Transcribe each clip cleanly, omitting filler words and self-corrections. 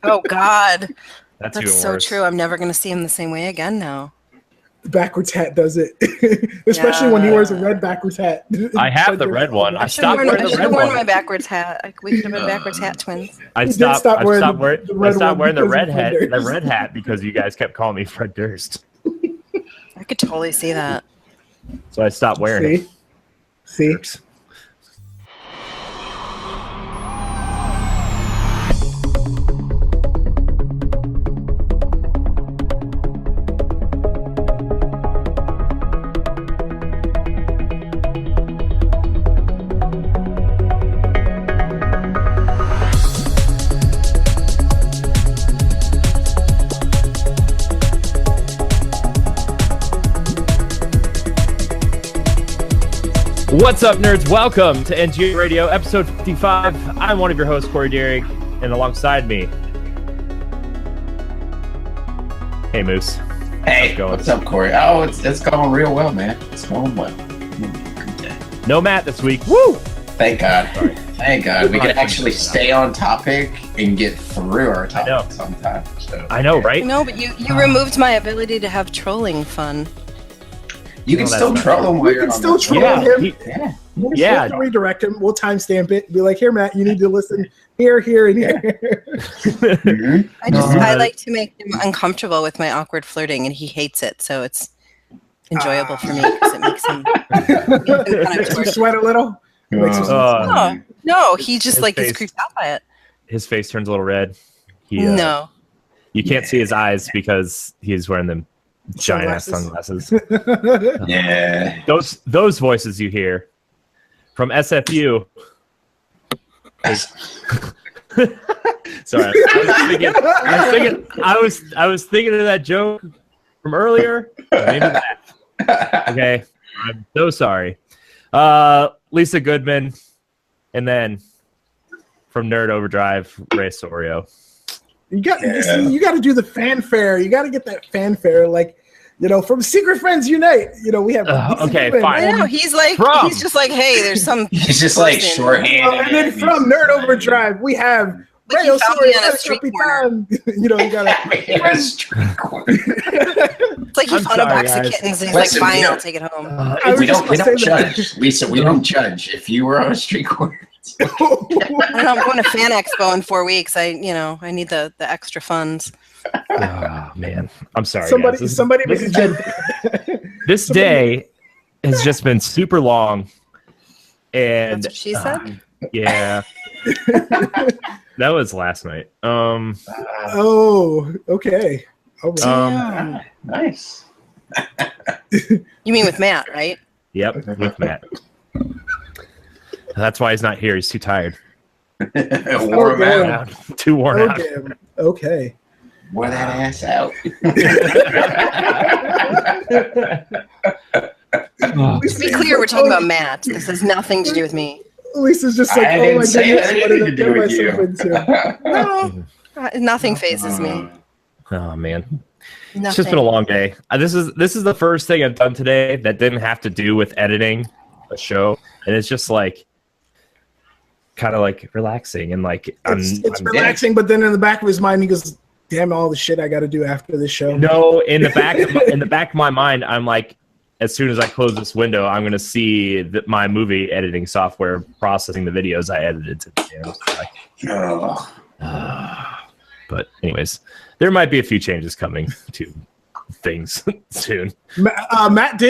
Oh God, That's even so worse. True. I'm never going to see him the same way again now. The backwards hat does it, especially when he wears a red backwards hat. I have the red one. I stopped wearing the red one. I should have worn my backwards hat. We could have been backwards hat twins. I stopped wearing the red hat. The red hat because you guys kept calling me Fred Durst. I could totally see that. So I stopped wearing it. See? What's up, nerds? Welcome to NGR Radio, episode 55. I'm one of your hosts, Corey Derrick, and alongside me, hey, Moose. Hey, what's up, Corey? Oh, it's going real well, man. It's going well. No Matt this week. Woo! Thank God. Sorry. Thank God. We can actually stay on topic and get through our topic sometimes. So, I know, right? No, but you removed my ability to have trolling fun. You can still troll him. We can still troll him. Yeah. We'll redirect him. We'll timestamp it. Be like, here, Matt, you need to listen here, here, and here. I like to make him uncomfortable with my awkward flirting, and he hates it. So it's enjoyable for me because it makes him makes him sweat a little. No, he just he's creeped out by it. His face turns a little red. No, you can't see his eyes because he's wearing them. Giant ass sunglasses. Yeah. Those voices you hear from SFU. Sorry, I was thinking of that joke from earlier. Okay, I'm so sorry. Lisa Goodman, and then from Nerd Overdrive, Ray Sorio. You got to do the fanfare. You got to get that fanfare, from Secret Friends Unite. We have. Okay, fine. I know he's just like, hey, there's some. He's just like shorthand. And then from Nerd Overdrive, we have. You found me on a street corner. You gotta. It's like he found a box of kittens and he's like, fine, I'll take it home. We don't judge, Lisa. We don't judge. If you were on a street corner. I don't know, I'm going to Fan Expo in 4 weeks. I need the extra funds. Oh man, I'm sorry. This day has just been super long, and that's what she said. Yeah, that was last night. Oh, okay. All right. Nice. You mean with Matt, right? Yep, with Matt. That's why he's not here. He's too tired. Wore him out. Too worn out. Okay. Wore that ass out. To be clear, we're talking about Matt. This has nothing to do with me. Lisa's just like, oh my goodness, what did I get myself into? No, nothing phases me. Oh man. It's just been a long day. This is the first thing I've done today that didn't have to do with editing a show, and it's just kind of relaxing and it's relaxing, but then in the back of his mind he goes, damn all the shit I got to do after this show. No, in the back of my mind I'm like, as soon as I close this window, I'm going to see my movie editing software processing the videos I edited today. But anyways, there might be a few changes coming to things soon. Matt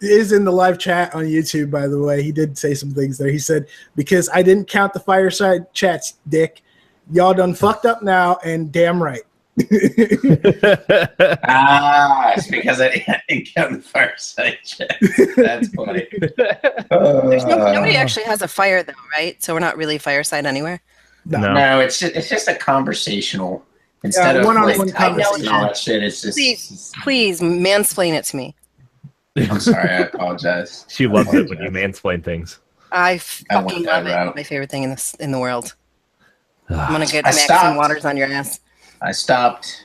is in the live chat on YouTube, by the way. He did say some things there. He said, because I didn't count the fireside chats, Dick, y'all done fucked up now, and damn right. It's because I didn't count the fireside chats. That's funny. Nobody actually has a fire though, right? So we're not really fireside anywhere. No, it's just a conversational. Instead of one-on-one conversation, all that shit, it's just. Please mansplain it to me. I'm sorry, I apologize. She loves it when you mansplain things. I fucking love it. It's my favorite thing in the world. I'm gonna get Maxine Waters on your ass. I stopped.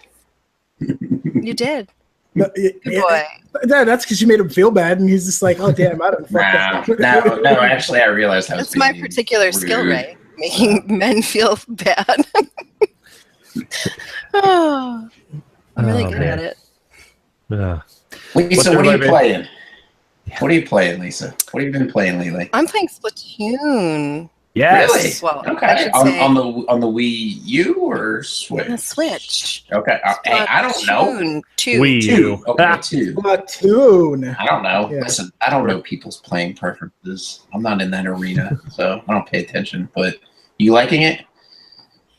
You did. No, Good boy. That's because you made him feel bad, and he's just like, "Oh damn, I don't fuck that." No. Actually, I realized that's my particular skill, Ray. Making men feel bad. Oh, I'm really good at it. Lysa, what are you playing? What are you playing, Lysa? What have you been playing lately? I'm playing Splatoon. Yes. Really? Well, okay. On the Wii U or Switch? The Switch. Okay. Hey, I don't know. Wii U. Okay, 2. Splatoon. I don't know. Yeah. Listen, I don't know people's playing preferences. I'm not in that arena, so I don't pay attention. But you liking it?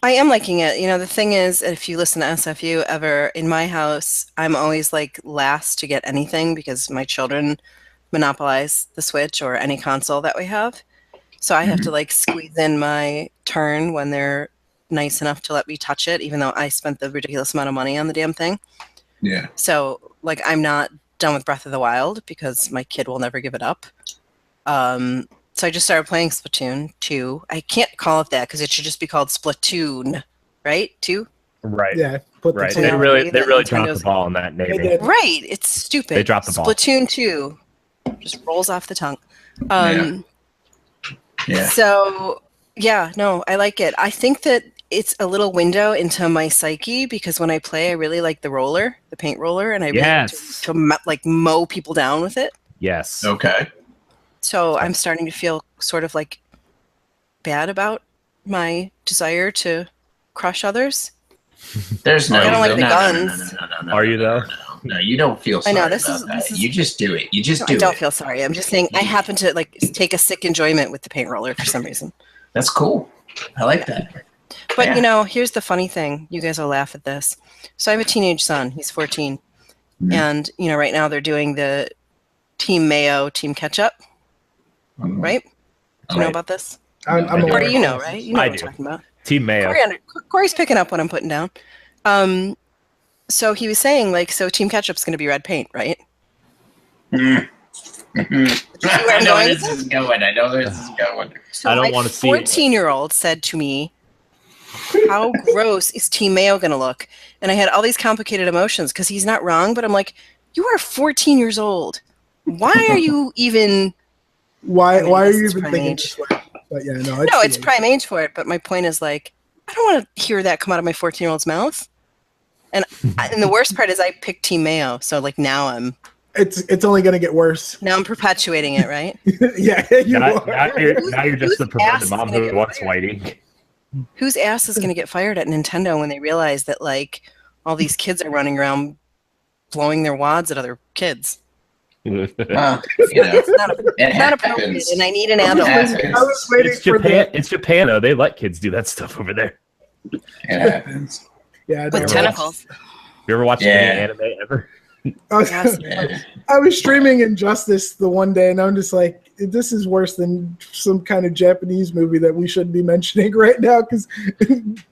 I am liking it. You know, the thing is, if you listen to SFU ever, in my house, I'm always like last to get anything because my children monopolize the Switch or any console that we have. So I have to like squeeze in my turn when they're nice enough to let me touch it, even though I spent the ridiculous amount of money on the damn thing. Yeah. So like I'm not done with Breath of the Wild because my kid will never give it up. So I just started playing Splatoon 2. I can't call it that because it should just be called Splatoon, right? 2? Right. Yeah. Right. They really dropped the ball on that naming. Right. It's stupid. They dropped the ball. Splatoon 2 just rolls off the tongue. Yeah. So, yeah, no, I like it. I think that it's a little window into my psyche because when I play, I really like the paint roller, and I really like to like mow people down with it. Yes. Okay. So I'm starting to feel sort of like bad about my desire to crush others. There's no. I don't like the guns. No. Are you though? No, you don't feel sorry. I know this about is. that. You just do it. You just do it. I don't feel sorry. I'm just saying I happen to like take a sick enjoyment with the paint roller for some reason. That's cool. I like that. But you know, here's the funny thing. You guys will laugh at this. So I have a teenage son. He's 14, and you know, right now they're doing the Team Mayo, Team Ketchup. Right? Do you know about this? I'm Corey, you know, right? You know what I'm talking about. Team Mayo. Corey's picking up what I'm putting down. So he was saying, like, so Team Ketchup's going to be red paint, right? I know where this is going. So I don't want to see it. 14-year-old said to me, how gross is Team Mayo going to look? And I had all these complicated emotions because he's not wrong, but I'm like, you are 14 years old. Why are you even... Why are you even thinking this way? But yeah, no, it's prime age for it. But my point is, like, I don't want to hear that come out of my 14-year-old's mouth. And the worst part is I picked Team Mayo, so like now I'm. It's only gonna get worse. Now I'm perpetuating it, right? Yeah, now you're just the perverted mom who wants Whitey. Whose ass is gonna get fired at Nintendo when they realize that like all these kids are running around blowing their wads at other kids? It's not appropriate, and I need an adult. I was waiting for Japan. It's Japan, though. They let kids do that stuff over there. It happens. Yeah, with tentacles. You ever watched any anime ever? I was streaming Injustice the one day, and I'm just like, this is worse than some kind of Japanese movie that we shouldn't be mentioning right now because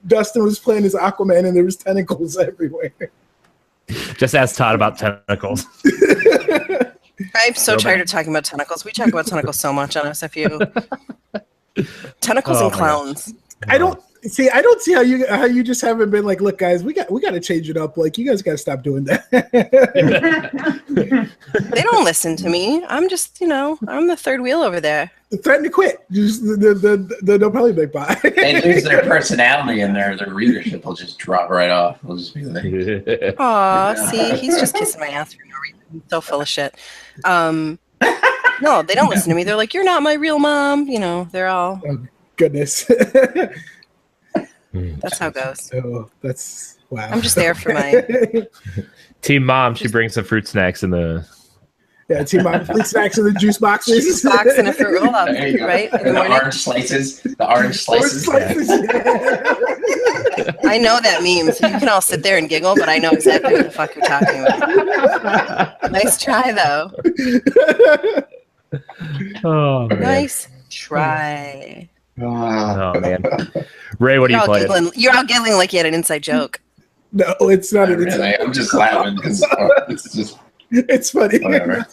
Dustin was playing as Aquaman, and there was tentacles everywhere. Just ask Todd about tentacles. I'm so tired of talking about tentacles. We talk about tentacles so much on SFU. Tentacles and clowns. I don't see how you just haven't been like, look, guys, we got to change it up. Like, you guys got to stop doing that. They don't listen to me. I'm just, I'm the third wheel over there. Threaten to quit. Just they'll probably be bye. They lose their personality and their readership will just drop right off. They'll just be like, aw, see, he's just kissing my ass for no reason. He's so full of shit. No, they don't listen to me. They're like, you're not my real mom. They're all. Oh, goodness. That's how it goes. Oh, that's wow. I'm just there for my Team Mom. She brings some fruit snacks in the. Yeah, Team Mom fruit snacks in the juice boxes. Juice box and a fruit roll up, right? The orange slices. The orange slices. I know that meme, so you can all sit there and giggle, but I know exactly what the fuck you're talking about. Nice try, though. Oh, man. Nice try. Oh man, Ray, what are you playing? You're all giggling like you had an inside joke. No, it's not. Really. I'm just laughing because it's funny. Whatever.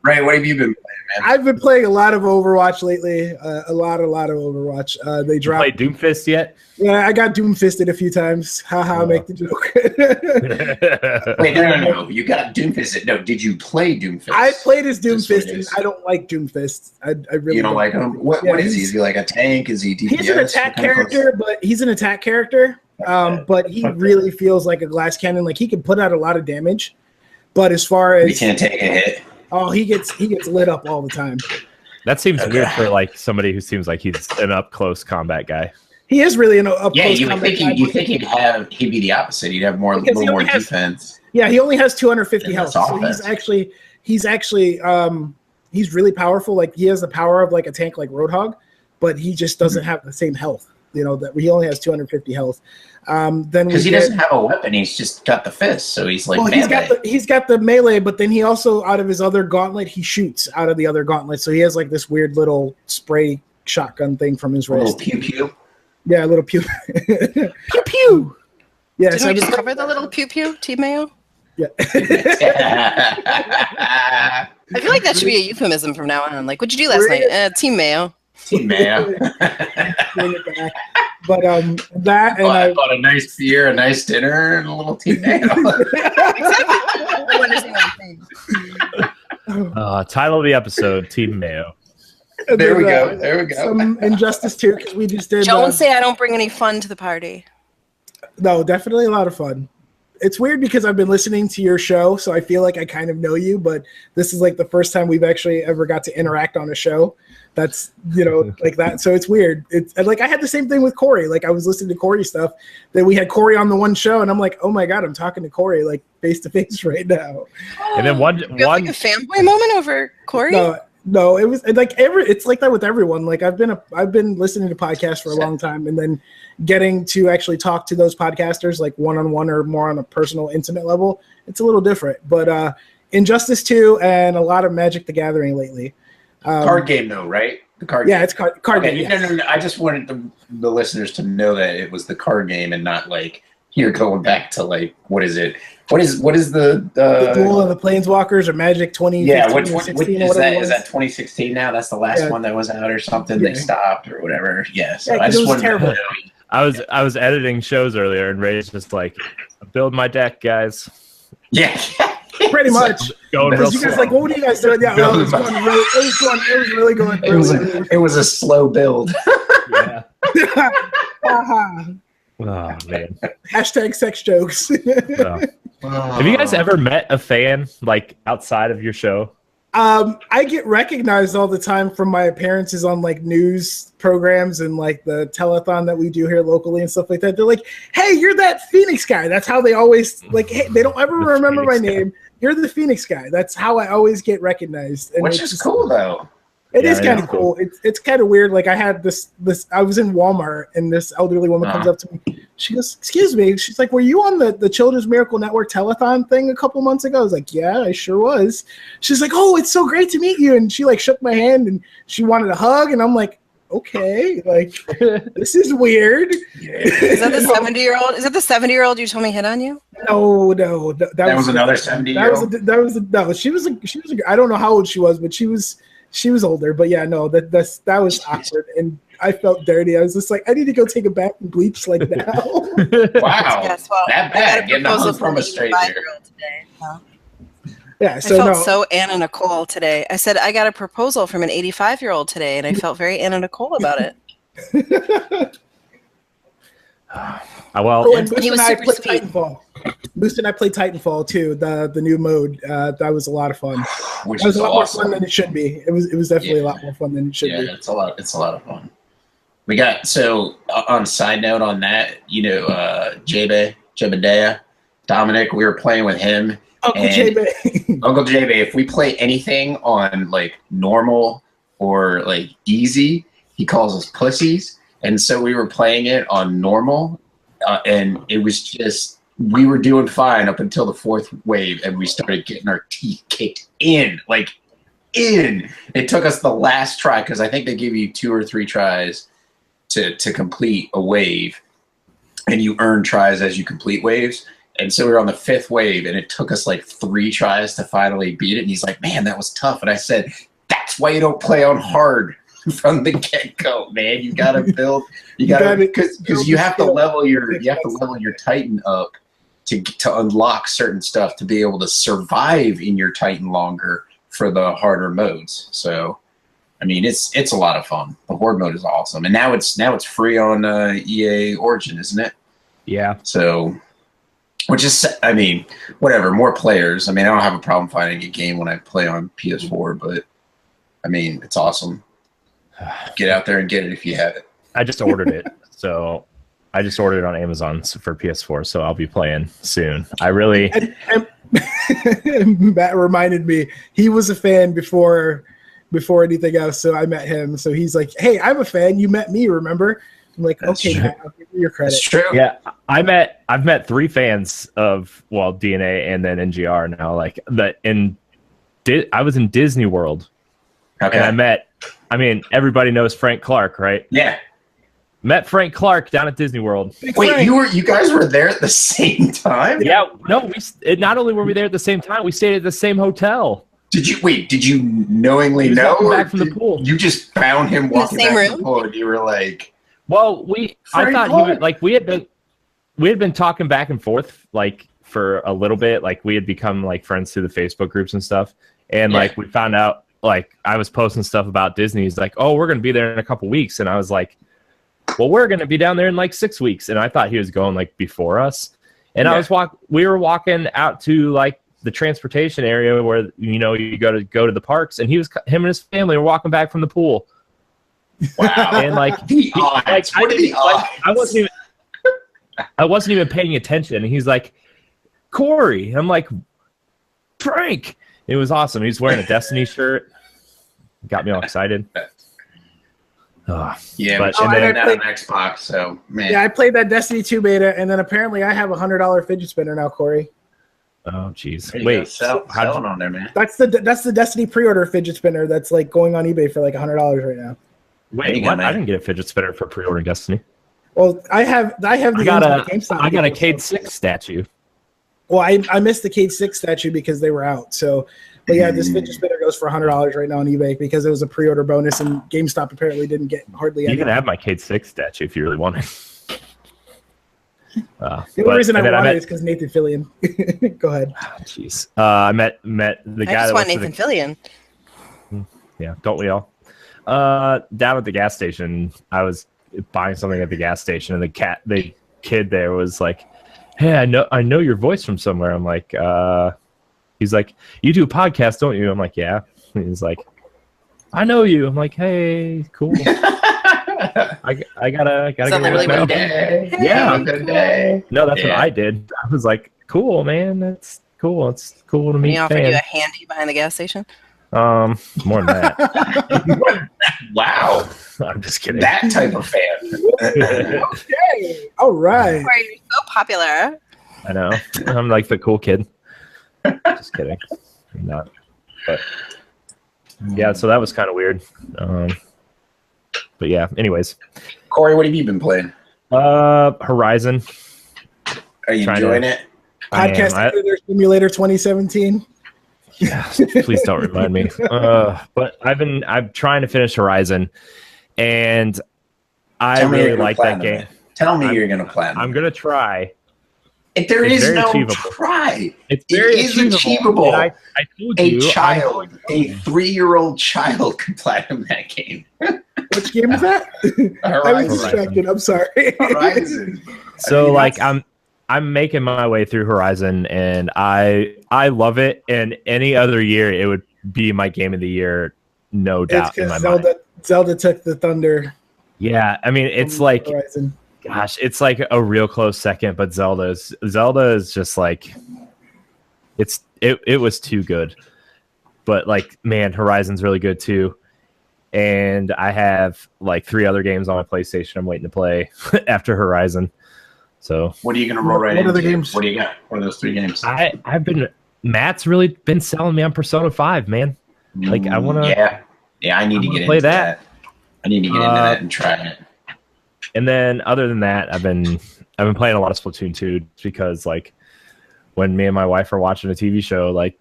Ray, what have you been playing, man? I've been playing a lot of Overwatch lately. A lot of Overwatch. They dropped. You played Doomfist yet? Yeah, I got Doomfisted a few times. Haha, make the joke. Wait, no. You got Doomfisted. No, did you play Doomfist? I played as Doomfist, and I don't like Doomfist. I really don't like him. What is he? Is he like a tank? Is he DPS? He's an attack character, but he's an attack character. but he really feels like a glass cannon. Like he can put out a lot of damage, but as far as he can't take a hit. Oh, he gets lit up all the time. That seems weird for like somebody who seems like he's an up close combat guy. He is really an up close combat guy. You think he'd be the opposite. He'd have a little more defense. Yeah, he only has 250 health. So he's really powerful. Like he has the power of like a tank like Roadhog, but he just doesn't have the same health. You know, that he only has 250 health. Then because he doesn't have a weapon, he's just got the fist, so he's like he's got the melee, but then he also out of his other gauntlet he shoots out of the other gauntlet, so he has like this weird little spray shotgun thing from his wrist. Little pew pew. Yeah, a little pew pew pew. Yeah, did we just cover the little pew pew, Team Mayo? Yeah. I feel like that should be a euphemism from now on. Like, what'd you do last night? Team Mayo. Team Mayo. But that and I bought a nice beer, a nice dinner, and a little Team Mayo. Title of the episode: Team Mayo. There we go. Some Injustice 2 because we just did. Don't say I don't bring any fun to the party. No, definitely a lot of fun. It's weird because I've been listening to your show, so I feel like I kind of know you, but this is like the first time we've actually ever got to interact on a show. That's, like that. So it's weird. It's like I had the same thing with Corey. Like I was listening to Corey stuff that we had Corey on the one show, and I'm like, oh my God, I'm talking to Corey like face to face right now. And then one like a fanboy moment over Corey. No, it was like it's like that with everyone. Like I've been listening to podcasts for a long time, and then getting to actually talk to those podcasters like one-on-one or more on a personal, intimate level, it's a little different. But Injustice 2 and a lot of Magic the Gathering lately. Card game though, right? The card game. It's card game. Yes. No. I just wanted the listeners to know that it was the card game and not like here going back to like what is it? What is the Duel of the Planeswalkers or Magic 2016? Yeah, which is that? Is that 2016 now? That's the last one that was out or something. Yeah. They stopped or whatever. Yeah, so I just wanted terrible. to know. I was editing shows earlier, and Ray's just like, "Build my deck, guys." Yeah. Pretty much. Going real you guys slow. like, what are you guys doing? Yeah, it was really going. It was a slow build. Yeah. Uh-huh. Oh man. Hashtag sex jokes. Have you guys ever met a fan like outside of your show? I get recognized all the time from my appearances on like news programs and like the telethon that we do here locally and stuff like that. They're like, "Hey, you're that Phoenix guy." That's how they always like. Hey, they don't ever remember my name. You're the Phoenix guy. That's how I always get recognized. And which is cool though. It is kind of cool. It's kind of weird. Like I had this. I was in Walmart and this elderly woman comes up to me. She goes, "Excuse me." She's like, "Were you on the Children's Miracle Network telethon thing a couple months ago?" I was like, "Yeah, I sure was." She's like, "Oh, it's so great to meet you." And she like shook my hand and she wanted a hug. And I'm like, okay, like this is weird. Is that the 70-year-old? Is that the 70-year-old you told me hit on you? No, that was another 70-year-old. No, she was I don't know how old she was, but she was older. But yeah, no, that was awkward, and I felt dirty. I was just like, I need to go take a bath and bleach like now. Wow, yes, well, that bad. Getting a hug from a stranger. Today, huh? Yeah, I felt so Anna Nicole today. I said I got a proposal from an 85-year-old today, and I felt very Anna Nicole about it. And Boost and I played Titanfall. Boost and I played Titanfall too, the new mode. That was a lot of fun. Which was a lot more fun than it should be. It was definitely a lot more fun than it should be. Yeah, it's a lot of fun. We got on side note on that, Jebediah, Dominic, we were playing with him. Uncle JB, if we play anything on like normal or like easy, he calls us pussies. And so we were playing it on normal, and it was just, we were doing fine up until the fourth wave, and we started getting our teeth kicked in. It took us the last try, because I think they give you 2 or 3 tries to complete a wave, and you earn tries as you complete waves. And so we were on the 5th wave, and it took us like 3 tries to finally beat it. And he's like, "Man, that was tough." And I said, "That's why you don't play on hard from the get-go, man. You gotta build. Because you have to level your Titan up to unlock certain stuff to be able to survive in your Titan longer for the harder modes." So, I mean, it's a lot of fun. The Horde mode is awesome, and now it's free on EA Origin, isn't it? Yeah. So, which is, I mean, whatever, more players. I mean, I don't have a problem finding a game when I play on PS4, but I mean, it's awesome. Get out there and get it if you have it. I just ordered it. So I just ordered it on Amazon for PS4, so I'll be playing soon. I really... Matt reminded me, he was a fan before anything else, so I met him. So he's like, hey, I'm a fan. You met me, remember? I'm like, That's okay, true. Matt, I'll give you your credit. That's true. Yeah, I've met 3 fans of DNA and then NGR now. Like I was in Disney World, Okay. and I mean, everybody knows Frank Clark, right? Yeah. Met Frank Clark down at Disney World. Wait, you guys were there at the same time? Yeah, no, not only were we there at the same time, we stayed at the same hotel. Did you knowingly He was know? walking Or back from the pool. You just found him walking same back from room? the pool and you were like, Well, I Frank thought he Clark? would, like, we had been talking back and forth like for a little bit. Like we had become like friends through the Facebook groups and stuff. And Yeah. like we found out, like I was posting stuff about Disney. He's like, oh, we're gonna be there in a couple weeks, and I was like, well, we're gonna be down there in like 6 weeks. And I thought he was going like before us. And Yeah. we were walking out to like the transportation area where you go to the parks, and him and his family were walking back from the pool. wow. And like The odds. What are the odds? I wasn't even paying attention. And he's like, Corey. I'm like, Frank. It was awesome. He's wearing a Destiny shirt. Got me all excited. Yeah, But- but and I then- got an Xbox, so man. Yeah, I played that Destiny 2 beta, and then apparently I have a $100 fidget spinner now, Corey. Oh, jeez. There you Wait, go. Selling on there, man. That's the Destiny pre-order fidget spinner that's like going on eBay for like $100 right now. There you wait, go, what? man. I didn't get a fidget spinner for pre-ordering Destiny. Well, I have the I games got on a GameStop I got a deal, Cade so- 6 statue. Well, I missed the Cade 6 statue because they were out. So, but yeah, this fidget spinner goes for $100 right now on eBay because it was a pre-order bonus, and GameStop apparently didn't get hardly You any. can have my Cade 6 statue if you really want it. The only reason I want it is because Nathan Fillion. Go ahead. Jeez. I met the I guy just that want was Nathan Fillion. Yeah, don't we all? Down at the gas station, I was buying something at the gas station, and the kid there was like, "Hey, I know your voice from somewhere." I'm like, he's like, "You do a podcast, don't you?" I'm like, "Yeah." He's like, "I know you." I'm like, "Hey, cool." I gotta Is that get literally now. what you did? Yeah. Have a good day. No, that's what Yeah. I did. I was like, "Cool, man. That's cool. It's cool to And meet he offered you a fans." handy behind the gas station. More than that. Wow. I'm just kidding. That type of fan. Okay. All right. Corey, you're so popular. I know. I'm like the cool kid. Just kidding. I'm not. But yeah, so that was kind of weird. But yeah, anyways. Corey, what have you been playing? Horizon. Are you Trying enjoying to- it? I am. Podcast Editor Simulator 2017. Yeah, please don't remind me. But I'm trying to finish Horizon, and I Tell me really you're gonna like that platinum game. it. Tell me you're going to platinum. I'm gonna try. If there it's is very no achievable. try. It's It very is achievable. And I told A you, child, a 3-year-old child could platinum that game. Which game is that? I was Horizon. distracted. I'm sorry. Horizon. So I mean, like that's- I'm making my way through Horizon, and I love it. And any other year, it would be my game of the year, no It's doubt in my because mind. Zelda took the thunder. Yeah, I mean, it's from like, Horizon. gosh, it's like a real close second. But Zelda is just like, it was too good. But like, man, Horizon's really good too. And I have like 3 other games on my PlayStation I'm waiting to play after Horizon. So What are you going to roll right What into? are the games? What do you got? What are those 3 games? Matt's really been selling me on Persona 5, man. Like, I wanna- Yeah, I need to wanna get play into that. that. I need to get into that and try it. And then other than that, I've been playing a lot of Splatoon 2 because like when me and my wife are watching a TV show, like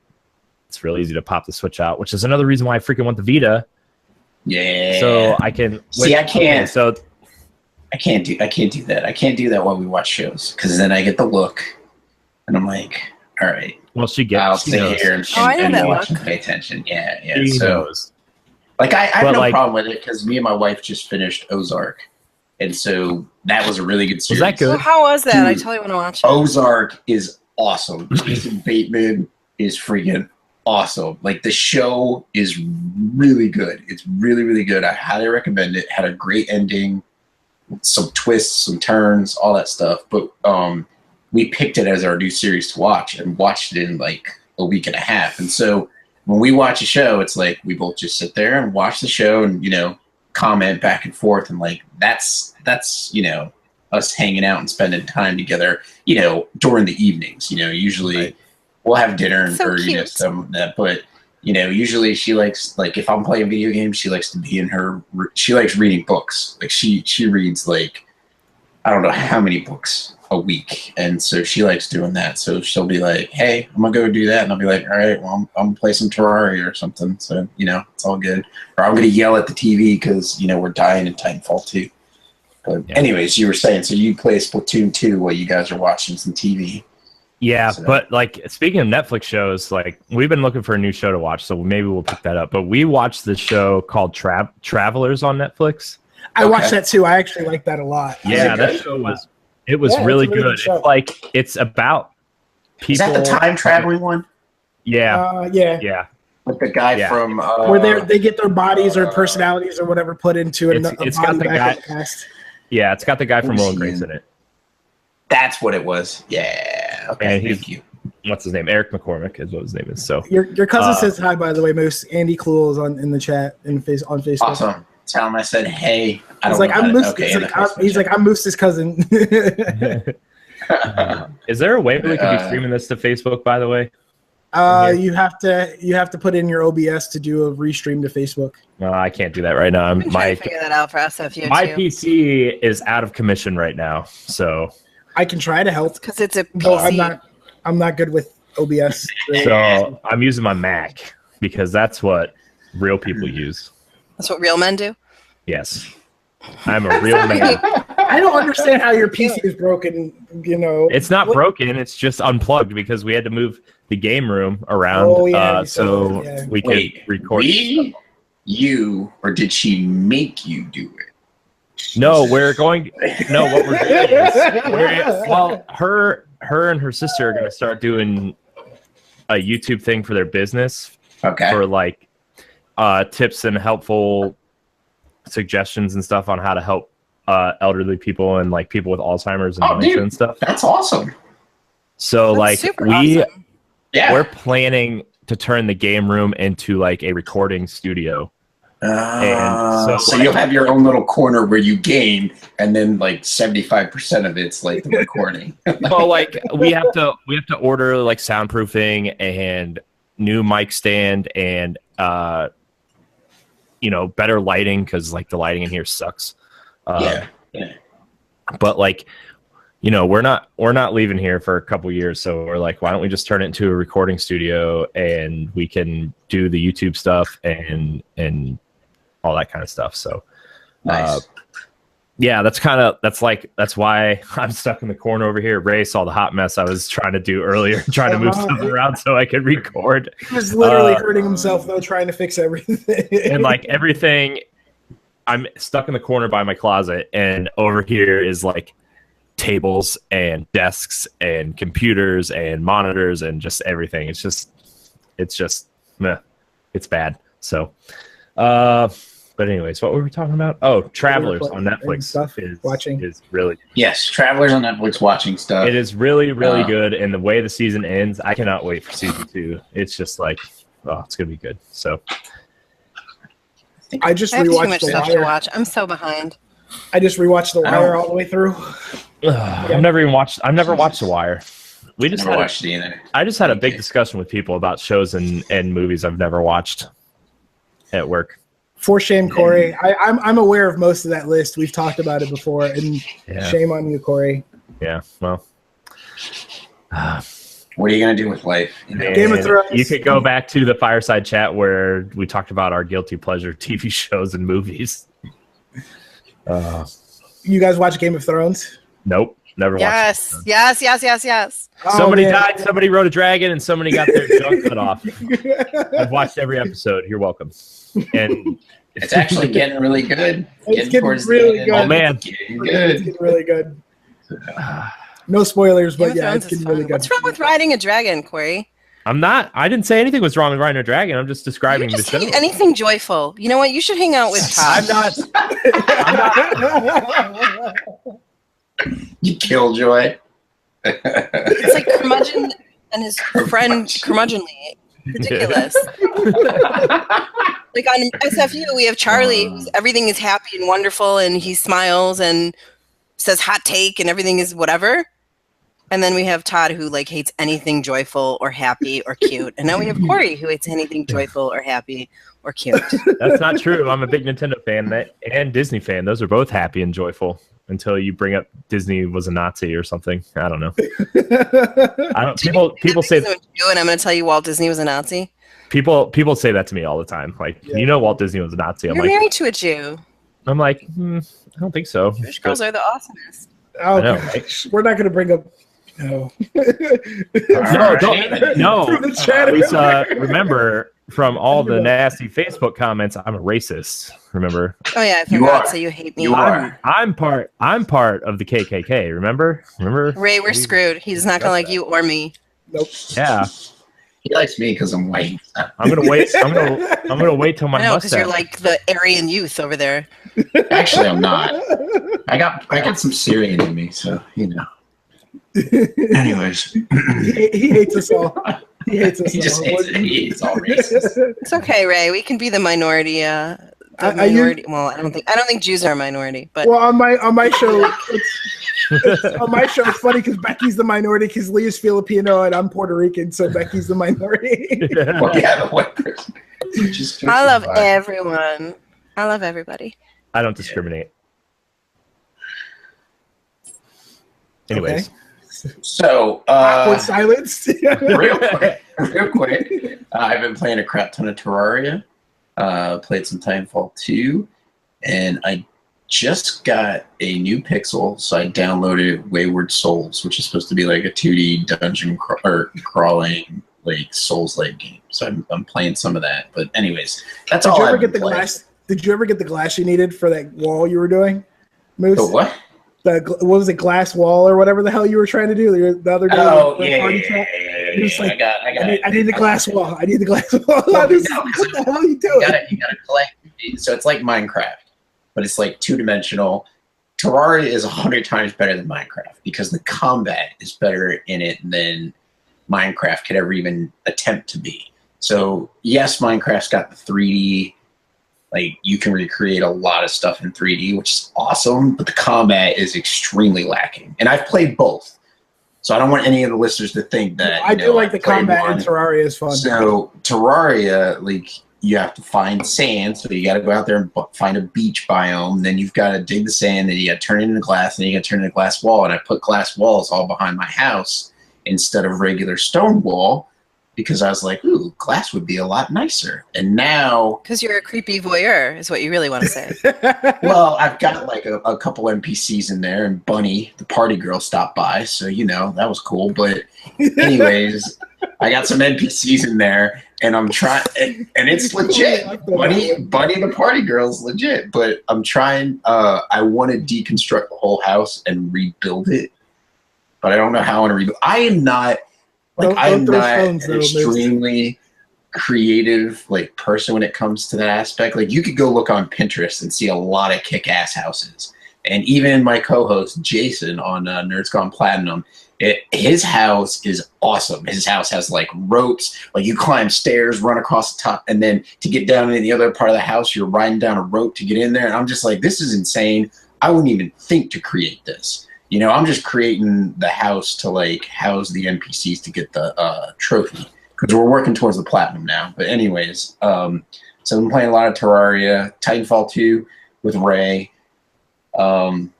it's real easy to pop the Switch out, which is another reason why I freaking want the Vita. Yeah. So I can See, I can't. So I can't do that. I can't do that while we watch shows because then I get the look, and I'm like, all right, well, she I'll gets. She sit knows. here and, Oh, I know and that watch look. and pay attention. Yeah. She So knows. like I have But, no like- problem with it because me and my wife just finished Ozark. And so that was a really good series. Was that good? Well, how was that? Dude, I totally want to watch it. Ozark is awesome. Jason Bateman is freaking awesome. Like, the show is really good. It's really, really good. I highly recommend it. Had a great ending, some twists, some turns, all that stuff. But we picked it as our new series to watch and watched it in like a week and a half. And so when we watch a show, it's like we both just sit there and watch the show and, you know, comment back and forth. And like, that's, you know, us hanging out and spending time together, you know, during the evenings. You know, usually we'll have dinner or, you know, some of that. But, you know, usually she likes, like, if I'm playing video games, she likes to be in her, she likes reading books. Like, she reads, like, I don't know how many books a week. And so she likes doing that. So she'll be like, hey, I'm going to go do that. And I'll be like, all right, well, I'm going to play some Terraria or something. So, you know, it's all good. Or I'm going to yell at the TV because, you know, we're dying in Titanfall 2. But anyways, you were saying, so you play Splatoon 2 while you guys are watching some TV. Yeah, So. but like, speaking of Netflix shows, like, we've been looking for a new show to watch, so maybe we'll pick that up. But we watched this show called Travelers on Netflix. I watched that too. I actually like that a lot. Yeah, that show was really good. It's like, it's about people. Is that the time traveling one? Yeah. Yeah. With the guy from where they get their bodies or personalities or whatever put into a body got the back guy. in the past. Yeah, it's got the guy from Will and Grace in it. That's what it was. Yeah. Okay. And thank you. What's his name? Eric McCormick is what his name is. So your cousin says hi, by the way, Moose. Andy Klool is in the chat on Facebook. Awesome. Tell him I said hey. He's like, I'm Moose. He's like, I'm Moose's cousin. Is there a way that we could be streaming this to Facebook? By the way, you have to put in your OBS to do a restream to Facebook. No, I can't do that right now. I'm trying to figure that out for SFU. My PC is out of commission right now, so I can try to help because it's a PC. No, I'm not good with OBS. So I'm using my Mac because that's what real people use. That's what real men do? Yes. I'm a real man. I don't understand how your PC is broken, you know. It's not broken, it's just unplugged because we had to move the game room around so we could record. You, or did she make you do it? No, what we're doing is her and her sister are going to start doing a YouTube thing for their business. Okay. For like tips and helpful suggestions and stuff on how to help elderly people and like people with Alzheimer's and dementia and stuff. That's awesome. So that's like awesome. We're planning to turn the game room into like a recording studio. And so you'll have your own little corner where you game, and then like 75% of it's like the recording. Well, like we have to order like soundproofing and new mic stand and you know, better lighting because like the lighting in here sucks. Yeah. But like, you know, we're not leaving here for a couple years, so we're like, why don't we just turn it into a recording studio and we can do the YouTube stuff and all that kind of stuff. So nice. Yeah, that's why I'm stuck in the corner over here. Ray saw the hot mess I was trying to do earlier, trying to move stuff around so I could record. He was literally hurting himself though, trying to fix everything. And like everything, I'm stuck in the corner by my closet, and over here is like tables and desks and computers and monitors and just everything. It's just meh. It's bad. So but anyways, what were we talking about? Oh, Travelers on Netflix is really yes, Travelers on Netflix watching stuff. It is really good, and the way the season ends, I cannot wait for season 2. It's just like, oh, it's gonna be good. So I just have rewatched too much The stuff Wire. to watch. I'm so behind. I just rewatched The Wire all the way through. I've never watched The Wire. I just had a big discussion with people about shows and movies I've never watched at work. For shame, Corey. I'm aware of most of that list. We've talked about it before, and shame on you, Corey. Yeah, well. What are you going to do with life? You know? Game of Thrones. You could go back to the Fireside Chat where we talked about our guilty pleasure TV shows and movies. You guys watch Game of Thrones? Nope, never watched it. Yes. Somebody died, somebody rode a dragon, and somebody got their junk cut off. I've watched every episode. You're welcome. And It's actually getting really good. It's getting really good. Oh man, It's getting really good. No spoilers, but yeah, it's getting really good. What's wrong with riding a dragon, Corey? I didn't say anything was wrong with riding a dragon. I'm just describing You just the show. hate anything joyful. You know what? You should hang out with Todd. I'm not. You killjoy. It's like Curmudgeon and his friend Curmudgeonly. Ridiculous. Like on SFU, we have Charlie, who's everything is happy and wonderful, and he smiles and says hot take, and everything is whatever. And then we have Todd, who like hates anything joyful or happy or cute. And now we have Corey, who hates anything joyful or happy or cute. That's not true. I'm a big Nintendo fan and Disney fan. Those are both happy and joyful until you bring up Disney was a Nazi or something. I don't know. People say, and I'm going to tell you Walt Disney was a Nazi. People say that to me all the time. Like, Walt Disney was a Nazi. You're married to a Jew. I'm like, I don't think so. Jewish girls are the awesomest. Oh, right? We're not going to bring up. No. No. Lisa, remember from all the nasty Facebook comments, I'm a racist. Remember? Oh yeah, I forgot. So you hate me. You are. I'm part of the KKK. Remember? Ray, we're screwed. He's not gonna like you or me. Nope. Yeah. He likes me because I'm white. I'm gonna wait. I'm gonna wait till my mustache. Because you're like the Aryan youth over there. Actually, I'm not. I got some Syrian in me, so you know. Anyways, he hates us all. He hates us all. He hates all races. It's okay, Ray. We can be the minority. Minority. Well, I don't think Jews are a minority. But on my show, it's funny because Becky's the minority because Leah's Filipino and I'm Puerto Rican, so Becky's the minority. The white person. I love everyone. I love everybody. I don't discriminate. Anyways. Okay. So, awkward silence. real quick. I've been playing a crap ton of Terraria. Played some Titanfall 2, and I just got a new Pixel, so I downloaded Wayward Souls, which is supposed to be like a 2D dungeon crawling, like Souls-like game. So I'm playing some of that. But anyways, that's all. Did you ever get the glass you needed for that wall you were doing, Moose? The what? What was it, glass wall or whatever the hell you were trying to do the other day? Oh, I got I need the glass wall. I need the glass wall. Well, what the hell are you doing? You gotta collect. So it's like Minecraft, but it's like two-dimensional. Terraria is 100 times better than Minecraft because the combat is better in it than Minecraft could ever even attempt to be. So yes, Minecraft's got the 3D. Like, you can recreate a lot of stuff in 3D, which is awesome, but the combat is extremely lacking. And I've played both, so I don't want any of the listeners to think that. I do like the combat in Terraria is fun. So Terraria, like, you have to find sand, so you got to go out there and find a beach biome. Then you've got to dig the sand, then you got to turn it into glass, and then you got to turn it into a glass wall. And I put glass walls all behind my house instead of regular stone wall, because I was like, ooh, glass would be a lot nicer. And now... Because you're a creepy voyeur, is what you really want to say. Well, I've got like a couple NPCs in there, and Bunny, the party girl, stopped by, so, that was cool. But anyways, I got some NPCs in there, and I'm trying... And it's legit. Bunny, the party girl, is legit. But I'm trying... I want to deconstruct the whole house and rebuild it. But I don't know how I want to rebuild... I am not... I'm not an extremely creative person when it comes to that aspect. Like, you could go look on Pinterest and see a lot of kick-ass houses. And even my co-host Jason on Nerds Gone Platinum, his house is awesome. His house has like ropes, like you climb stairs, run across the top, and then to get down in the other part of the house, you're riding down a rope to get in there. And I'm just like, this is insane. I wouldn't even think to create this. I'm just creating the house to house the NPCs to get the trophy, because we're working towards the platinum now. But anyways, so I'm playing a lot of Terraria, Titanfall 2 with Ray, and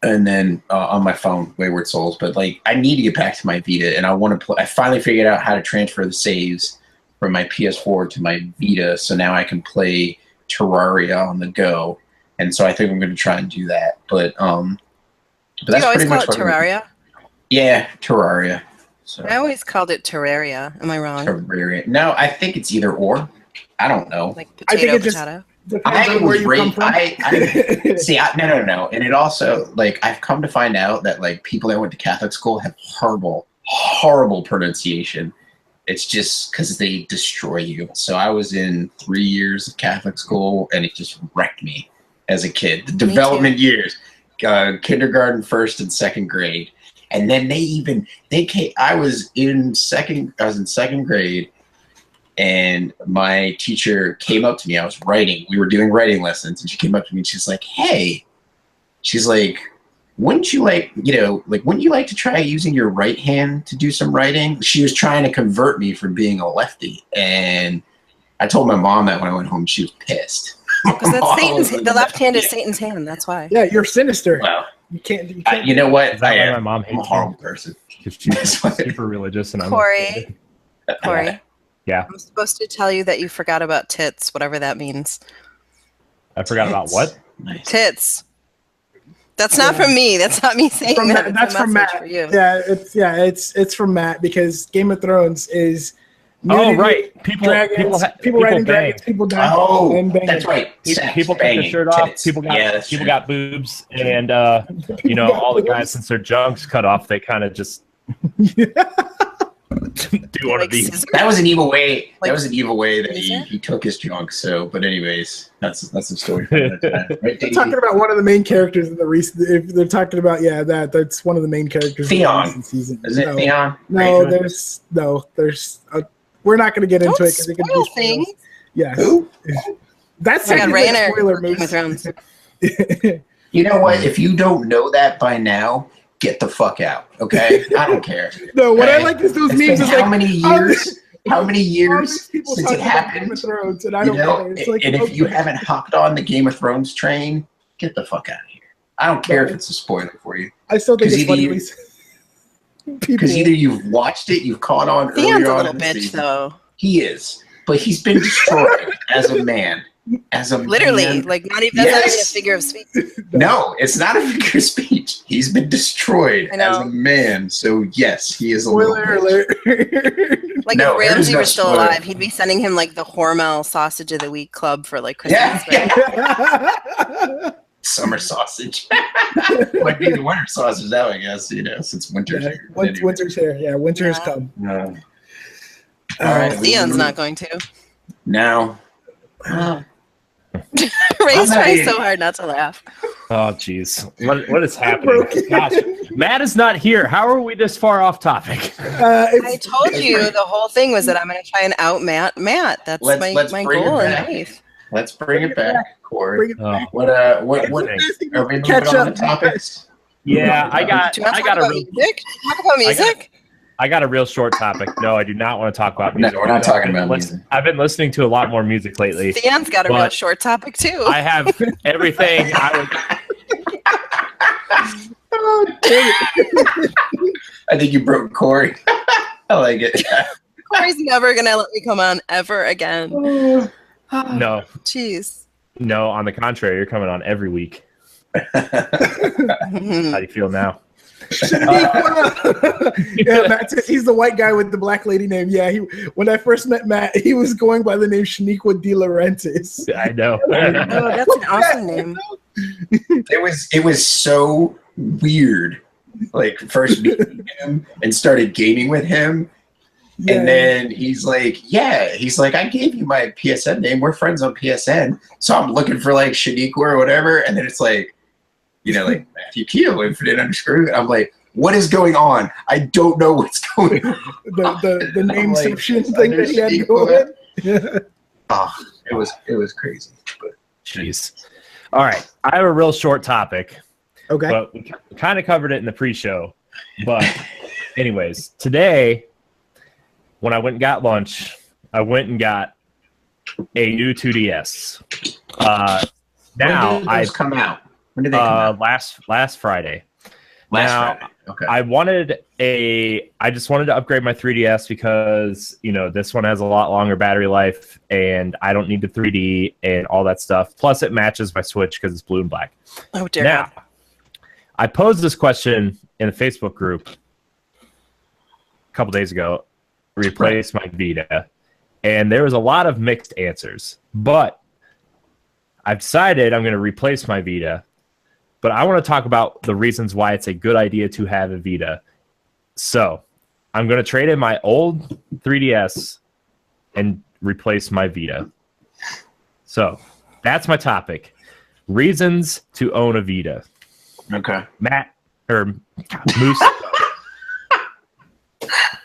then on my phone, Wayward Souls. But I need to get back to my Vita, and I want to play. I finally figured out how to transfer the saves from my PS4 to my Vita, so now I can play Terraria on the go. And so I think I'm going to try and do that. But that's you always pretty call much it Terraria? Yeah, Terraria. So. I always called it Terraria. Am I wrong? Terraria. No, I think it's either or. I don't know. Like potato, potato. Depends on where you come from. See, no. And it also, like, I've come to find out that, like, people that went to Catholic school have horrible pronunciation. It's just because they destroy you. So I was in 3 years of Catholic school, and it just wrecked me as a kid. The development years, kindergarten, first and second grade. And then I was in second grade, and my teacher came up to me. I was writing. We were doing writing lessons, and she came up to me and she's like, "Hey," she's like, "Wouldn't you like to try using your right hand to do some writing?" She was trying to convert me from being a lefty, and I told my mom that when I went home. She was pissed. Because that's Satan's. The left hand is Satan's hand. That's why. Yeah, you're sinister. Well, you can't. You know what? My mom hates I'm a horrible person. She's super religious, and Corey. Yeah. I'm supposed to tell you that you forgot about tits, whatever that means. I forgot about what? Nice. Tits. That's not from me. That's not me saying that. That's from Matt. For you. It's from Matt because Game of Thrones is. Oh right, people riding dragons, people dying. Oh, and banging. that's right. People take their shirt off. People got boobs, and all the guys, since their junk's cut off, they kind of just do one of these. That was an evil way. That was an evil way that he took his junk. So, but anyways, that's a story. For another time. Right, they're talking about one of the main characters in the recent. If they're talking about that's one of the main characters. Theon. In the recent season. Is it Theon? No, there's. We're not going to get into it because it could be things. Yeah. Who? That's a spoiler movie. You know what? If you don't know that by now, get the fuck out. Okay, I don't care. No, what I like is those memes. Is how many years? How many years since it happened? Game of Thrones, and I don't care. It's like, and if you haven't hopped on the Game of Thrones train, get the fuck out of here. I don't care if it's a spoiler for you. I still think it's funny. Because either you've watched it, you've caught on Theon's earlier a on little in the bitch, season. though. He is, but he's been destroyed as a man. Literally, man. like not even that's not even a figure of speech. No, it's not a figure of speech. He's been destroyed as a man. So yes, he is a spoiler alert. Like if Ramsey were still alive, he'd be sending him like the Hormel Sausage of the Week club for like Christmas. Yeah. Summer sausage. Might be the winter sausage now, I guess, since winter's here. Winter's here. Yeah, winter has come. No. All right. Theon's not going to. No. Ray's trying so hard not to laugh. Oh, jeez. What is happening? Gosh, Matt is not here. How are we this far off topic? I told you the whole thing was that I'm going to try and out Matt. That's my goal in life. Let's bring it back, Corey. What are we moving Catch on up. the topics? Yeah, I got a music. Talk about music. I got a real short topic. No, I do not want to talk about music. No, we're not talking about music. I've been listening to a lot more music lately. Theon's got a real short topic too. I have everything. I think you broke Corey. I like it. Corey's never gonna let me come on ever again. No. Jeez. No, on the contrary, you're coming on every week. How do you feel now? Matt, he's the white guy with the black lady name. Yeah, when I first met Matt, he was going by the name Shaniqua De Laurentiis. I know. Oh, that's an awesome name. It was so weird. Like first meeting him and started gaming with him. Yeah. And then he's like, I gave you my PSN name. We're friends on PSN. So I'm looking for like Shaniqua or whatever. And then it's like, like Matthew Keel, infinite underscore. I'm like, what is going on? I don't know what's going on. The nameception thing that he had going. It was crazy. But jeez. All right. I have a real short topic. Okay. But we kind of covered it in the pre-show. But anyways, today, when I went and got lunch, I went and got a new 2DS. Now when did those come out? When did they come out? Last Friday. Friday. Okay. I just wanted to upgrade my 3DS because, this one has a lot longer battery life and I don't need the 3D and all that stuff. Plus it matches my Switch because it's blue and black. Oh, dear. Now, I posed this question in the Facebook group a couple days ago, replace my Vita, and there was a lot of mixed answers. But I've decided I'm going to replace my Vita, but I want to talk about the reasons why it's a good idea to have a Vita. So I'm going to trade in my old 3DS and replace my Vita. So that's my topic. Reasons to own a Vita. Okay. Matt, or God, Moose.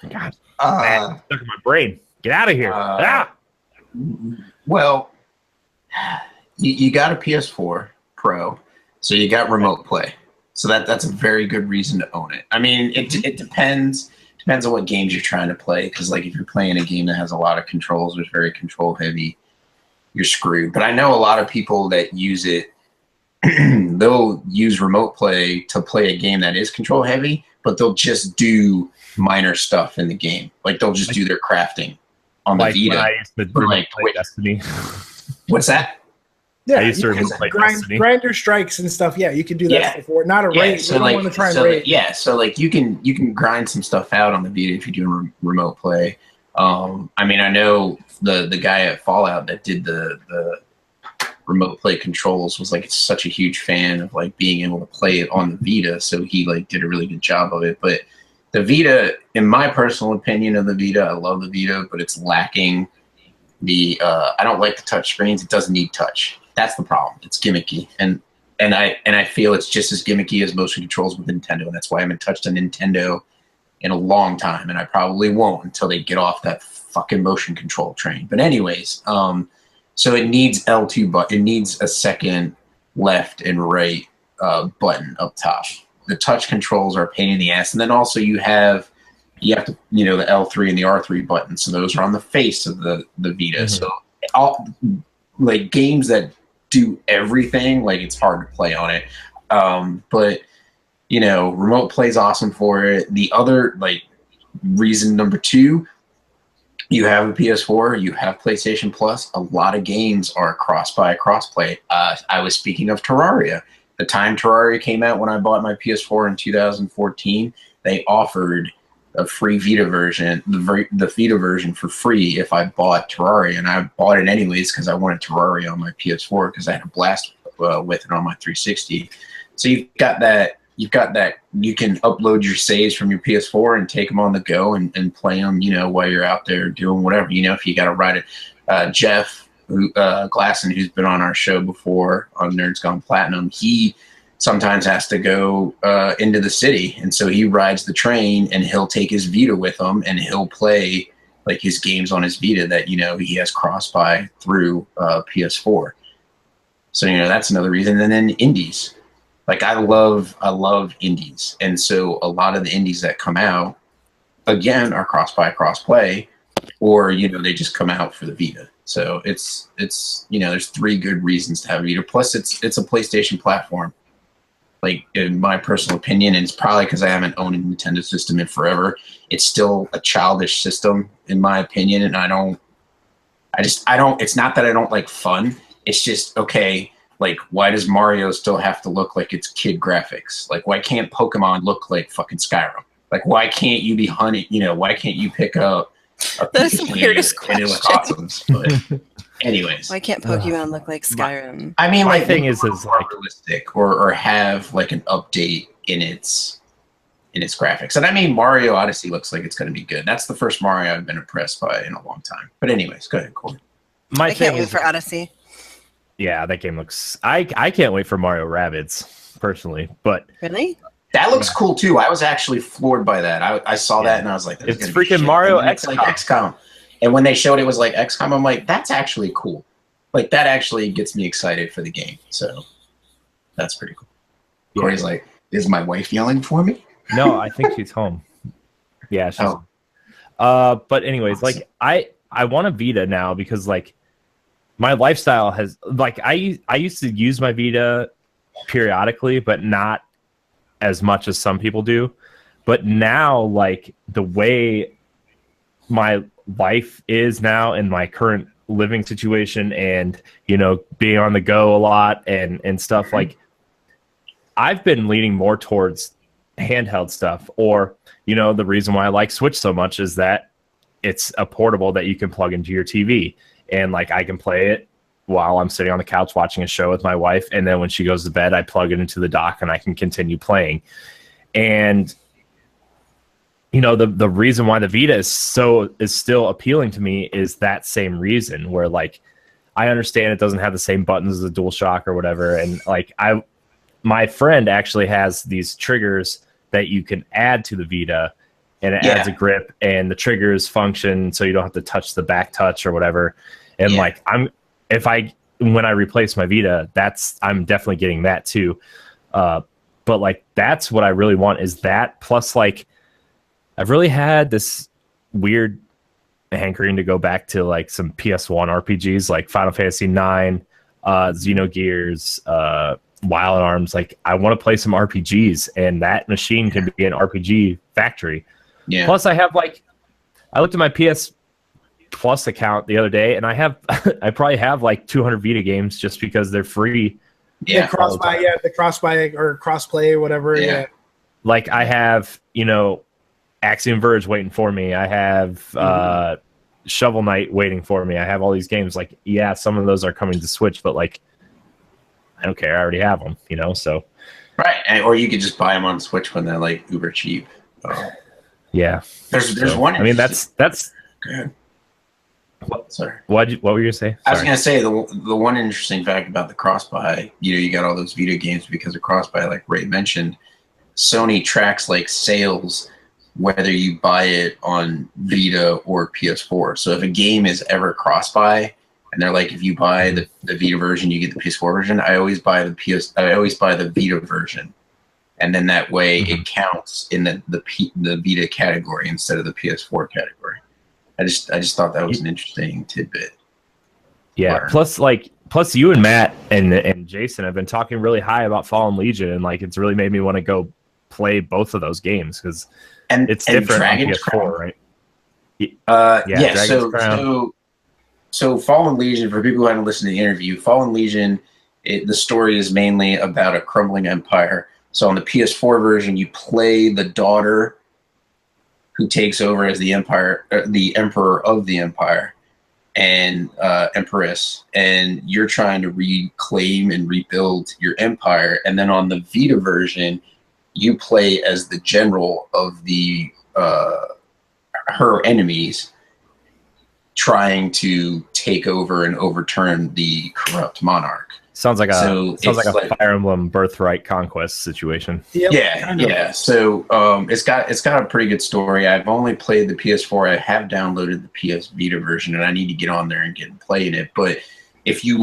God, Matt, stuck in my brain. Get out of here. Well, you got a PS4 Pro, so you got remote play. So that's a very good reason to own it. I mean, it depends on what games you're trying to play, because like if you're playing a game that has a lot of controls, or is very control heavy, you're screwed. But I know a lot of people that use it. They'll use remote play to play a game that is control heavy, but they'll just do minor stuff in the game. Like they'll just do their crafting on the Vita. I used to play Destiny. What's that? Yeah, I used to play Destiny. grinder strikes and stuff. Yeah, you can do that before. Not a raid. So you don't like, want to try and raid. so like you can grind some stuff out on the Vita if you're doing remote play. I mean, I know the guy at Fallout that did the remote play controls was like such a huge fan of like being able to play it on the Vita, so he like did a really good job of it. But the Vita, in my personal opinion of the Vita, I love the Vita, but it's lacking the I don't like the touch screens. It doesn't need touch. That's the problem. It's gimmicky, and I feel it's just as gimmicky as motion controls with Nintendo, and that's why I haven't touched a Nintendo in a long time, and I probably won't until they get off that fucking motion control train. But anyways, so it needs L2 button. It needs a second left and right button up top. The touch controls are a pain in the ass, and then also you have to the L3 and the R3 buttons. So those are on the face of the Vita. Mm-hmm. So all like games that do everything, like it's hard to play on it. But remote play is awesome for it. The other reason number 2. You have a PS4, you have PlayStation Plus. A lot of games are cross-buy, cross-play. I was speaking of Terraria. The time Terraria came out when I bought my PS4 in 2014, they offered a free Vita version, the Vita version for free if I bought Terraria. And I bought it anyways because I wanted Terraria on my PS4 because I had a blast with it on my 360. So you've got that. You can upload your saves from your PS4 and take them on the go and play them, while you're out there doing whatever. If you got to ride it. Jeff Glasson, who's been on our show before on Nerds Gone Platinum, he sometimes has to go into the city. And so he rides the train and he'll take his Vita with him and he'll play like his games on his Vita that, he has cross-buy through PS4. So, that's another reason. And then indies. Like I love indies, and so a lot of the indies that come out, again, are cross-buy, cross-play, or they just come out for the Vita. So it's there's 3 good reasons to have a Vita. Plus, it's a PlayStation platform. Like in my personal opinion, and it's probably because I haven't owned a Nintendo system in forever. It's still a childish system, in my opinion, and I don't. It's not that I don't like fun. It's just okay. Like, why does Mario still have to look like it's kid graphics? Like, why can't Pokemon look like fucking Skyrim? Like, why can't you be hunting? Why can't you pick up a That's the weirdest question. And it looks awesome. But anyways. Why can't Pokemon look like Skyrim? I mean, my thing is like realistic or have like an update in its graphics. And I mean, Mario Odyssey looks like it's going to be good. That's the first Mario I've been impressed by in a long time. But anyways, go ahead, Corey. I can't wait for Odyssey. Yeah, that game looks. I can't wait for Mario Rabbids personally, but really, that looks cool too. I was actually floored by that. I saw that and I was like, "It's freaking Mario XCOM." Like XCOM. And when they showed it was like XCOM, I'm like, "That's actually cool." Like that actually gets me excited for the game. So that's pretty cool. Yeah. Corey's like, "Is my wife yelling for me?" No, I think she's home. Yeah, she's. Oh. But anyways, like I want a Vita now because like. My lifestyle has I used to use my Vita periodically, but not as much as some people do. But now, like the way my life is now in my current living situation, and being on the go a lot and stuff, like I've been leaning more towards handheld stuff. Or the reason why I like Switch so much is that it's a portable that you can plug into your TV. And like I can play it while I'm sitting on the couch watching a show with my wife, and then when she goes to bed, I plug it into the dock and I can continue playing. And the reason why the Vita is still appealing to me is that same reason, where like I understand it doesn't have the same buttons as the DualShock or whatever, and like my friend actually has these triggers that you can add to the Vita, and it adds a grip, and the triggers function so you don't have to touch the back touch or whatever. And like when I replace my Vita, I'm definitely getting that too. But like that's what I really want, is that plus like I've really had this weird hankering to go back to like some PS1 RPGs like Final Fantasy IX, Xenogears, Wild Arms. Like I want to play some RPGs, and that machine can be an RPG factory. Yeah. Plus I looked at my PS Plus account the other day, and I probably have like 200 Vita games just because they're free. Yeah, the cross-buy or cross-play or whatever. Yeah. Like I have, Axiom Verge waiting for me. I have Shovel Knight waiting for me. I have all these games. Like, yeah, some of those are coming to Switch, but like, I don't care. I already have them, so. Right. Or you could just buy them on Switch when they're like uber cheap. Yeah. There's one. I mean, that's. Good. Sorry. What were you going to say? I was going to say the one interesting fact about the cross-buy, you got all those video games because of cross-buy, like Ray mentioned. Sony tracks like sales whether you buy it on Vita or PS4. So if a game is ever cross-buy, and they're like, if you buy the Vita version, you get the PS4 version. I always buy the Vita version, and then that way it counts in the Vita category instead of the PS4 category. I just thought that was an interesting tidbit. Yeah. Plus you and Matt and Jason have been talking really high about Fallen Legion, and like it's really made me want to go play both of those games because it's different on PS4, right? Dragon's Crown. So Fallen Legion, for people who haven't listened to the interview, Fallen Legion, the story is mainly about a crumbling empire. So on the PS4 version, you play the daughter who takes over as the emperor of the empire, and empress, and you're trying to reclaim and rebuild your empire. And then on the Vita version, you play as the general of the her enemies, trying to take over and overturn the corrupt monarch. Sounds like a Fire Emblem Birthright Conquest situation. Yep. Yeah. So it's got a pretty good story. I've only played the PS4. I have downloaded the PS Vita version, and I need to get on there and get playing it. But if you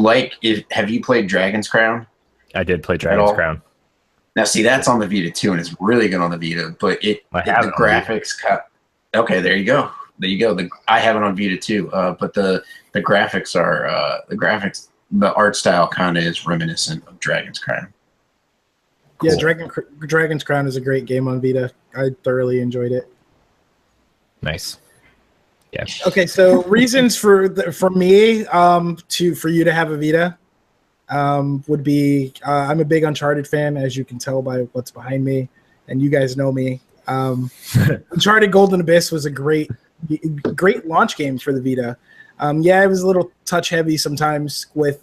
have you played Dragon's Crown? I did play Dragon's Crown. Now, see, that's on the Vita too, and it's really good on the Vita. But the graphics. Okay, there you go. I have it on Vita too. But the graphics are the art style kind of is reminiscent of Dragon's Crown. Cool. Yeah, Dragon's Crown is a great game on Vita. I thoroughly enjoyed it. Nice. Yeah. Okay, so reasons for me for you to have a Vita would be I'm a big Uncharted fan, as you can tell by what's behind me, and you guys know me. Uncharted Golden Abyss was a great launch game for the Vita. It was a little touch heavy sometimes with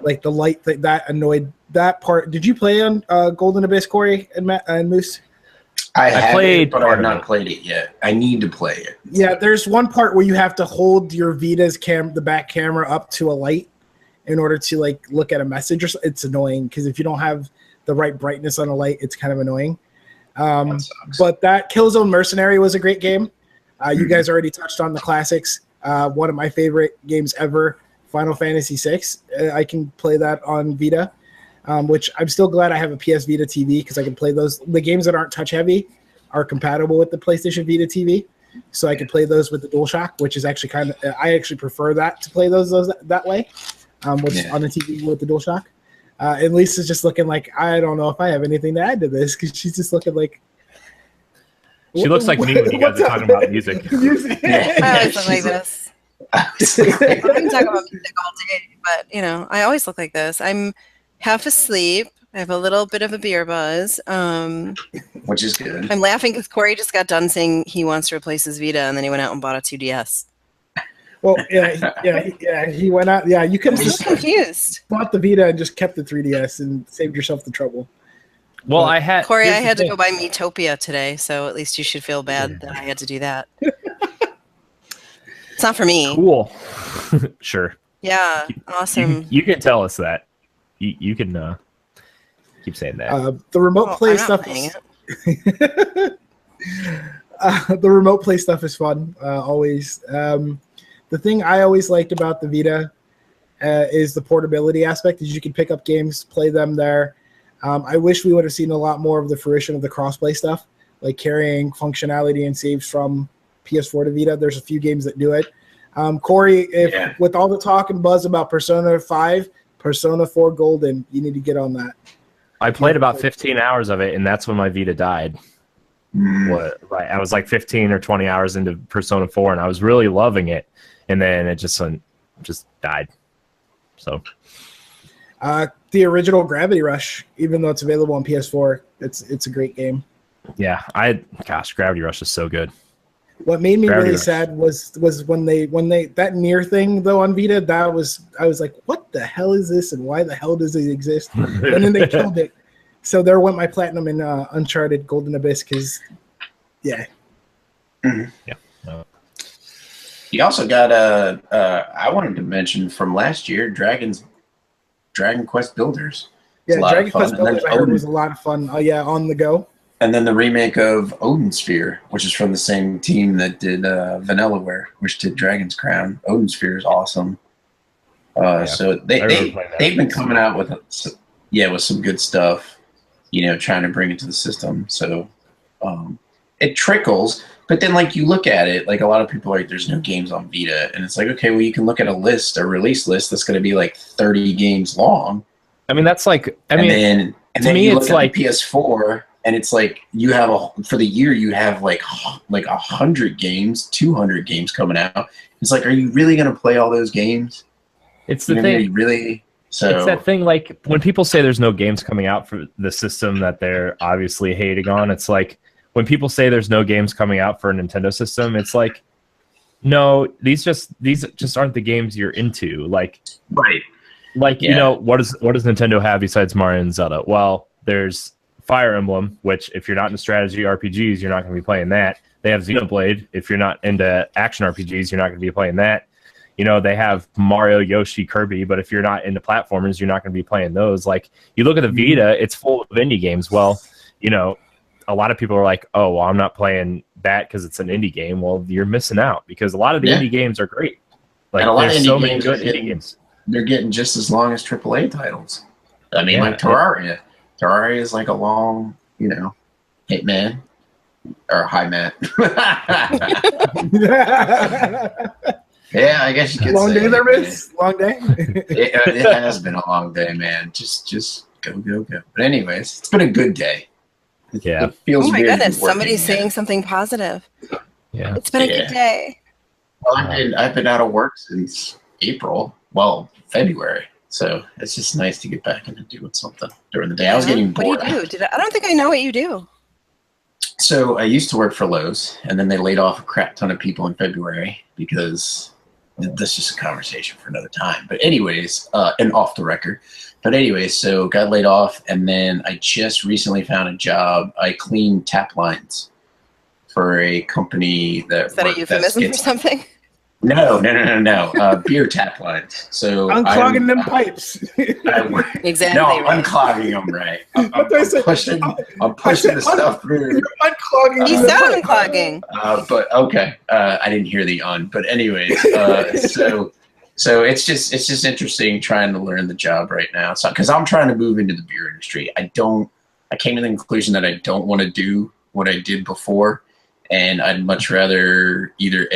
like the light that annoyed that part. Did you play on Golden Abyss, Corey and Moose? I played, but I have not played it yet. I need to play it. Yeah, there's one part where you have to hold your Vita's the back camera up to a light in order to like look at a message. It's annoying because if you don't have the right brightness on a light, it's kind of annoying. But that Killzone Mercenary was a great game. You guys already touched on the classics. One of my favorite games ever, Final Fantasy VI. I can play that on Vita, which I'm still glad I have a PS Vita TV because I can play those. The games that aren't touch heavy are compatible with the PlayStation Vita TV, so I can play those with the DualShock, which is actually I actually prefer that to play those that way, on the TV with the DualShock. And Lisa's just looking like, I don't know if I have anything to add to this because she's just looking like. She looks like me when you guys are talking about music. I always look like this. I can talk about music all day, but I always look like this. I'm half asleep. I have a little bit of a beer buzz. Which is good. I'm laughing because Corey just got done saying he wants to replace his Vita, and then he went out and bought a 2DS. Well, yeah. He went out. Yeah, you could have I'm just so confused. bought the Vita and just kept the 3DS and saved yourself the trouble. Well, But, Corey, I here's the had to thing. go buy Metopia today, so at least you should feel bad that I had to do that. It's not for me. Cool. Sure. Yeah, awesome. You can tell us that. You can keep saying that. the remote play I'm not stuff. playing The remote play stuff is fun. Always. The thing I always liked about the Vita is the portability aspect. Is you can pick up games, play them there. I wish we would have seen a lot more of the fruition of the crossplay stuff, like carrying functionality and saves from PS4 to Vita. There's a few games that do it. Corey, with all the talk and buzz about Persona 5, Persona 4 Golden, you need to get on that. I played about 15 hours of it, and that's when my Vita died. I was like 15 or 20 hours into Persona 4, and I was really loving it, and then it just died. So, the original Gravity Rush, even though it's available on PS4, it's a great game. Yeah, Gravity Rush is so good. What made me Gravity really Rush. sad was when they that Nier thing though on Vita, I was like, what the hell is this and why the hell does it exist? And then they killed it. So there went my platinum in Uncharted Golden Abyss because, yeah. Mhm. Yeah. You also got I wanted to mention from last year, Dragon Quest Builders. Yeah, It's a lot Dragon of fun. Quest And then Builders I heard was a lot of fun. On the go. And then the remake of Odin Sphere, which is from the same team that did Vanillaware, which did Dragon's Crown. Odin Sphere is awesome. So they've been coming out with some good stuff, trying to bring it to the system. So it trickles, but then like you look at it, like a lot of people are like, there's no games on Vita, and it's like, okay, well you can look at a release list that's going to be like 30 games long. I mean, that's like, And then you look it's at like the PS4, and it's like you have for the year you have like 100 games, 200 games coming out. It's like, are you really going to play all those games? it's the thing. It's that thing, like when people say there's no games coming out for the system that they're obviously hating on, it's like when people say there's no games coming out for a Nintendo system, it's like, no, these just aren't the games you're into. Like, right. Like, what does Nintendo have besides Mario and Zelda? Well, there's Fire Emblem, which if you're not into strategy RPGs, you're not going to be playing that. They have Xenoblade. If you're not into action RPGs, you're not going to be playing that. They have Mario, Yoshi, Kirby, but if you're not into platformers, you're not going to be playing those. Like, you look at the Vita, it's full of indie games. Well, a lot of people are like, oh, well, I'm not playing that because it's an indie game. Well, you're missing out because a lot of the indie games are great. Like, there's so many good indie games. They're getting just as long as AAA titles. I mean, like Terraria. Terraria is like a long, Hitman or High Mat. Yeah, I guess you could long say. Day there, Miss? Long day? It has been a long day, man. Just go. But anyways, it's been a good day. It feels oh my weird goodness, working, somebody's saying something positive. Yeah. It's been a good day. Well, I've been out of work since April. Well, February. So it's just nice to get back into doing something during the day. I was getting bored. What do you do? I don't think I know what you do. So I used to work for Lowe's, and then they laid off a crap ton of people in February because that's just a conversation for another time. But anyways, and off the record. But anyways, so got laid off, and then I just recently found a job. I clean tap lines for a company that. Is that a euphemism for something? No. Beer tap lines. So unclogging them pipes. Exactly. No, right. unclogging them right. I'm pushing the stuff through. Unclogging. You said unclogging. But okay, I didn't hear the un. But anyways, so it's just interesting trying to learn the job right now. So because I'm trying to move into the beer industry, I came to the conclusion that I don't want to do what I did before, and I'd much rather either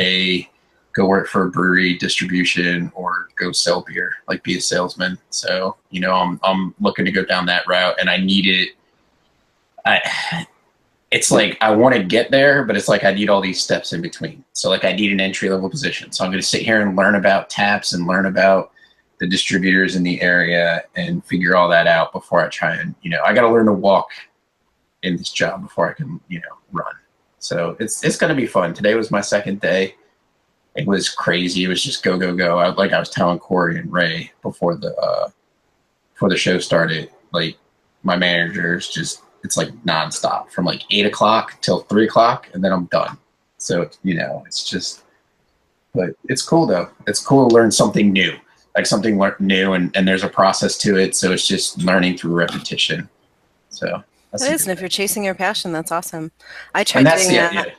go work for a brewery distribution or go sell beer, like be a salesman. So, I'm looking to go down that route, and I need it. It's like, I want to get there, but it's like, I need all these steps in between. So like I need an entry level position. So I'm going to sit here and learn about taps and learn about the distributors in the area and figure all that out before I try and, I got to learn to walk in this job before I can, run. So it's going to be fun. Today was my second day. it was crazy. It was just go, go, go. I was telling Corey and Ray before the show started, like my manager's just, it's like nonstop from like 8 o'clock till 3 o'clock, and then I'm done. So, it's just, but it's cool though. It's cool to learn something new, like something new, and there's a process to it. So it's just learning through repetition. So it is, and if you're chasing your passion, that's awesome. I tried doing that.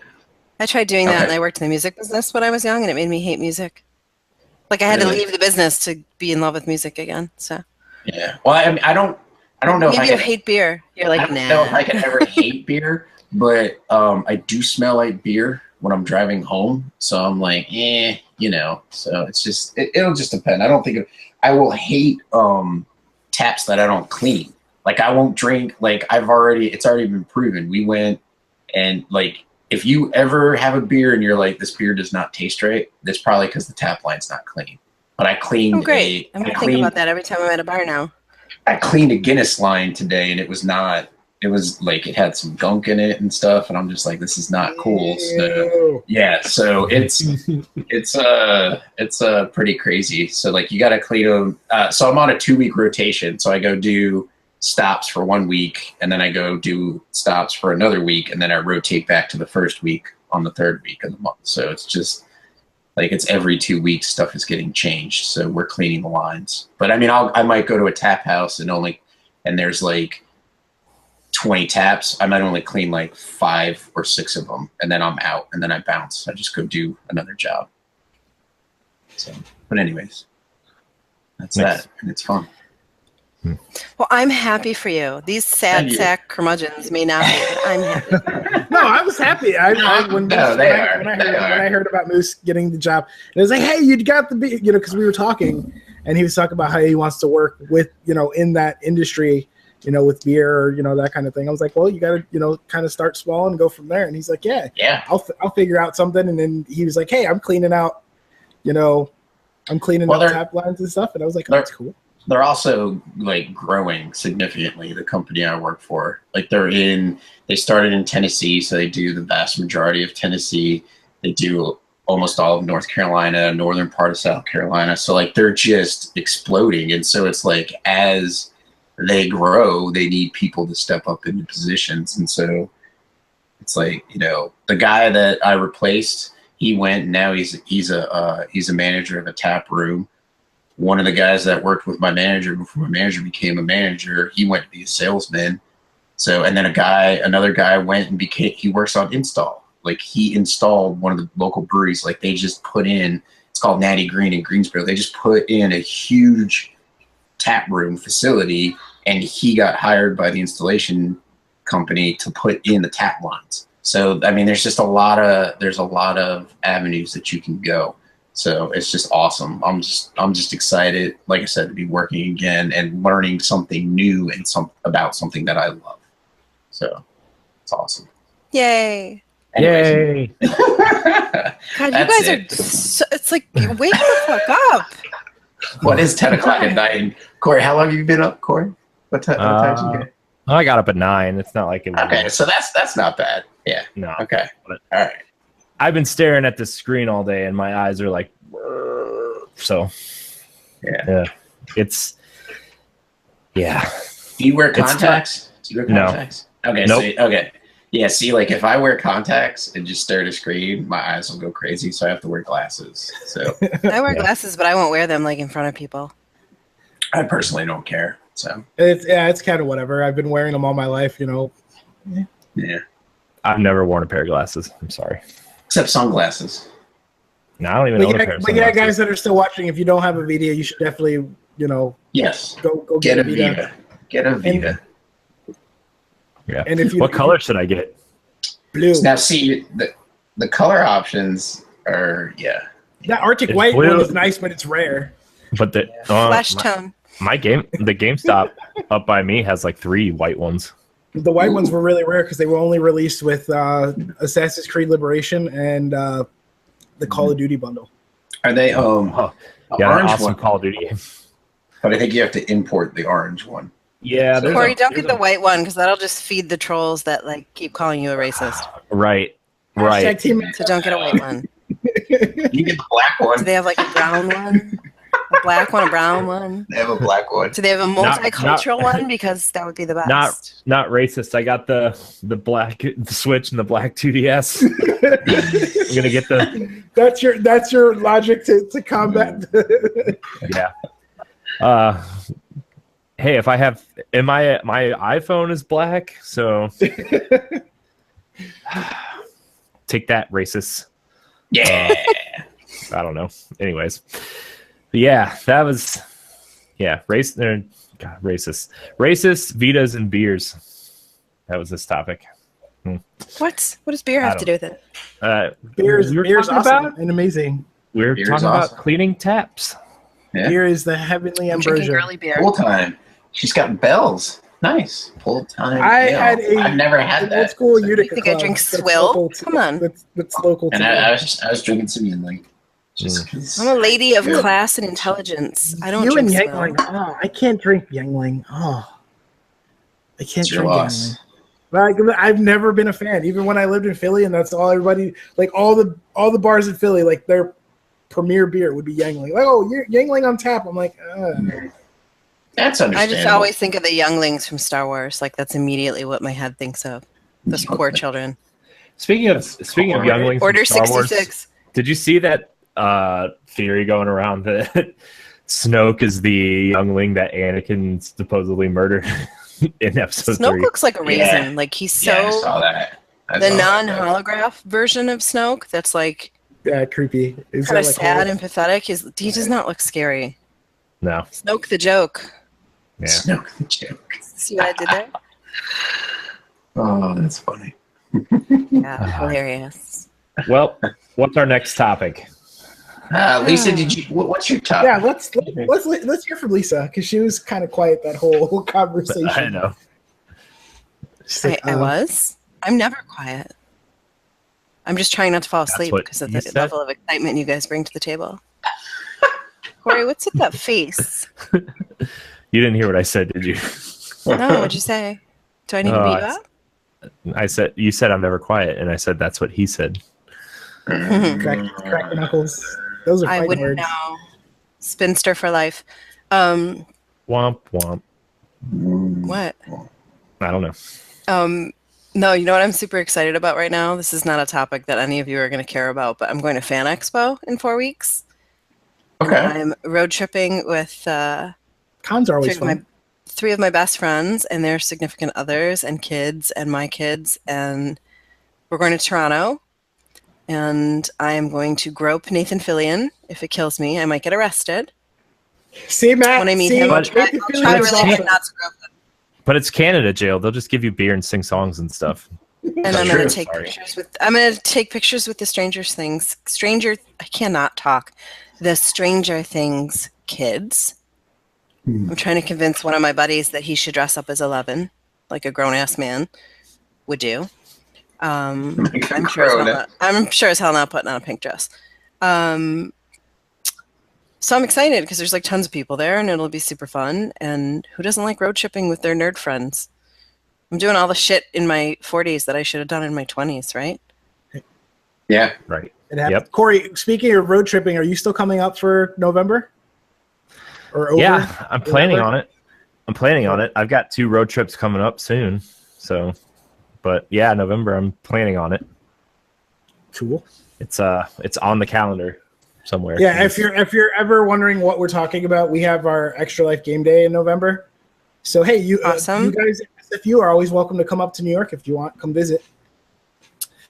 I tried doing that, and I worked in the music business when I was young, and it made me hate music. Like I had to leave the business to be in love with music again. So yeah, well, I mean, I don't know. Maybe you'll hate beer. You're like, I don't know if I can ever hate beer, but I do smell like beer when I'm driving home. So I'm like, So it's just it'll just depend. I don't think I will hate taps that I don't clean. Like I won't drink. Like it's already been proven. We went and like. If you ever have a beer and you're like, this beer does not taste right, that's probably because the tap line's not clean. But I cleaned I'm going to think about that every time I'm at a bar now. I cleaned a Guinness line today, and it was like it had some gunk in it and stuff, and I'm just like, this is not cool. So, yeah, so it's pretty crazy. So like you got to clean them. So I'm on a 2-week rotation. So I go do stops for 1 week, and then I go do stops for another week, and then I rotate back to the first week on the 3rd week of the month. So it's just like it's every 2 weeks stuff is getting changed. So we're cleaning the lines. But I mean, I might go to a tap house and there's like 20 taps. I might only clean like 5 or 6 of them, and then I'm out, and then I bounce. I just go do another job. So, but anyways, that's that, and it's fun. Well, I'm happy for you. These sad sack curmudgeons may not be, but I'm happy. No, I was happy. When I heard about Moose getting the job, and it was like, hey, you got the beat, because we were talking, and he was talking about how he wants to work with, in that industry, with beer, or, that kind of thing. I was like, well, you got to, kind of start small and go from there. And he's like, yeah, I'll figure out something. And then he was like, hey, I'm cleaning out, I'm cleaning out tap lines and stuff. And I was like, oh, that's cool. They're also like growing significantly. The company I work for, like they started in Tennessee, so they do the vast majority of Tennessee. They do almost all of North Carolina, northern part of South Carolina. So like they're just exploding. And so it's like as they grow, they need people to step up into positions. And so it's like, the guy that I replaced, he went, and now he's a manager of a tap room. One of the guys that worked with my manager before my manager became a manager, he went to be a salesman. So, and then another guy went and he works on install. Like he installed one of the local breweries. Like they just put in, it's called Natty Green in Greensboro. They just put in a huge tap room facility, and he got hired by the installation company to put in the tap lines. So, I mean, there's a lot of avenues that you can go. So it's just awesome. I'm just excited, like I said, to be working again and learning something new and about something that I love. So it's awesome. Yay! Anyways. Yay! God, you guys are. It's like wake the fuck up. What is 10 o'clock at night? Corey, how long have you been up, Corey? What time did you get? I got up at 9. It's not like it was. Okay, so that's not bad. Yeah. No. Okay. But all right. I've been staring at this screen all day, and my eyes are like, so. Yeah. It's. Yeah. Do you wear contacts? No. Okay. Nope. Okay. Yeah. See, like if I wear contacts and just stare at a screen, my eyes will go crazy. So I have to wear glasses. So I wear glasses, but I won't wear them like in front of people. I personally don't care. So it's kind of whatever. I've been wearing them all my life, Yeah. I've never worn a pair of glasses. I'm sorry. Except sunglasses. No, I don't even own a pair of sunglasses. But guys that are still watching, if you don't have a Vita, you should definitely, yes, go get a Vita. Get a Vita. Yeah. And what color should I get? Blue. Now, see, the color options are, That Arctic White one is nice, but it's rare. But the flash tone. The GameStop up by me has like 3 white ones. The white ones were really rare because they were only released with Assassin's Creed Liberation and the Call of Duty bundle. Are they orange awesome one? Call of Duty game. But I think you have to import the orange one. Yeah, Corey, don't get the white one because that'll just feed the trolls that like keep calling you a racist. Right. So don't get a white one. You get the black one. Do they have like a brown one? A black one, a brown one? They have a black one. Do they have a multicultural one? Because that would be the best. Not racist. I got the black Switch and the black 2DS. I'm gonna get the. That's your logic to combat. Yeah. Hey, if I have my iPhone is black, so take that, racist. Yeah. I don't know. Anyways, but yeah, that was racist, Vitas and beers. That was this topic. What does beer have to do with it? Beer's awesome about and amazing. We're talking about cleaning taps. Yeah. Beer is the heavenly ambrosia. Girly beer. Full time. She's got bells. Nice. Full time. I've never had that. Old school Utica. You think I drink swill? Come on. That's local. And I was drinking some Yingling. I'm a lady of class and intelligence. I don't drink swill. Yingling. Oh, I can't drink Yingling. Oh, I can't drink Yingling. Like, I've never been a fan. Even when I lived in Philly, and that's all everybody like. All the bars in Philly, like their premier beer would be Yingling. Like, oh, you're Yingling on tap. I'm like, that's understandable. I just always think of the younglings from Star Wars. Like that's immediately what my head thinks of. Those poor children. Speaking of younglings, Order from Star 66. Wars, did you see that theory going around that Snoke is the youngling that Anakin supposedly murdered in episode 3? Snoke looks like a raisin. Like he's so. Yeah, I saw that. The non-holograph version of Snoke. That's like. Yeah, creepy. Kind of sad and pathetic. He does not look scary. No. Snoke the joke. Yeah. Snoke the joke. See what I did there? Oh, that's funny. Yeah, hilarious. Well, what's our next topic? Lisa, what's your topic? Yeah, let's hear from Lisa because she was kind of quiet that whole conversation. I know. Like, I was. I'm never quiet. I'm just trying not to fall asleep because of the level of excitement you guys bring to the table. Corey, what's with that face? You didn't hear what I said, did you? No, what'd you say? Do I need to beat you up? You said I'm never quiet, and I said that's what he said. Crack knuckles. Those are I fighting wouldn't words. know. Spinster for life. Womp womp. What? I don't know. No, you know what I'm super excited about right now? This is not a topic that any of you are going to care about, but I'm going to Fan Expo in 4 weeks. Okay. I'm road tripping with Cons are always fun. Three of my best friends and their significant others and kids and my kids, and we're going to Toronto, and I am going to grope Nathan Fillion. If it kills me, I might get arrested. See, Matt, when I meet him, I'll try really hard not to grope him. But it's Canada jail. They'll just give you beer and sing songs and stuff. And I'm going to take pictures with. I'm going to take pictures with the Stranger Things. I cannot talk. The Stranger Things kids. I'm trying to convince one of my buddies that he should dress up as 11, like a grown-ass man would do. I'm sure as hell not putting on a pink dress. So I'm excited because there's like tons of people there and it'll be super fun. And who doesn't like road tripping with their nerd friends? I'm doing all the shit in my 40s that I should have done in my 20s, right? Yeah. Right. Yep. Corey, speaking of road tripping, are you still coming up for November? Or over? Yeah, I'm planning on it. I've got 2 road trips coming up soon. So, but yeah, November, I'm planning on it. Cool. It's on the calendar somewhere. Yeah, if you're ever wondering what we're talking about, we have our Extra Life Game Day in November. So hey, you guys at SFU are always welcome to come up to New York if you want. Come visit.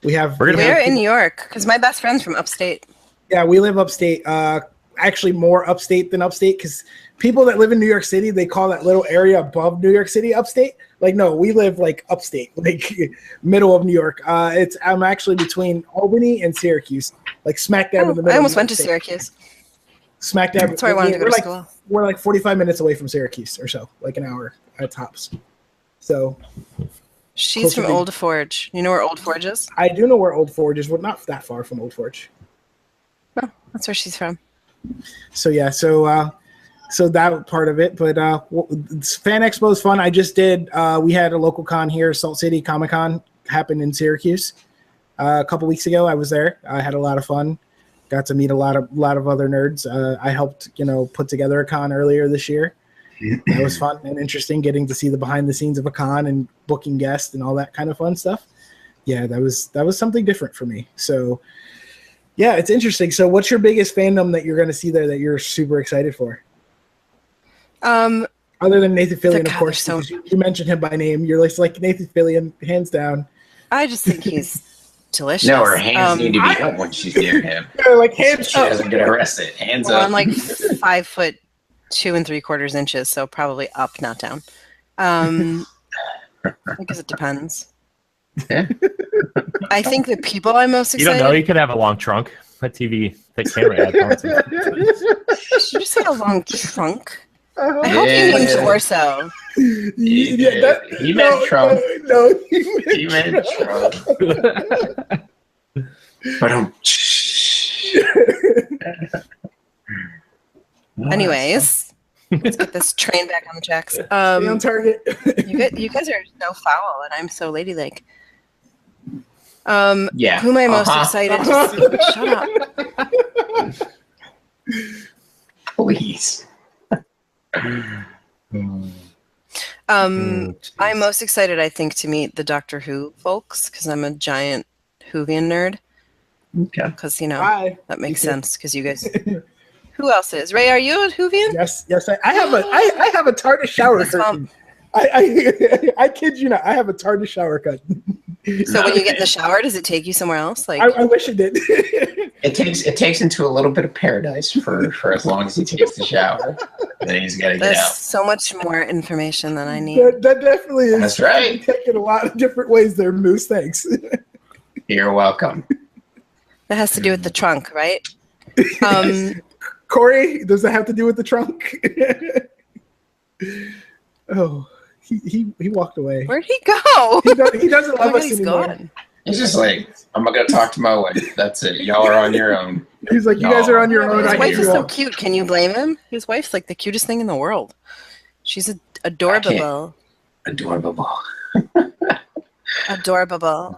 We're in New York because my best friend's from upstate. Yeah, we live upstate. Actually, more upstate than upstate because people that live in New York City, they call that little area above New York City upstate. Like, no, we live like upstate, like middle of New York. I'm actually between Albany and Syracuse, like smack dab in the middle. I almost went to Syracuse. Smack dab. That's where I wanted to go to school. We're like 45 minutes away from Syracuse or so, like an hour at tops. So she's from Old Forge. You know where Old Forge is? I do know where Old Forge is. We're not that far from Old Forge. No, that's where she's from. So yeah, so that part of it, but Fan Expo is fun. I just did. We had a local con here, Salt City Comic Con, happened in Syracuse a couple weeks ago. I was there. I had a lot of fun. Got to meet a lot of other nerds. I helped, put together a con earlier this year. That was fun and interesting, getting to see the behind the scenes of a con and booking guests and all that kind of fun stuff. Yeah, that was something different for me. So, yeah, it's interesting. So, what's your biggest fandom that you're going to see there that you're super excited for? Other than Nathan Fillion, of course. So you mentioned him by name. You're like Nathan Fillion, hands down. I just think he's delicious. No, her hands need to be up when she's near him. Yeah, like hands. She doesn't get arrested. Hands up. I'm like 5'2 3/4 inches, so probably up, not down. I guess it depends. Yeah. I think the people I'm most excited. You don't know. You could have a long trunk. That camera had. Did you say a long trunk? I hope you mean torso. He meant Trump. No, he meant Trump. But Anyways, let's get this train back on the tracks. Stay on target. You guys are so foul, and I'm so ladylike. Yeah. Who am I most excited to see? Shut up. Please. I'm most excited, I think, to meet the Doctor Who folks because I'm a giant Whovian nerd. Okay. Because that makes sense. Because you guys, who else is? Ray, are you a Whovian? Yes. I have a TARDIS shower curtain. I kid you not. I have a TARDIS shower curtain. So when you get in the shower, does it take you somewhere else? Like I wish it did. It takes into a little bit of paradise for as long as he takes the shower. Then he's got to get out. There's so much more information than I need. That definitely is. That's right. Taken a lot of different ways there, Moose. Thanks. You're welcome. That has to do with the trunk, right? Corey, does that have to do with the trunk? Oh, he walked away. Where'd he go? He doesn't love us anymore. Gone. He's just like, I'm not gonna talk to my wife. That's it. Y'all are on your own. He's like, you guys are on your own. His I wife hate is you so all. cute. Can you blame him? His wife's like the cutest thing in the world. She's adorable. Adorable. Adorable.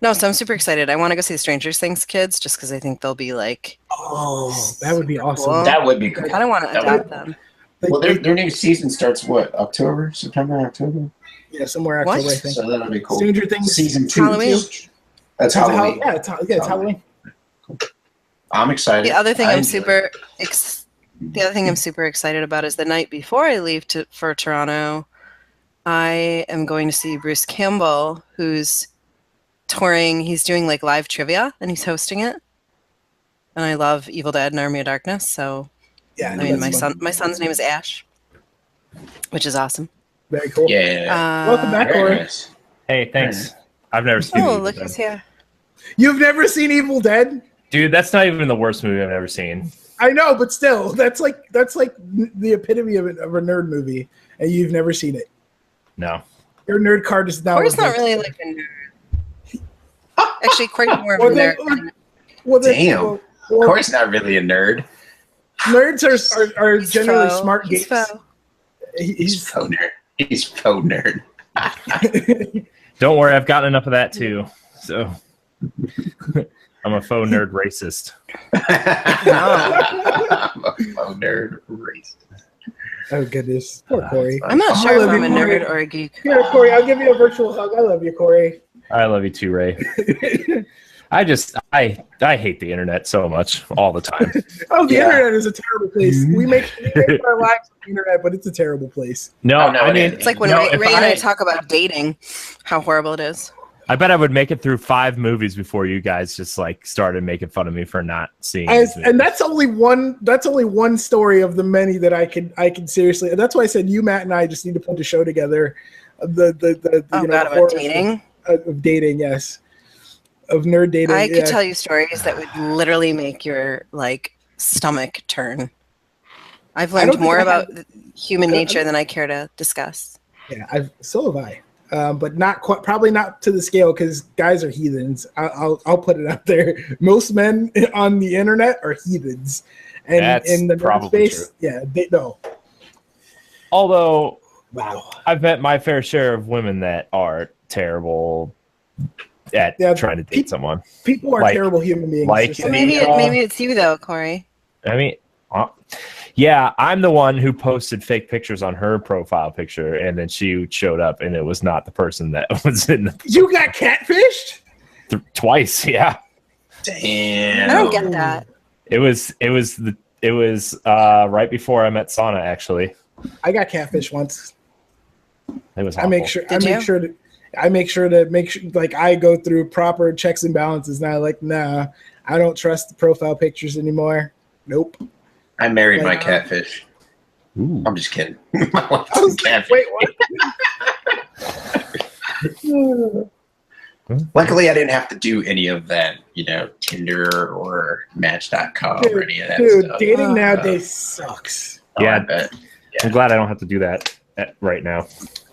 No, so I'm super excited. I want to go see the Stranger Things kids just because I think they'll be like. Oh, that would be awesome. Cool. That would be cool. I kind of want to adopt them. Well, their new season starts what? September, October? Yeah, somewhere October, I think. So that'll be cool. Stranger Things season 2. Halloween. That's Halloween. It's Halloween. I'm excited. The other thing I'm super excited about is the night before I leave for Toronto, I am going to see Bruce Campbell, who's touring. He's doing like live trivia and he's hosting it. And I love Evil Dead and Army of Darkness, so yeah. I mean, my son's name is Ash, which is awesome. Very cool. Yeah. Welcome back, Corey. Nice. Hey, thanks. I've never seen. Oh, look who's here. You've never seen Evil Dead? Dude, that's not even the worst movie I've ever seen. I know, but still, that's like the epitome of a nerd movie, and you've never seen it. No. Your nerd card is now. Corey's not really like a nerd. Actually, Corey's more of a nerd. Damn. Corey's not really a nerd. Nerds are generally faux. smart He's geeks. faux. He's faux nerd. He's faux nerd. Don't worry, I've gotten enough of that too. So I'm a faux nerd racist. I'm a faux nerd racist. Oh goodness, poor Corey. I'm not sure if love I'm a you, Corey. nerd or a geek. Here, Corey, I'll give you a virtual hug. I love you, Corey. I love you too, Ray. I hate the internet so much all the time. Oh, the internet is a terrible place. We make our lives on the internet, but it's a terrible place. No, I mean, it's like when Ray and I talk about dating, how horrible it is. I bet I would make it through 5 movies before you guys just like started making fun of me for not seeing. And that's only one. That's only one story of the many that I can seriously. And that's why I said you, Matt, and I just need to put a show together. About dating. Of dating, yes. Of nerd dating. I could tell you stories that would literally make your like stomach turn. I've learned more about human nature than I care to discuss. Yeah, so have I. But not quite, probably not to the scale because guys are heathens. I'll put it out there. Most men on the internet are heathens, and that's in the nerd space, true. yeah, they know. Although, wow, I've met my fair share of women that are terrible at trying to date someone. People are terrible human beings. Well, maybe it's you though, Corey. I mean, yeah, I'm the one who posted fake pictures on her profile picture, and then she showed up, and it was not the person that was in the. You got catfished? Twice, yeah. Damn. I don't get that. It was right before I met Sana, actually. I got catfished once. It was. I make sure like I go through proper checks and balances now. Like, nah, I don't trust the profile pictures anymore. Nope. I married my catfish. Ooh. I'm just kidding. My wife's a catfish. Wait, what? Luckily, I didn't have to do any of that, Tinder or Match.com or any of that stuff. Dating nowadays sucks. Yeah, I bet. I'm glad I don't have to do that right now.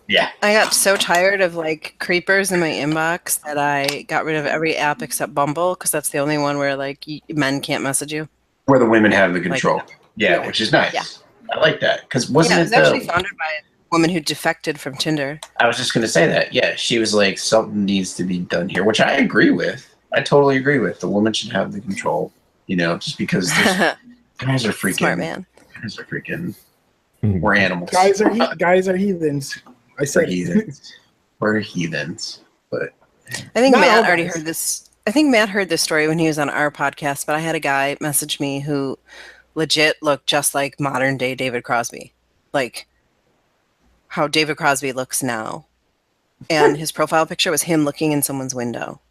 Yeah. I got so tired of like creepers in my inbox that I got rid of every app except Bumble because that's the only one where like men can't message you. Where the women have the control. Yeah, which is nice. Yeah. I like that. Because it was actually founded by a woman who defected from Tinder. I was just going to say that. Yeah, she was like, something needs to be done here, which I agree with. I totally agree with. The woman should have the control, just because guys are freaking. Smart man. Guys are freaking. We're animals. Guys are heathens. I said heathens. We're heathens. But I think Matt already heard this. I think Matt heard this story when he was on our podcast, but I had a guy message me who legit looked just like modern day David Crosby. Like how David Crosby looks now. And his profile picture was him looking in someone's window.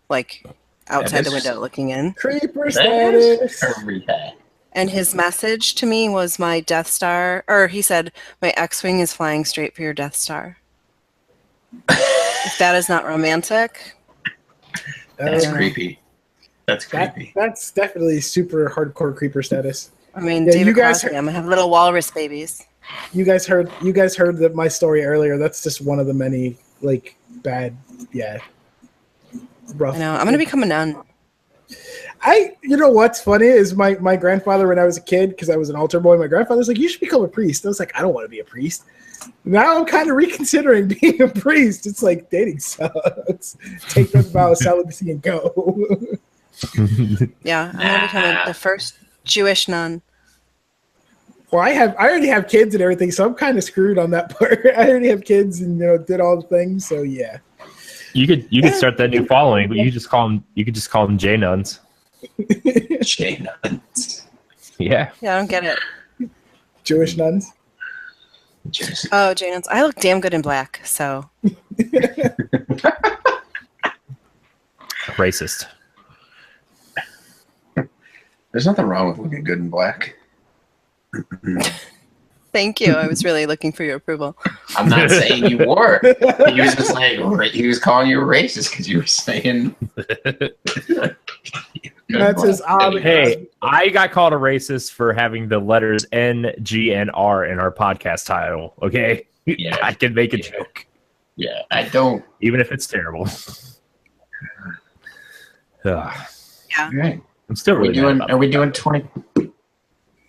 Like outside the window looking in. Creeper status. And his message to me was my Death Star, or he said, my X-Wing is flying straight for your Death Star. If that is not romantic. That's creepy. That's creepy. That's definitely super hardcore creeper status. I mean, David Crosby, I'm gonna have little walrus babies. You guys heard my story earlier. That's just one of the many like bad, rough. I know. I'm gonna become a nun. You know what's funny is my grandfather when I was a kid, because I was an altar boy, my grandfather's like, you should become a priest. I was like, I don't want to be a priest. Now I'm kind of reconsidering being a priest. It's like dating sucks. Take the vow of celibacy and go. Yeah, I'm gonna become the first Jewish nun. Well, I already have kids and everything, so I'm kind of screwed on that part. I already have kids and did all the things, so yeah. You could start that new following, but you could just call them J nuns. J nuns. Yeah. Yeah, I don't get it. Jewish nuns. Oh, J nuns. I look damn good in black, so. Racist. There's nothing wrong with looking good in black. Thank you. I was really looking for your approval. I'm not saying you were. He was just like, he was calling you a racist because you were saying. That's his obvious. Hey, I got called a racist for having the letters N, G, and R in our podcast title. Okay, yeah, I can make a joke. Yeah, I don't. Even if it's terrible. Yeah. Right. I'm still really doing. Are we doing 20?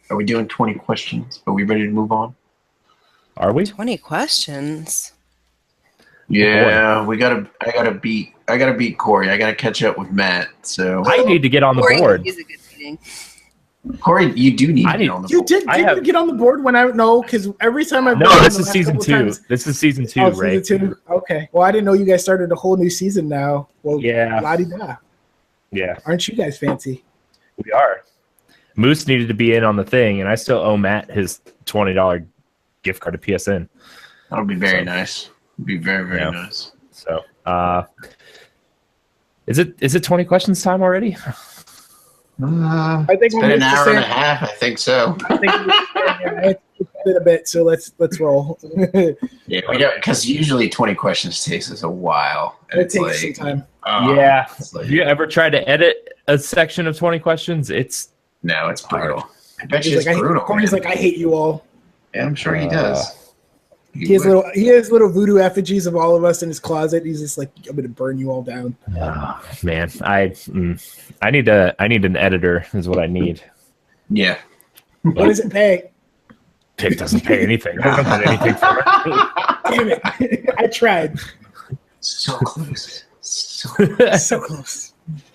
Are we doing 20 questions? Are we ready to move on? Are we? 20 questions. Yeah, I gotta beat Corey. I gotta catch up with Matt. So I need to get on the board. He's a good meeting. Corey, you do need to get on the board. Did you get on the board when because every time I've this is season 2. This is season 2, right? Season 2? Okay. Well, I didn't know you guys started a whole new season now. Well, yeah. La-di-da. Yeah. Aren't you guys fancy? We are. Moose needed to be in on the thing, and I still owe Matt his $20 gift card to PSN. That'll be very nice. It'll be very, very nice. So, is it 20 questions time already? I think it's been an hour and a half. I think so. I think it's been a bit, so let's roll. Yeah, because usually 20 questions takes us a while. It takes some time. Yeah. Have you ever tried to edit a section of 20 questions? It's brutal. I bet you it's brutal. Corey's like, I hate you all. Yeah, I'm sure he does. He has little voodoo effigies of all of us in his closet. He's just like, I'm gonna burn you all down. Oh, man, I need an editor is what I need. Yeah. What does it pay? It doesn't pay anything. I don't get anything from it. Damn it! I tried. So close. So close.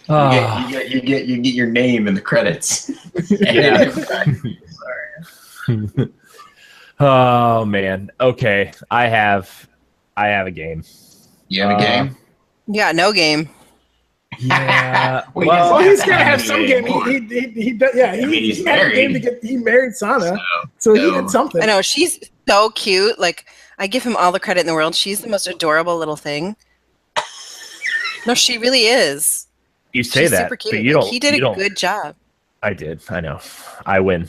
You get your name in the credits. Yeah. Oh man. Okay. I have a game. You have a game? Yeah, no game. Yeah. Well, he's gonna have some game. He does. Yeah, he's had a game to get. He married Sana, so he did something. I know she's so cute. Like I give him all the credit in the world. She's the most adorable little thing. No, she really is. You say She's that, super cute. but you don't. He did a good job. I did. I know. I win.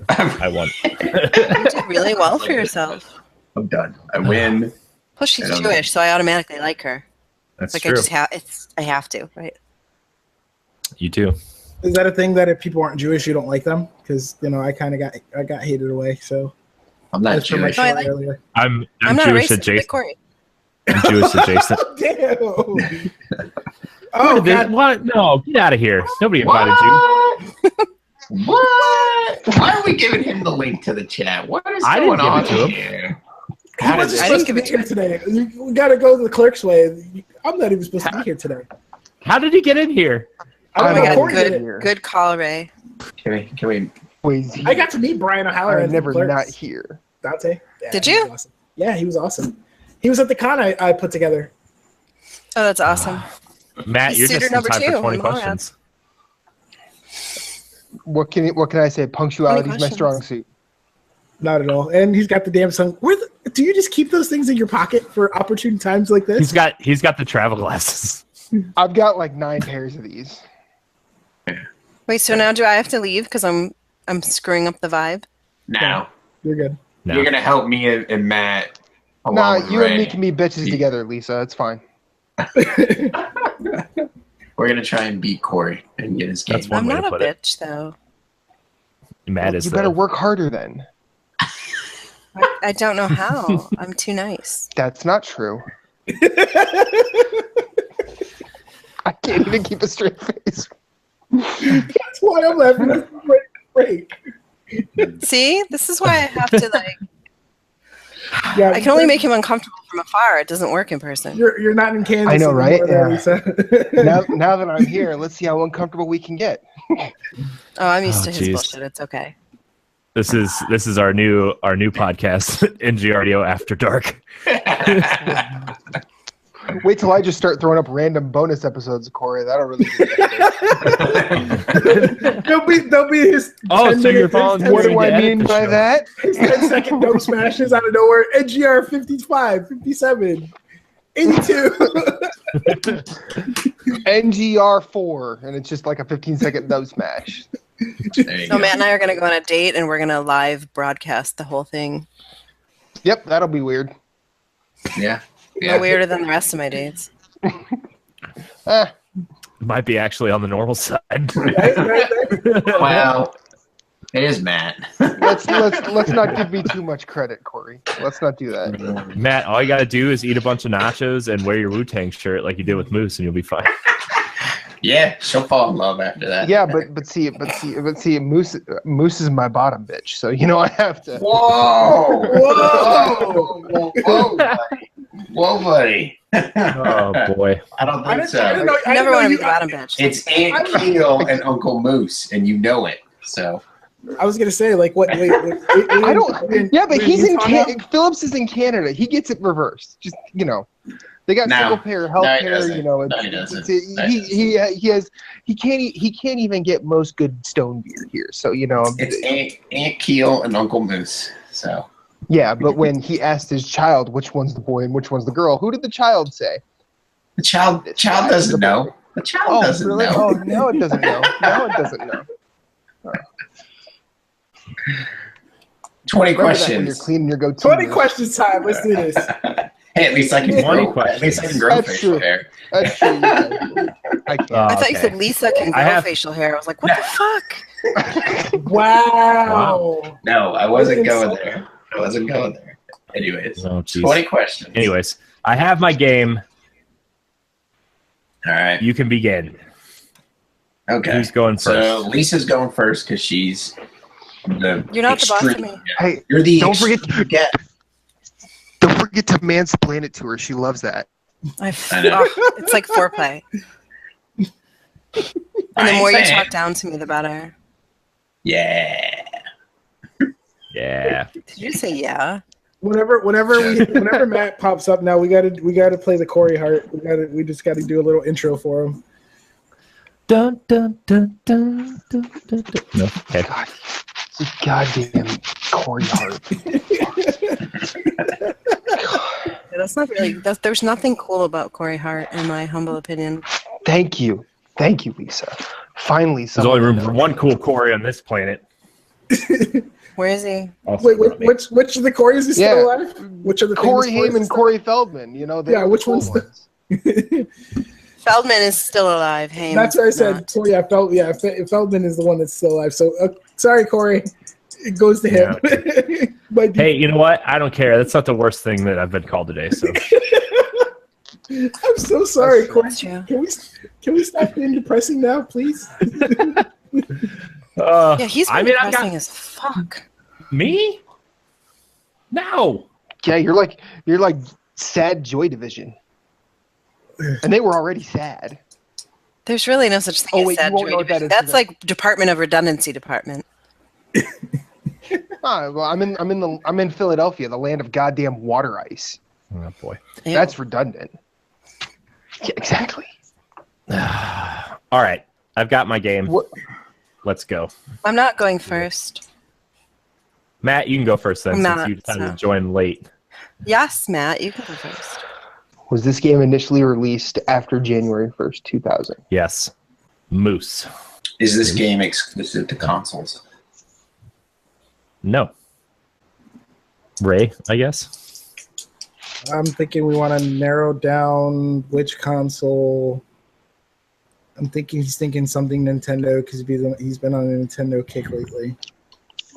I won. You did really well for yourself. I'm done. I win. Plus, she's Jewish, so I automatically like her. That's like true. I have to, right? You too. Is that a thing that if people aren't Jewish, you don't like them? Because I kind of got hated away. So I'm not Jewish. No, I'm not Jewish racist, adjacent. Corey. I'm Jewish adjacent. Damn. Oh God! What? No, get out of here. Nobody invited you. What? Why are we giving him the link to the chat? What is going on here? I didn't give it to him today. We got to go the clerk's way. I'm not even supposed to be here today. How did he get in here? Oh my God! Good call, Ray. Can we? I got to meet Brian O'Halloran. I'm never not here. Dante. Yeah, did you? Awesome. Yeah, he was awesome. He was at the con I put together. Oh, that's awesome. Matt, you're just in time for 20 questions. What can I say? Punctuality is my strong suit. Not at all. And he's got the damn song. Do you just keep those things in your pocket for opportune times like this? He's got the travel glasses. I've got like 9 pairs of these. Wait, so now do I have to leave because I'm screwing up the vibe? No. You're good. No. You're gonna help me and Matt. No, you and me can be bitches together, Lisa. It's fine. We're gonna try and beat Corey and get his game. That's one I'm way not to a put bitch, though. Matt is. You better work harder then. I don't know how. I'm too nice. That's not true. I can't even keep a straight face. That's why I'm laughing. Break. See, this is why I have to like. Yeah, I can only make him uncomfortable from afar. It doesn't work in person. You're not in Kansas. I know, right? Anymore, Yeah. now that I'm here, let's see how uncomfortable we can get. Oh, I'm used to his bullshit. It's okay. This is our new podcast, NGR Radio After Dark. Wait till I just start throwing up random bonus episodes of Corey. That'll really They'll be his. Oh, so you're volunteering. What do I mean by that? His 10-second dome smashes out of nowhere. NGR 55, 57, 82. NGR 4, and it's just like a 15-second dome smash. So Matt and I are going to go on a date, and we're going to live broadcast the whole thing. Yep, that'll be weird. Yeah. No weirder than the rest of my dates. Might be actually on the normal side. Well, it is Matt. Let's not give me too much credit, Corey. Let's not do that. Matt, all you gotta do is eat a bunch of nachos and wear your Wu-Tang shirt like you did with Moose, and you'll be fine. Yeah, she'll fall in love after that. Yeah, but see, Moose is my bottom bitch, so I have to. Whoa, buddy. Whoa, buddy. Oh boy, I don't think so. I never want to be the bottom bitch. It's Aunt Keel and Uncle Moose, and you know it. So I was gonna say, like, what? Wait, I don't. Yeah, but he's in Canada. Phillips is in Canada. He gets it reversed. Just they got single payer health care. He can't even get most good stone beer here. So it's Aunt Keel and Uncle Moose. So yeah, but when he asked his child which one's the boy and which one's the girl, who did the child say? The child doesn't know. The child doesn't know. Oh, no, it doesn't know. No, it doesn't know. 20 Remember questions. when you're cleaning your goatee. 20 questions time. Let's do this. Hey, at least I can grow facial hair. That's true. I can't. I thought you said Lysa can grow facial hair. I was like, what the fuck? Wow. No, I wasn't going there. Anyways, 20 questions. Anyways, I have my game. All right. You can begin. Okay. Who's going first? So Lisa's going first because she's the. You're not the boss of me. Hey, you're the. Don't forget to mansplain it to her. She loves that. I know. It's like foreplay. And the more you talk down to me, the better. Yeah. Yeah. Did you say yeah? Whenever Matt pops up now, we gotta play the Corey Hart. We just gotta do a little intro for him. Dun dun dun dun dun dun. Dun. No. Okay. Goddamn Corey Hart. That's not really. There's nothing cool about Corey Hart, in my humble opinion. Thank you, Lysa. Finally, there's only room for one cool Corey on this planet. Where is he? Wait, which of the Corey's is still alive? Which of the Corey Haim and Corey Feldman? You know, which one's Feldman is still alive. Haim. That's what I said. Feldman is the one that's still alive. So sorry, Corey. It goes to him. Yeah. Hey, you know what? I don't care. That's not the worst thing that I've been called today. So I'm so sorry, Corey. Can we stop being depressing now, please? Yeah, he's depressing as fuck. Me? No. Yeah, you're like sad Joy Division, and they were already sad. There's really no such thing as sad Joy Division. That's like Department of Redundancy department. Well, I'm in Philadelphia, the land of goddamn water ice. Oh boy, that's redundant. Yeah, exactly. All right, I've got my game. Let's go. I'm not going first. Matt, you can go first then, since you decided to join late. Yes, Matt, you can go first. Was this game initially released after January 1st, 2000? Yes. Moose. Is this game exclusive to consoles? No. Ray, I guess. I'm thinking we want to narrow down which console. I'm thinking he's thinking something Nintendo because he's been on a Nintendo kick lately.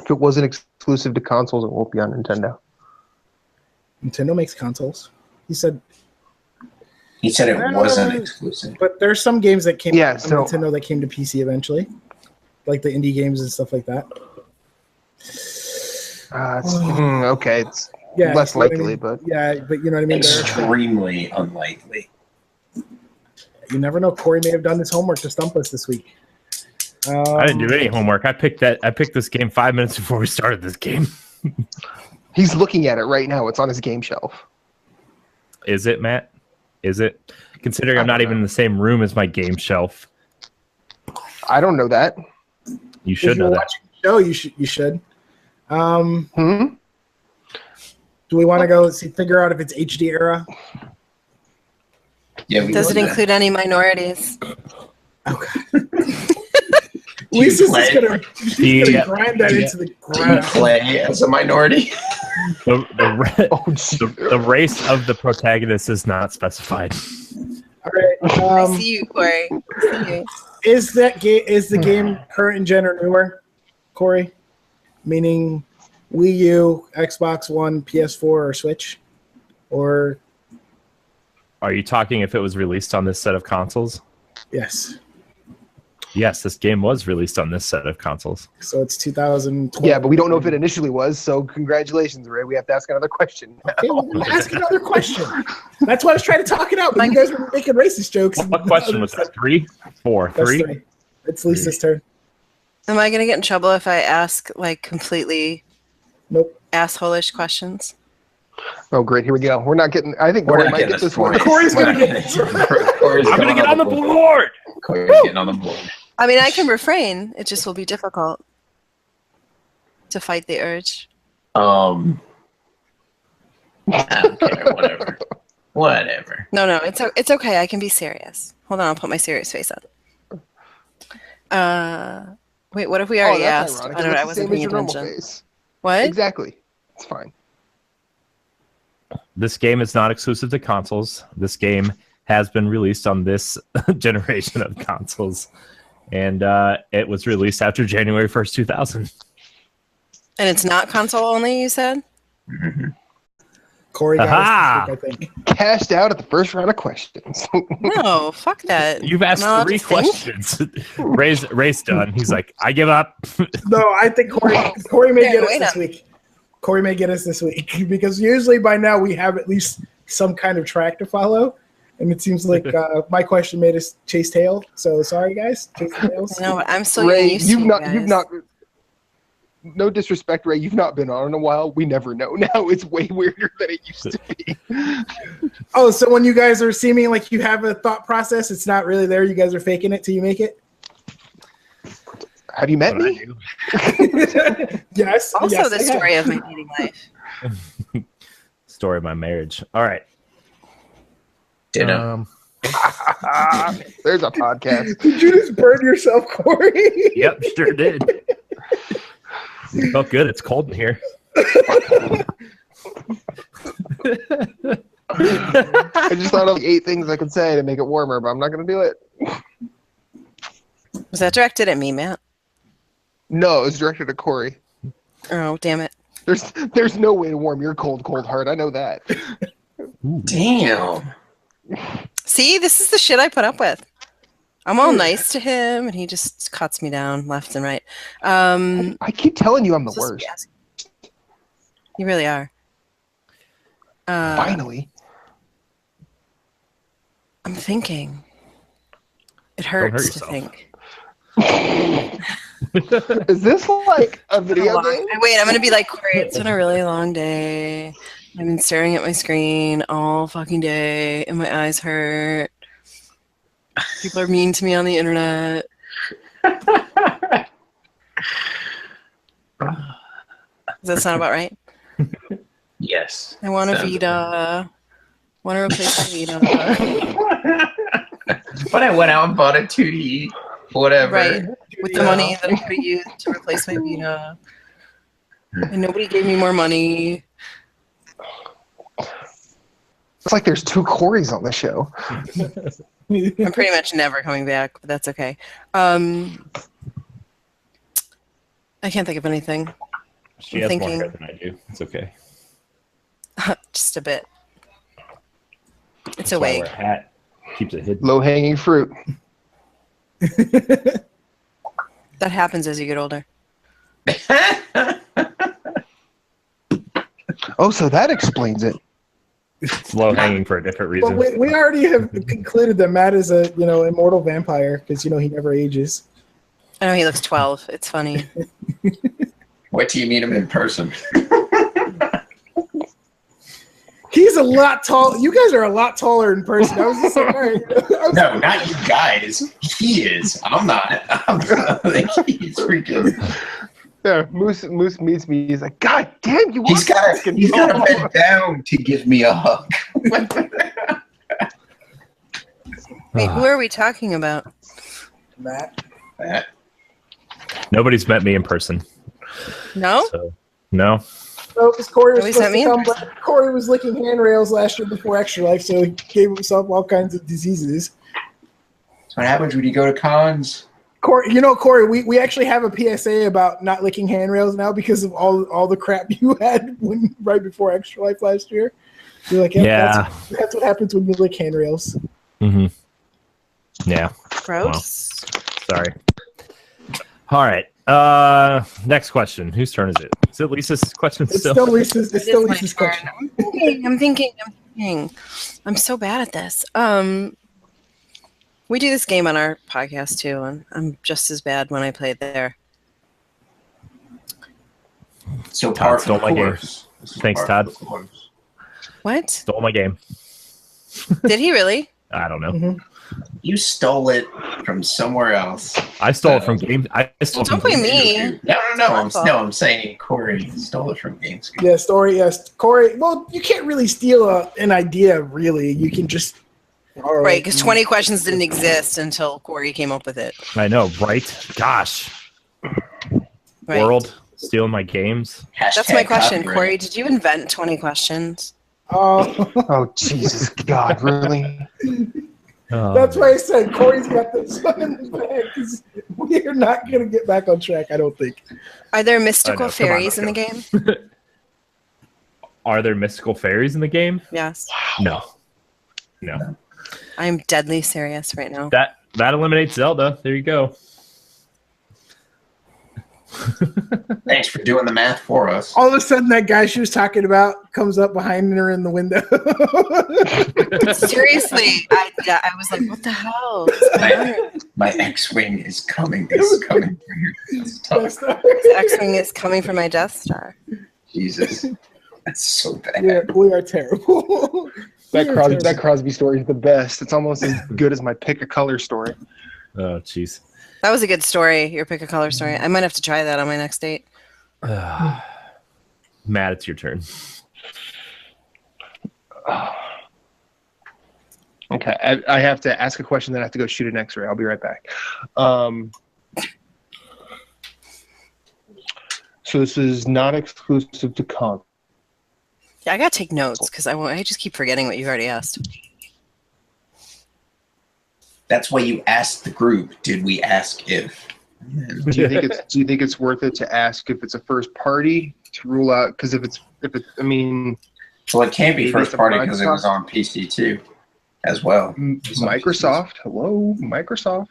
If it wasn't exclusive to consoles, it won't be on Nintendo. Nintendo makes consoles. He said it wasn't exclusive. But there's some games that came on Nintendo that came to PC eventually, like the indie games and stuff like that. Okay, it's less likely, but you know what I mean. Extremely unlikely. You never know. Corey may have done his homework to stump us this week. I didn't do any homework. I picked this game 5 minutes before we started this game. He's looking at it right now. It's on his game shelf. Is it, Matt? Is it? Considering I'm not even in the same room as my game shelf. I don't know that. You should know that. Watching the show, you should. Do we want to go figure out if it's HD era? Yeah. Does it include any minorities? Okay. Lysa's just gonna grind that into the ground. Play as a minority. The race of the protagonist is not specified. All right. I see you, Corey. Is the game current gen or newer, Corey? Meaning Wii U, Xbox One, PS4, or Switch? Or are you talking if it was released on this set of consoles? Yes. Yes, this game was released on this set of consoles. So it's 2012. Yeah, but we don't know if it initially was, so congratulations, Ray. We have to ask another question. Okay, well, ask another question. That's why I was trying to talk it out, but you guys were making racist jokes. What question was that? 3? 4? 3? It's Lisa's turn. Am I going to get in trouble if I ask, like, completely asshole-ish questions? Oh, great. Here we go. We're not getting... I think Corey might get this one. Corey's going to get this one. I'm going to get on the board. Corey's getting on the board. I mean, I can refrain. It just will be difficult to fight the urge. I don't care. Whatever. No, it's okay. I can be serious. Hold on, I'll put my serious face on. Wait, what if we already asked? Ironic. I don't know. I wasn't paying attention. What? Exactly. It's fine. This game is not exclusive to consoles. This game has been released on this generation of consoles. And it was released after January 1st, 2000. And it's not console only, you said? Mm-hmm. Corey got us this week, I think. Cashed out at the first round of questions. No, fuck that. You've asked 3 questions. Ray's done. He's like, I give up. No, I think Corey may get us this week. Corey may get us this week because usually by now we have at least some kind of track to follow. And it seems like my question made us chase tail. So sorry, guys. Chase the tails. No, I'm still Ray, used to you guys. you've not. No disrespect, Ray. You've not been on in a while. We never know. Now it's way weirder than it used to be. Oh, so when you guys are seeming like you have a thought process, it's not really there. You guys are faking it till you make it. Have you met me? Yes. Also, yes, the story of my dating life. Story of my marriage. All right. Ditto. There's a podcast. Did you just burn yourself, Corey? Yep, sure did. Felt good. It's cold in here. I just thought of 8 things I could say to make it warmer, but I'm not going to do it. Was that directed at me, Matt? No, it was directed at Corey. Oh, damn it. There's no way to warm your cold heart. I know that. Damn. See, this is the shit I put up with. I'm all nice to him, and he just cuts me down left and right. I keep telling you I'm the worst. You really are. Finally. I'm thinking. It hurts to think. Is this like a video game? Wait, I'm going to be like, Corey, it's been a really long day. I've been staring at my screen all fucking day, and my eyes hurt. People are mean to me on the internet. Does that sound about right? Yes. I want a Vita. Want to replace my Vita. But I went out and bought a 2D, whatever. Right. With the money that I could have used to replace my Vita. And nobody gave me more money. It's like there's 2 Corys on the show. I'm pretty much never coming back, but that's okay. I can't think of anything. She has more hair than I do. It's okay. Just a bit. It's That's a why I wig. wear a hat. Keeps it hidden. Low-hanging fruit. That happens as you get older. Oh, so that explains it. It's low hanging for a different reason. Well, we already have concluded that Matt is a immortal vampire because he never ages. I know he looks 12. It's funny. Wait till you meet him in person. He's a lot tall. You guys are a lot taller in person. I was just like, all right. No, not you guys. He is. I'm not. Like, he's freaking. Yeah, Moose meets me. He's like, God damn, you He's got to bend down to give me a hug. Wait, who are we talking about? Matt. Nobody's met me in person. No? So, no. No, because Corey was Nobody's supposed met to me in come. Corey was licking handrails last year before Extra Life, so he gave himself all kinds of diseases. That's what happens when you go to cons. Corey, we actually have a PSA about not licking handrails now because of all the crap you had right before Extra Life last year. You're like, yeah. That's what happens when you lick handrails. Mm-hmm. Yeah. Gross. Well, sorry. All right. Next question. Whose turn is it? Is it Lisa's question It's still? still Lisa's. It's still Lisa's question. I'm thinking. I'm so bad at this. We do this game on our podcast too, and I'm just as bad when I play it there. So Todd stole my game. course. Thanks, Todd. What? Stole my game. Did he really? I don't know. Mm-hmm. You stole it from somewhere else. I stole it from game. I stole it Don't from blame Game- me. No. I'm saying Corey stole it from GameScoop. Yeah, story. Yes, Corey. Well, you can't really steal an idea. Really, you can just. Right, because 20 questions didn't exist until Corey came up with it. I know, right? Gosh. Right. World stealing my games. That's my question, copyright. Corey. Did you invent 20 questions? Oh, Jesus, God, really? That's why I said Corey's got this one in the bag because we are not going to get back on track. I don't think. Are there mystical Come on, fairies in let's the go. game? Are there mystical fairies in the game? Yes. No. I'm deadly serious right now. That eliminates Zelda. There you go. Thanks for doing the math for us. All of a sudden, that guy she was talking about comes up behind her in the window. Seriously, I was like, what the hell? My X-Wing is coming. It's coming for your The X-Wing is coming for my Death Star. Jesus. That's so bad. We are terrible. That Crosby story is the best. It's almost as good as my pick a color story. Oh, jeez. That was a good story, your pick a color story. I might have to try that on my next date. Matt, it's your turn. Okay, I have to ask a question, then I have to go shoot an X-ray. I'll be right back. So this is not exclusive to con. Yeah, I gotta take notes because I just keep forgetting what you've already asked. That's why you asked the group. Did we ask if? Do you think it's worth it to ask if it's a first party to rule out? Because if it's well, it can't be first party because it was on PC too, as well. Microsoft, hello, Microsoft.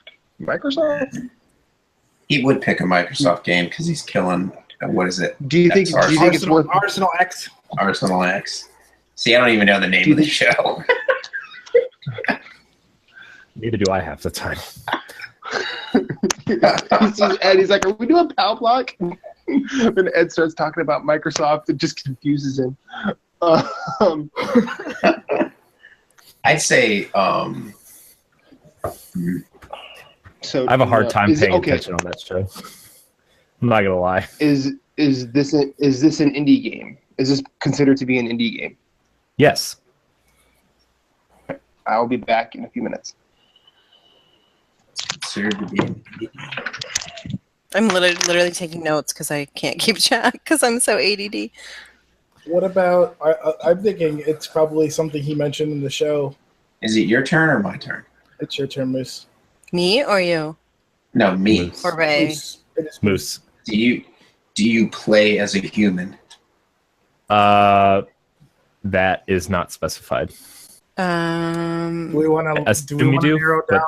He would pick a Microsoft game because he's killing. What is it? Do you think it's worth Arsenal X? Arsenal X. See, I don't even know the name of the show. Neither do I half the time. Ed, he's like, are we doing PAL block? When Ed starts talking about Microsoft, it just confuses him. I'd say so I have a hard time paying attention on that show. I'm not gonna lie. Is this an indie game? Is this considered to be an indie game? Yes. I'll be back in a few minutes. I'm literally taking notes because I can't keep track because I'm so ADD. What about? I'm thinking it's probably something he mentioned in the show. Is it your turn or my turn? It's your turn, Moose. Me or you? No, me. Moose. Or Ray? Moose. It is Moose. Do you play as a human? That is not specified. We want to Assume you do, but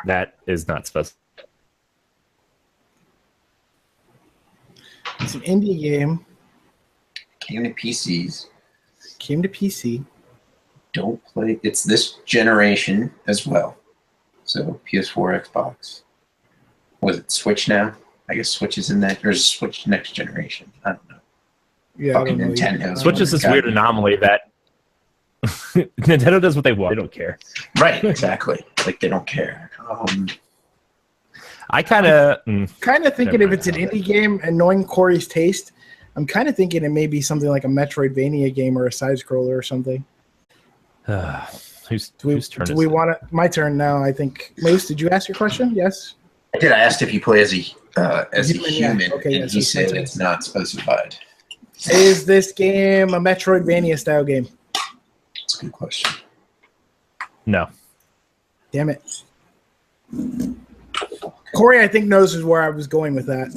that is not specified. It's an indie game. Came to PCs. Came to PC. Don't play. It's this generation as well. So PS4, Xbox. Was it Switch now? I guess Switch is in that. Or Switch next generation. I don't know. Yeah, fucking Nintendo. Switch is this weird anomaly that Nintendo does what they want. They don't care. Right, exactly. Like they don't care. I kind of thinking if it's an indie game and knowing Corey's taste, I'm kind of thinking it may be something like a Metroidvania game or a side scroller or something. Whose turn? Do we want it? My turn now. I think. Moose, did you ask your question? Yes. I did. I asked if you play as a human, yeah. Okay, and yes, he that's my said turn. it's not specified. Is this game a Metroidvania style game? That's a good question. No. Damn it. Corey, I think, knows where I was going with that.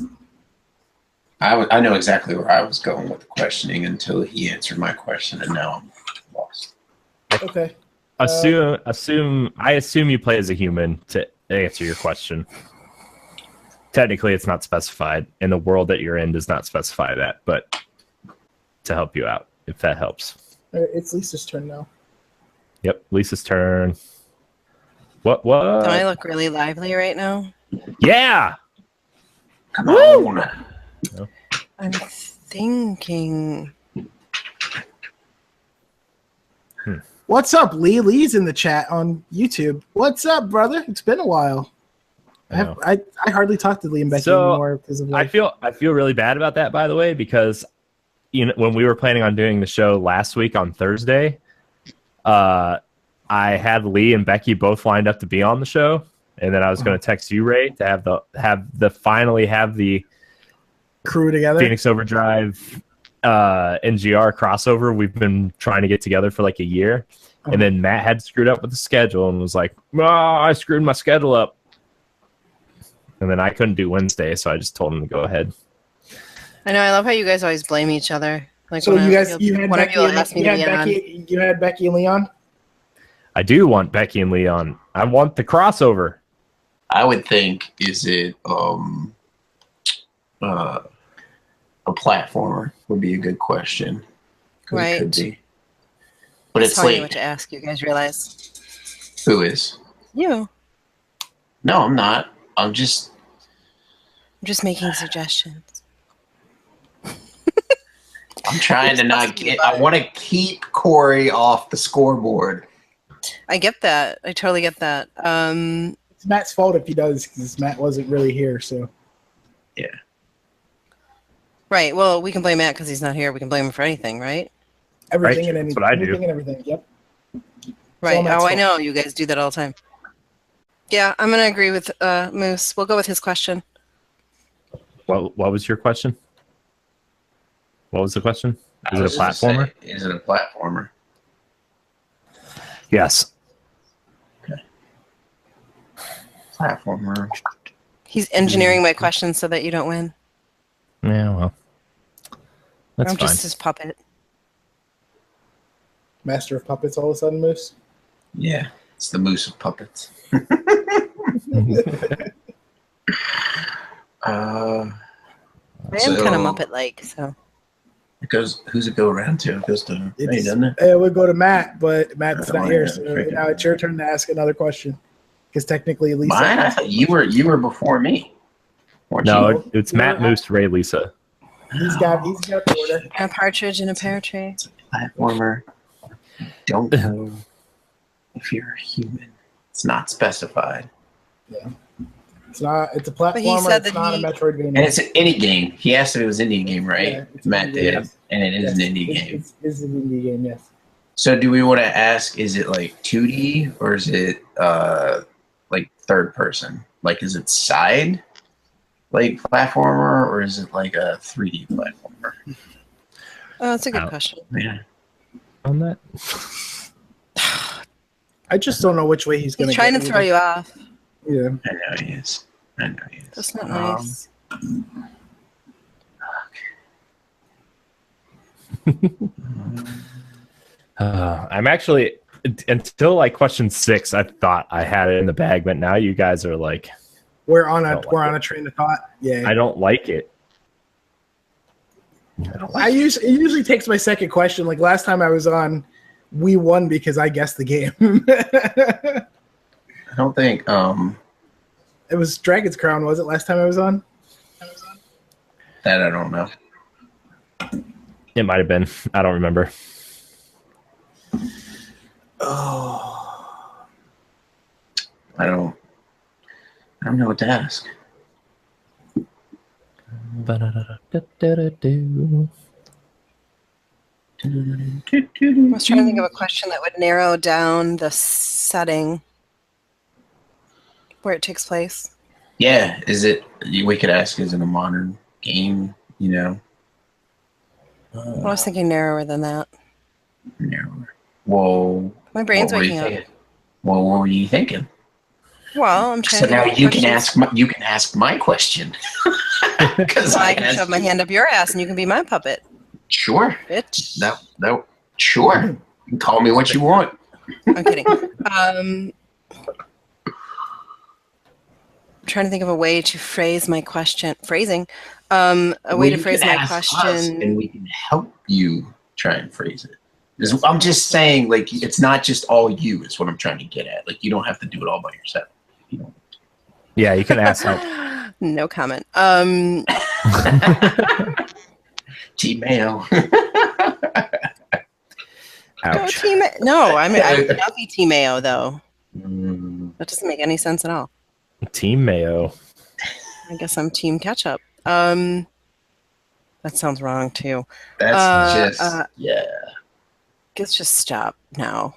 I know exactly where I was going with the questioning until he answered my question, and now I'm lost. Okay. I assume you play as a human to answer your question. Technically, it's not specified, and the world that you're in does not specify that, but to help you out, if that helps. It's Lisa's turn now. Yep, Lisa's turn. What? Do I look really lively right now? Yeah! Come on. I'm thinking. What's up, Lee? Lee's in the chat on YouTube. What's up, brother? It's been a while. I hardly talk to Lee and Becky anymore because of I feel really bad about that, by the way, because when we were planning on doing the show last week on Thursday, I had Lee and Becky both lined up to be on the show, and then I was going to text you, Ray, to finally have the crew together. Phoenix Overdrive NGR crossover we've been trying to get together for like a year. And then Matt had screwed up with the schedule and was like, I screwed my schedule up. And then I couldn't do Wednesday, so I just told him to go ahead. I know. I love how you guys always blame each other. Like, so you had Becky and Leon? I do want Becky and Leon. I want the crossover. I would think, is it a platformer would be a good question. Right. It could be. But it's telling like you what to ask. You guys realize? Who is? You. No, I'm not. I'm just making suggestions. I'm trying to not get. I want to keep Corey off the scoreboard. I get that. I totally get that. It's Matt's fault if he does, because Matt wasn't really here. So. Yeah. Right. Well, we can blame Matt because he's not here. We can blame him for anything, right? Everything right. and anything. That's what I do. Everything and everything. Yep. Right. Oh, I know. You guys do that all the time. Yeah, I'm going to agree with Moose. We'll go with his question. What was your question? What was the question? Is it a platformer? Is it a platformer? Yes. Okay. Platformer. He's engineering my question so that you don't win. Yeah, well. That's I'm fine. just his puppet. Master of puppets all of a sudden, Moose? Yeah, it's the Moose of puppets. I am kind of Muppet-like, so. It goes. Who's it go around to? It goes to me, doesn't it? It would go to Matt, but Matt's not here, so now it's your turn to ask another question. Because technically, Lysa. Mine? I thought you were before me. No, it's Matt, Moose, Ray, Lysa. He's got the order. A partridge in a pear tree. Platformer. Don't know if you're a human. It's not specified. Yeah. It's not. It's a platformer. But he said it's not a Metroidvania. And it's an indie game. He asked if it was an indie game, right? Yeah, Matt did, and it is an indie game. It's an indie game, yes. So, do we want to ask? Is it like 2D or is it like third person? Like, is it side like platformer or is it like a 3D platformer? Oh, that's a good question. Yeah. On that. I just don't know which way he's going to. He's trying to throw you off. Yeah. I know he is. That's not nice. I'm actually until like question 6. I thought I had it in the bag, but now you guys are like, we're on a train of thought. Yeah. I don't like it. It usually takes my second question. Like last time I was on, we won because I guessed the game. I don't think it was Dragon's Crown, was it last time I was on? That I don't know. It might have been. I don't remember. Oh. I don't know what to ask. I was trying to think of a question that would narrow down the setting where it takes place. Yeah, we could ask, is it a modern game, you know? I was thinking narrower than that. Narrower. Whoa. My brain's waking up. Well, what were you thinking? Well, I'm trying so to now you can ask my question. Because I can shove my hand up your ass and you can be my puppet. Sure. Bitch. No. Sure. You can call me what you want. I'm kidding. I'm trying to think of a way to phrase my question. A way to phrase my question. And we can help you try and phrase it. I'm just saying, like, it's not just all you, is what I'm trying to get at. Like, you don't have to do it all by yourself. Yeah, you can ask help. No comment. Team Mayo. Ouch. No, I would not be Team Mayo, though. That doesn't make any sense at all. Team Mayo. I guess I'm Team Ketchup. That sounds wrong, too. That's yeah. Let's just stop now.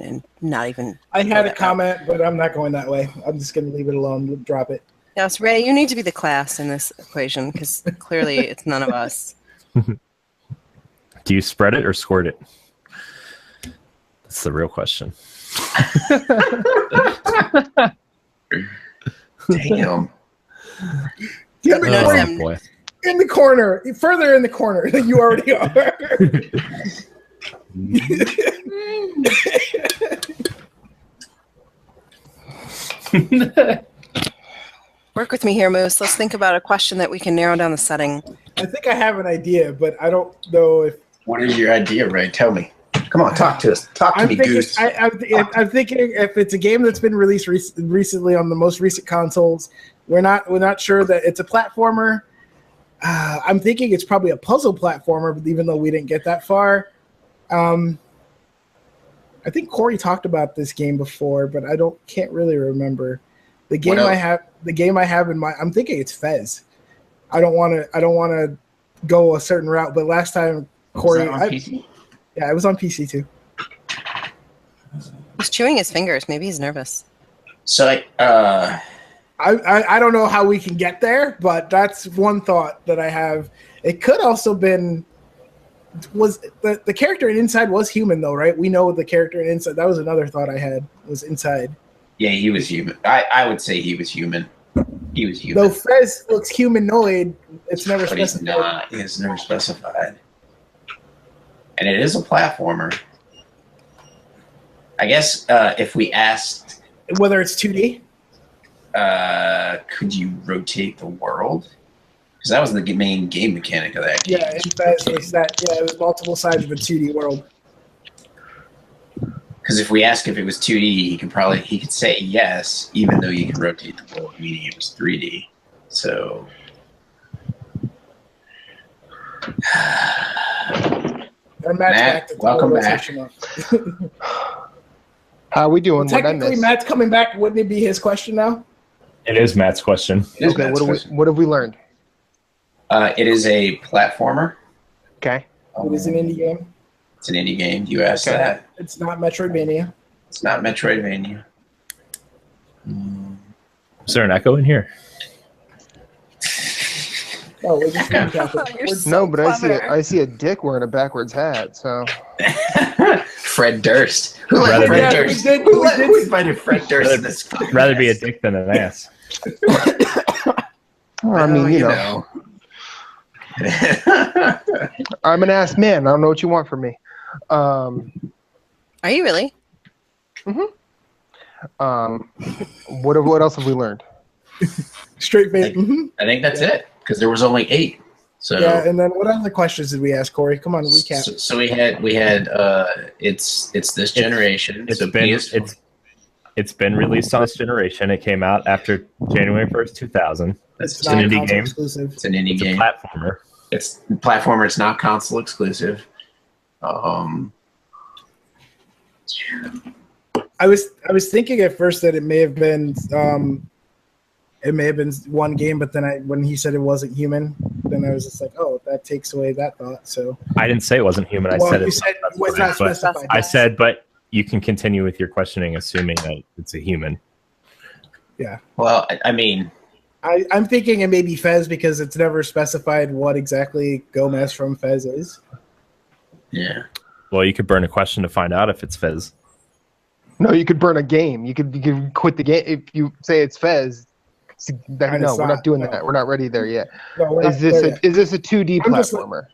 And not even. I had a comment, but I'm not going that way. I'm just going to leave it alone. Drop it. Yes, Ray, you need to be the class in this equation because clearly it's none of us. Do you spread it or squirt it? That's the real question. Damn. Boy. In the corner, further in the corner than you already are. Work with me here, Moose. Let's think about a question that we can narrow down the setting. I think I have an idea, but I don't know if. What is your idea, Ray? Tell me. Come on, talk to us. Talk to me, Goose. I'm thinking if it's a game that's been released recently on the most recent consoles, we're not sure that it's a platformer. I'm thinking it's probably a puzzle platformer, even though we didn't get that far. I think Corey talked about this game before, but I can't really remember. The game I have in mind, I'm thinking it's Fez. I don't want to go a certain route, but last time Corey, PC? Yeah, it was on PC too. He's chewing his fingers. Maybe he's nervous. So I don't know how we can get there, but that's one thought that I have. It could also been the character in Inside was human though, right? We know the character in Inside. That was another thought I had, was Inside. Yeah, he was human. I would say he was human. He was human. Though Fez looks humanoid, it's never but specified. He's not. It's never specified. And it is a platformer. I guess if we asked whether it's 2D, could you rotate the world? Because that was the main game mechanic of that game. Yeah, in fact, it was multiple sides of a 2D world. Because if we ask if it was 2D, he could say yes, even though you can rotate the world, meaning it was 3D. So. Matt, welcome back. How we doing? Well, technically, Matt's coming back. Wouldn't it be his question now? It is Matt's question. Okay, what have we learned? It is a platformer. Okay. It is an indie game. It's an indie game. You asked that. It's not Metroidvania. It's not Metroidvania. Is there an echo in here? Oh, we're just no, but I see a dick wearing a backwards hat. So Fred Durst. Who let Fred Durst? Who invited Fred Durst in this? Rather be a dick than an ass. Well, I mean, you know. I'm an ass man. I don't know what you want from me. Are you really? What else have we learned? Straight face. I think that's it, because there was only 8. So yeah, and then what other questions did we ask, Corey? Come on, recap. So we had it's this generation. It's been released on this generation. It came out after January 1st, 2000. It's an indie game. Exclusive. It's an indie game. It's a platformer. It's a platformer. It's not console exclusive. I was thinking at first that it may have been one game, but then when he said it wasn't human, then I was just like, oh, that takes away that thought. So I didn't say it wasn't human. I said it was not specified. I said, but you can continue with your questioning, assuming that it's a human. Yeah. Well, I mean, I'm thinking it may be Fez because it's never specified what exactly Gomez from Fez is. Yeah. Well, you could burn a question to find out if it's Fez. No, you could burn a game. You could quit the game if you say it's Fez. No, we're not doing that. We're not ready there yet. No, is this a 2D platformer?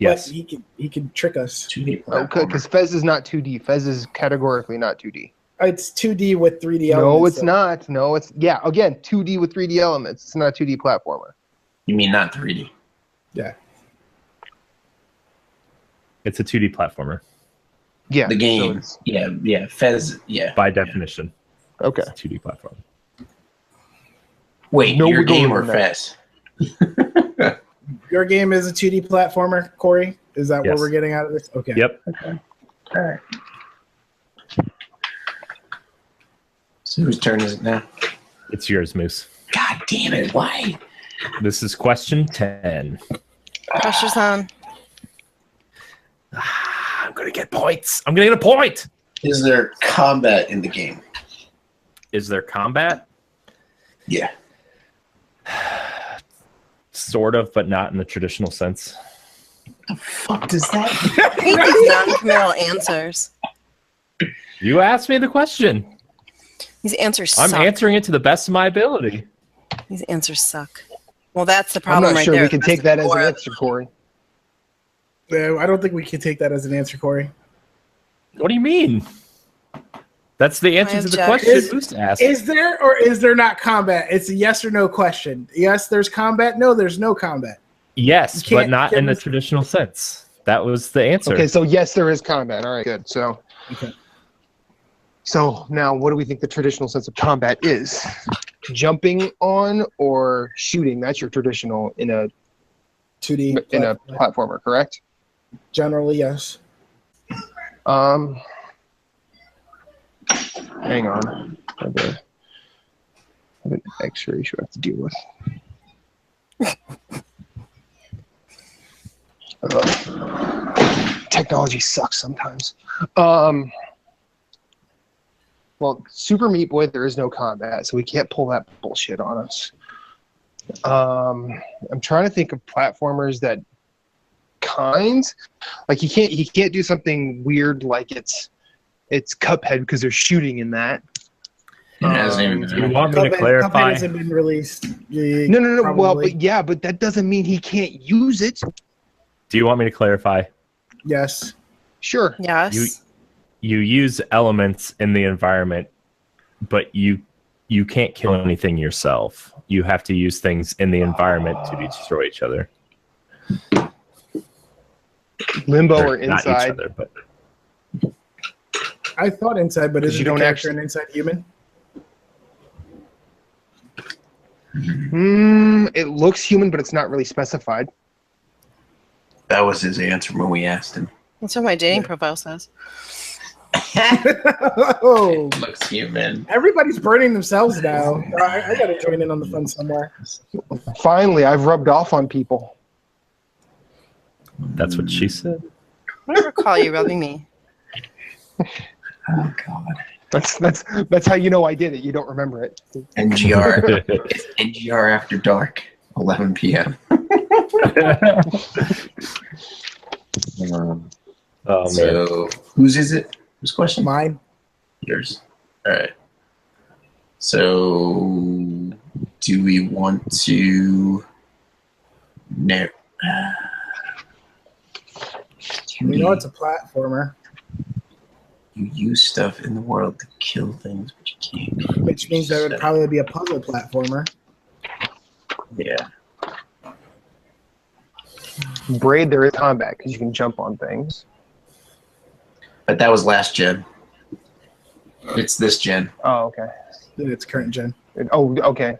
Yes. He could trick us. 2D platformer. Okay, because Fez is not 2D. Fez is categorically not 2D. It's 2D with 3D elements. No, it's not. No, it's again 2D with 3D elements. It's not a 2D platformer. You mean not 3D? Yeah. It's a 2D platformer. Yeah. The game. So yeah. Fez. Yeah. By definition. Okay. It's a 2D platform. Wait, your game or Fez? Your game is a 2D platformer, Corey? Is that what we're getting out of this? Okay. Yep. Okay. All right. So whose turn is it now? It's yours, Moose. God damn it! Why? This is question 10. Pressure's on. I'm gonna get points. I'm gonna get a point. Is there combat in the game? Is there combat? Yeah. Sort of, but not in the traditional sense. The fuck does that I hate these non-committal answers. You asked me the question. These answers suck. I'm answering it to the best of my ability. These answers suck. Well, that's the problem. I'm not sure there. we can take that as an answer, Corey. Yeah, I don't think we can take that as an answer, Corey. What do you mean? That's the answer to the question Boost asked. Is there or is there not combat? It's a yes or no question. Yes, there's combat. No, there's no combat. Yes, but not in the traditional sense. That was the answer. Okay, so yes, there is combat. All right, good. So, so now what do we think the traditional sense of combat is? Jumping on or shooting? That's your traditional in a 2D in a platformer, correct? Generally, yes. Hang on. I have an X-ray issue I have to deal with. Technology sucks sometimes. Well, Super Meat Boy, there is no combat, so we can't pull that bullshit on us. I'm trying to think of platformers that like he can't do something weird like it's Cuphead because they're shooting in that. Do you want me to clarify? Cuphead hasn't been released. No. Probably. Well, but that doesn't mean he can't use it. Do you want me to clarify? Yes. Sure. Yes. You use elements in the environment, but you can't kill anything yourself. You have to use things in the environment to destroy each other. Limbo or inside? Not each other, but I thought inside, but is the character an inside human? It looks human, but it's not really specified. That was his answer when we asked him. That's what my dating profile says. Oh, it looks human. Everybody's burning themselves now. I gotta join in on the fun somewhere. Finally, I've rubbed off on people. That's what she said. I don't recall you rubbing me. Oh God. That's how you know I did it. You don't remember it. NGR. It's NGR After Dark, 11 p.m. So, whose is it? Whose question? Mine. Yours. All right. So, do we want to? No. We know it's a platformer. You use stuff in the world to kill things, but you can't. Which means that it would probably be a puzzle platformer. Yeah. Braid, there is combat because you can jump on things. But that was last gen. It's this gen. Oh, okay. It's current gen. Okay.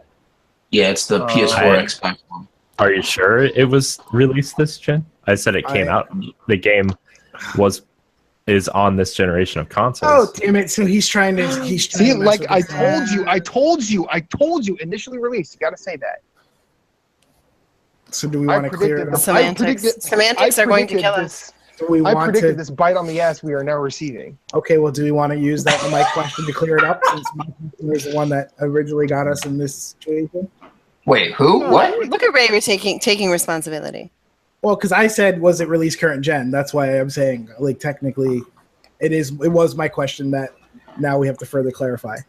Yeah, it's the PS4 Xbox one. Are you sure it was released this gen? I said it came out. The game is on this generation of consoles. Oh, damn it. So he's trying to see, like I told you, initially released. You got to say that. So do we want to clear it up? Semantics are going to kill us. I predicted this bite on the ass we are now receiving. Okay, well, do we want to use that my question to clear it up since my question was the one that originally got us in this situation? Wait, who? Oh, what? Look at Ray, we're taking responsibility. Well, because I said, was it released current gen? That's why I'm saying, like, technically, it was my question that now we have to further clarify.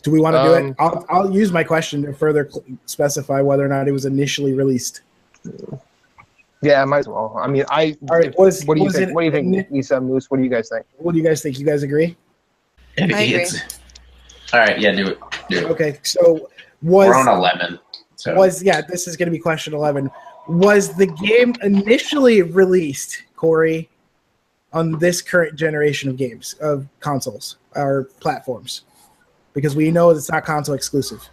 Do we want to do it? I'll use my question to further specify whether or not it was initially released. Yeah, might as well. I mean, all right, what do you think? What do you think, Lisa, Moose? What do you guys think? What do you guys think? You guys agree? I agree. All right, yeah, do it. Okay, so we're on 11. So. This is going to be question 11. Was the game initially released, Corey, on this current generation of games, of consoles or platforms? Because we know it's not console exclusive.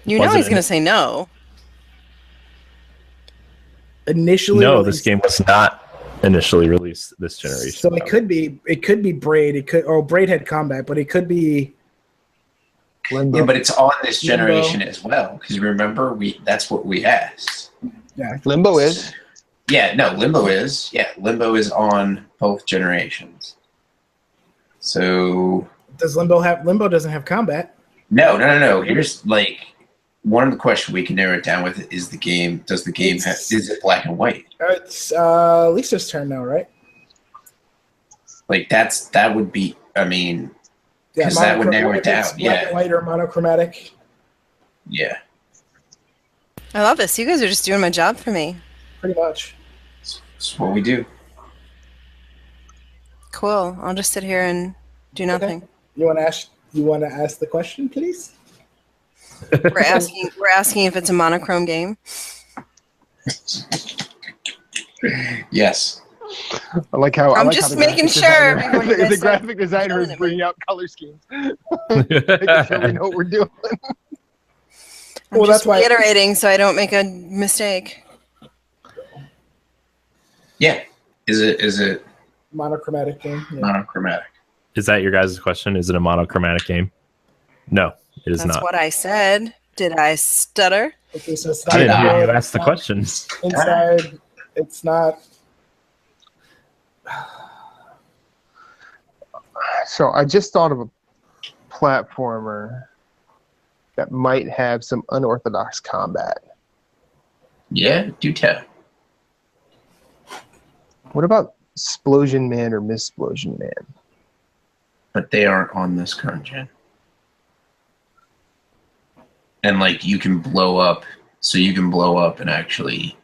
You know he's going to say no. Initially no, released. This game was not initially released this generation. So it could be Braid. Braid had combat, but it could be Limbo. Yeah, but it's on this generation as well. Because remember, that's what we asked. Yeah, Limbo is. Yeah, no, Limbo is. Yeah, Limbo is on both generations. So does Limbo doesn't have combat? No. Here's like one of the questions we can narrow it down with is the game. Does the game is it black and white? It's Lisa's turn now, right? Like that would be. I mean, because that would narrow it down. Black and white or monochromatic. Yeah. I love this. You guys are just doing my job for me. Pretty much. That's what we do. Cool. I'll just sit here and Do nothing. Okay. You want to ask the question, please? We're asking if it's a monochrome game. Yes. I like how I'm just making sure the graphic designer is bringing out color schemes. Making sure we know what we're doing. I'm just reiterating so I don't make a mistake. Yeah. Is it monochromatic game? Yeah. Monochromatic. Is that your guys' question? Is it a monochromatic game? No, it is not. That's what I said. Did I stutter? Okay, so it's I didn't hear you ask the question. Inside, it's not. So I just thought of a platformer that might have some unorthodox combat. Yeah, do tell. What about Splosion Man or Miss Splosion Man? But they aren't on this current gen. And like you can blow up, so you can blow up and actually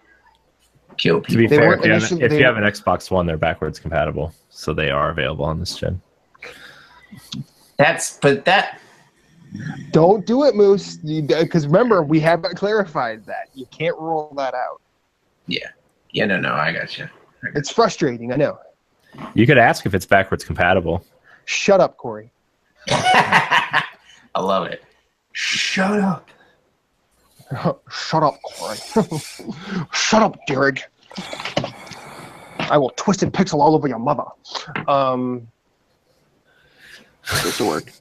kill people. To be fair, if you have an Xbox One, they're backwards compatible, so they are available on this gen. Don't do it, Moose. Because remember, we haven't clarified that. You can't roll that out. Yeah. No, I got you. It's frustrating, I know. You could ask if it's backwards compatible. Shut up, Corey. I love it. Shut up. Shut up, Corey. Shut up, Derek. I will twist and pixel all over your mother. This will work.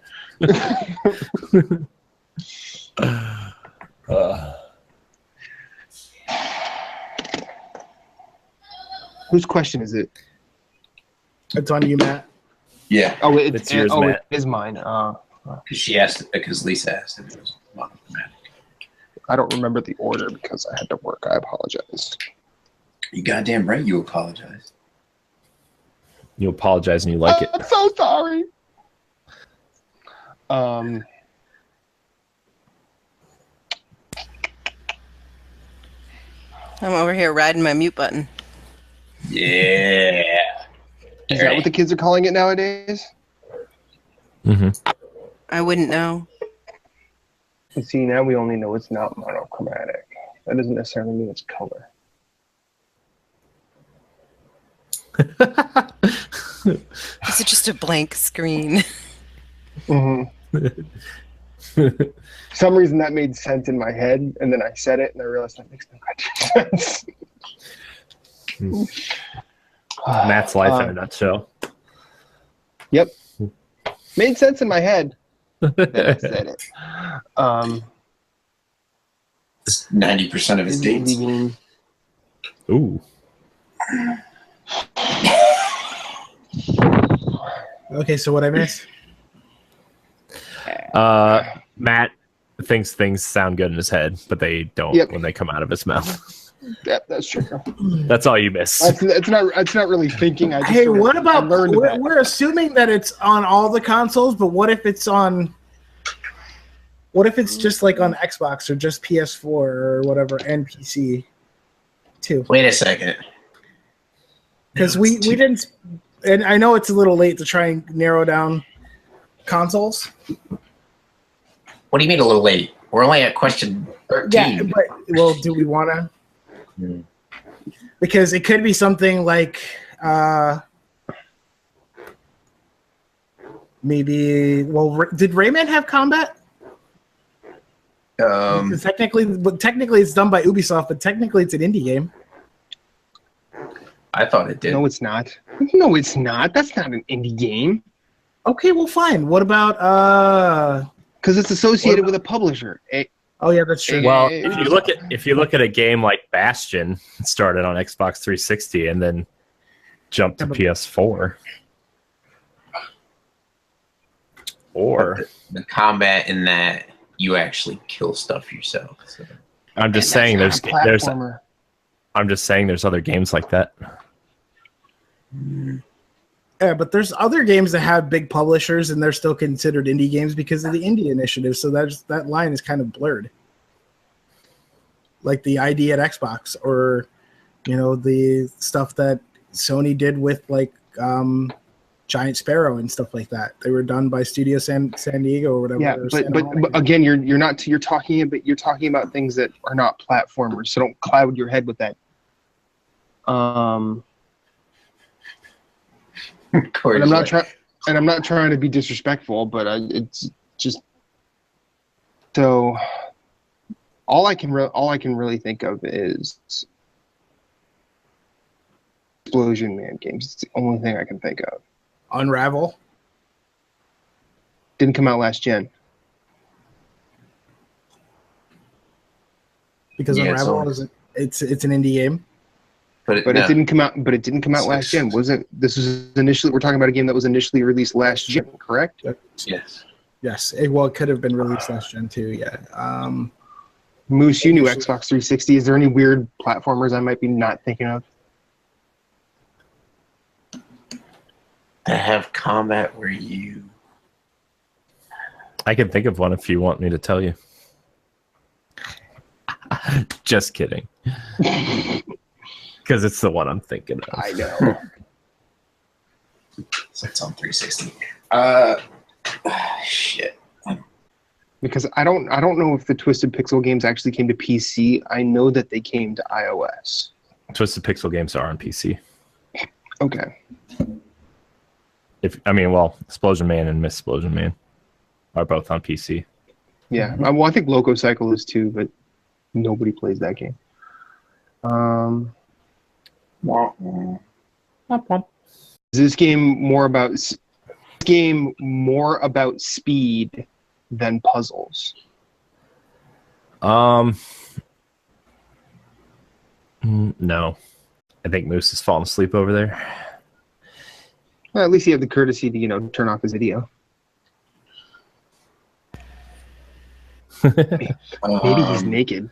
Whose question is it? It's on you, Matt. Yeah. Oh, it's yours, Matt. It is mine. Because Lisa asked if it was monochromatic. I don't remember the order because I had to work. I apologize. You goddamn right you apologize. You apologize and you like it. I'm so sorry. I'm over here riding my mute button. Yeah. Is that what the kids are calling it nowadays? Mm-hmm. I wouldn't know. See, now we only know it's not monochromatic. That doesn't necessarily mean it's color. Is it just a blank screen? Mm-hmm. For some reason that made sense in my head, and then I said it, and I realized that makes no goddamn sense. Matt's life in a nutshell. Yep. Made sense in my head. Then I said it. 90% of his dates. Ooh. Okay, so what I missed? Matt thinks things sound good in his head, but they don't when they come out of his mouth. Yep, that's true. That's all you miss. It's not really thinking. Hey, what about we're assuming that it's on all the consoles, but what if it's just like on Xbox or just PS4 or whatever and PC too? Wait a second. Because we didn't, and I know it's a little late to try and narrow down consoles. What do you mean a little late? We're only at question 13. Yeah, but do we want to? Because it could be something like maybe. Well, did Rayman have combat? Technically it's done by Ubisoft, but technically it's an indie game. I thought it did. No, it's not. No, it's not. That's not an indie game. Okay, well, fine. What about because it's associated with a publisher. Oh yeah, that's true. Well, if you look at a game like Bastion, it started on Xbox 360 and then jumped to PS4. Or the combat in that you actually kill stuff yourself. So. I'm just saying there's other games like that. Yeah, but there's other games that have big publishers and they're still considered indie games because of the indie initiative. So that line is kind of blurred. Like the ID at Xbox, or the stuff that Sony did with like Giant Sparrow and stuff like that. They were done by Studio San Diego or whatever. Yeah, but again, you're talking about things that are not platformers, so don't cloud your head with that. And I'm not trying to be disrespectful, but it's just so. All I can really think of is Explosion Man games. It's the only thing I can think of. Unravel didn't come out last gen because Unravel it's an indie game. But it didn't come out. But it didn't come out last gen. Wasn't this was initially? We're talking about a game that was initially released last gen, correct? Yes. Yes. It could have been released last gen too. Yeah. Moose, you knew Xbox 360. Is there any weird platformers I might be not thinking of? To have combat where you... I can think of one if you want me to tell you. Just kidding. Because it's the one I'm thinking of. I know. So it's on 360. Shit. Because I don't know if the Twisted Pixel games actually came to PC. I know that they came to iOS. Twisted Pixel games are on PC. Okay. Explosion Man and Miss Explosion Man are both on PC. Yeah. Well, I think Loco Cycle is too, but nobody plays that game. Is this game more about speed than puzzles? No. I think Moose has fallen asleep over there. Well, at least you have the courtesy to, turn off his video. Maybe he's naked.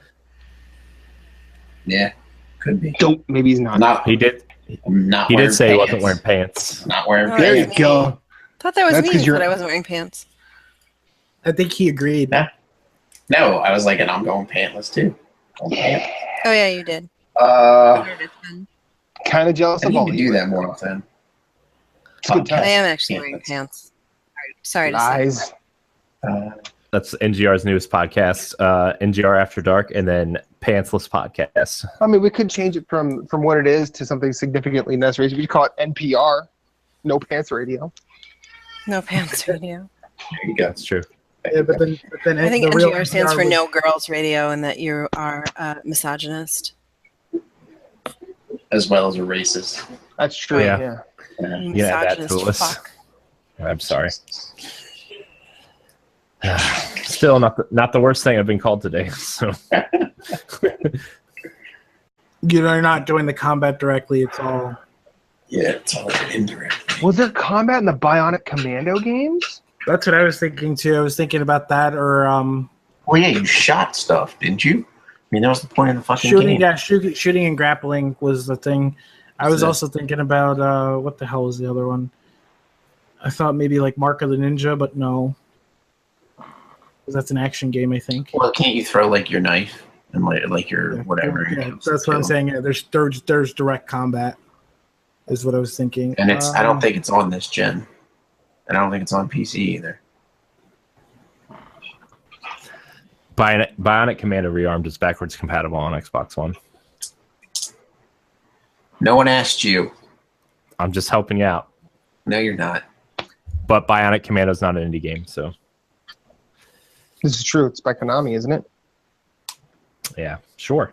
Yeah, could be. Don't. Maybe he's not. He did. Not he wearing did say pants. he wasn't wearing pants. Not wearing There pants. you go. I thought that was That's me 'cause that I wasn't wearing pants. I think he agreed. No, I was like, and I'm going pantless too. Oh yeah, you did. Kind of jealous I of need all to of do you. that more often. It's a good I time. am actually wearing pants. Sorry to say. Lies. That's NGR's newest podcast, NGR After Dark, and then Pantsless Podcast. I mean, we could change it from what it is to something significantly less racist. We could call it NPR, No Pants Radio. No pants radio. There you go. That's true. Yeah, but then I think the real NGR stands NPR for was- No Girls Radio, and that you are misogynist. As well as a racist. That's true. Yeah. Yeah. Yeah, that to Misogynist us. fuck. I'm sorry. Still not the worst thing I've been called today. So You're not doing the combat directly. It's all. Yeah, it's all indirect. Was there combat in the Bionic Commando games? That's what I was thinking too. I was thinking about that, or Well, yeah, you shot stuff, didn't you? I mean, that was the point of the fucking shooting. game. Yeah, shooting and grappling was the thing. I was So- also thinking about what the hell was the other one? I thought maybe like Mark of the Ninja, but no, 'cause that's an action game, I think. Well, can't you throw like your knife and like your whatever? Yeah, that's what I'm saying. Yeah, there's direct combat, is what I was thinking. And it's I don't think it's on this gen, and I don't think it's on PC either. Bionic Commando Rearmed is backwards compatible on Xbox One. No one asked you. I'm just helping you out. No, you're not. But Bionic Commando is not an indie game, so This is true. It's by Konami, isn't it? yeah, sure.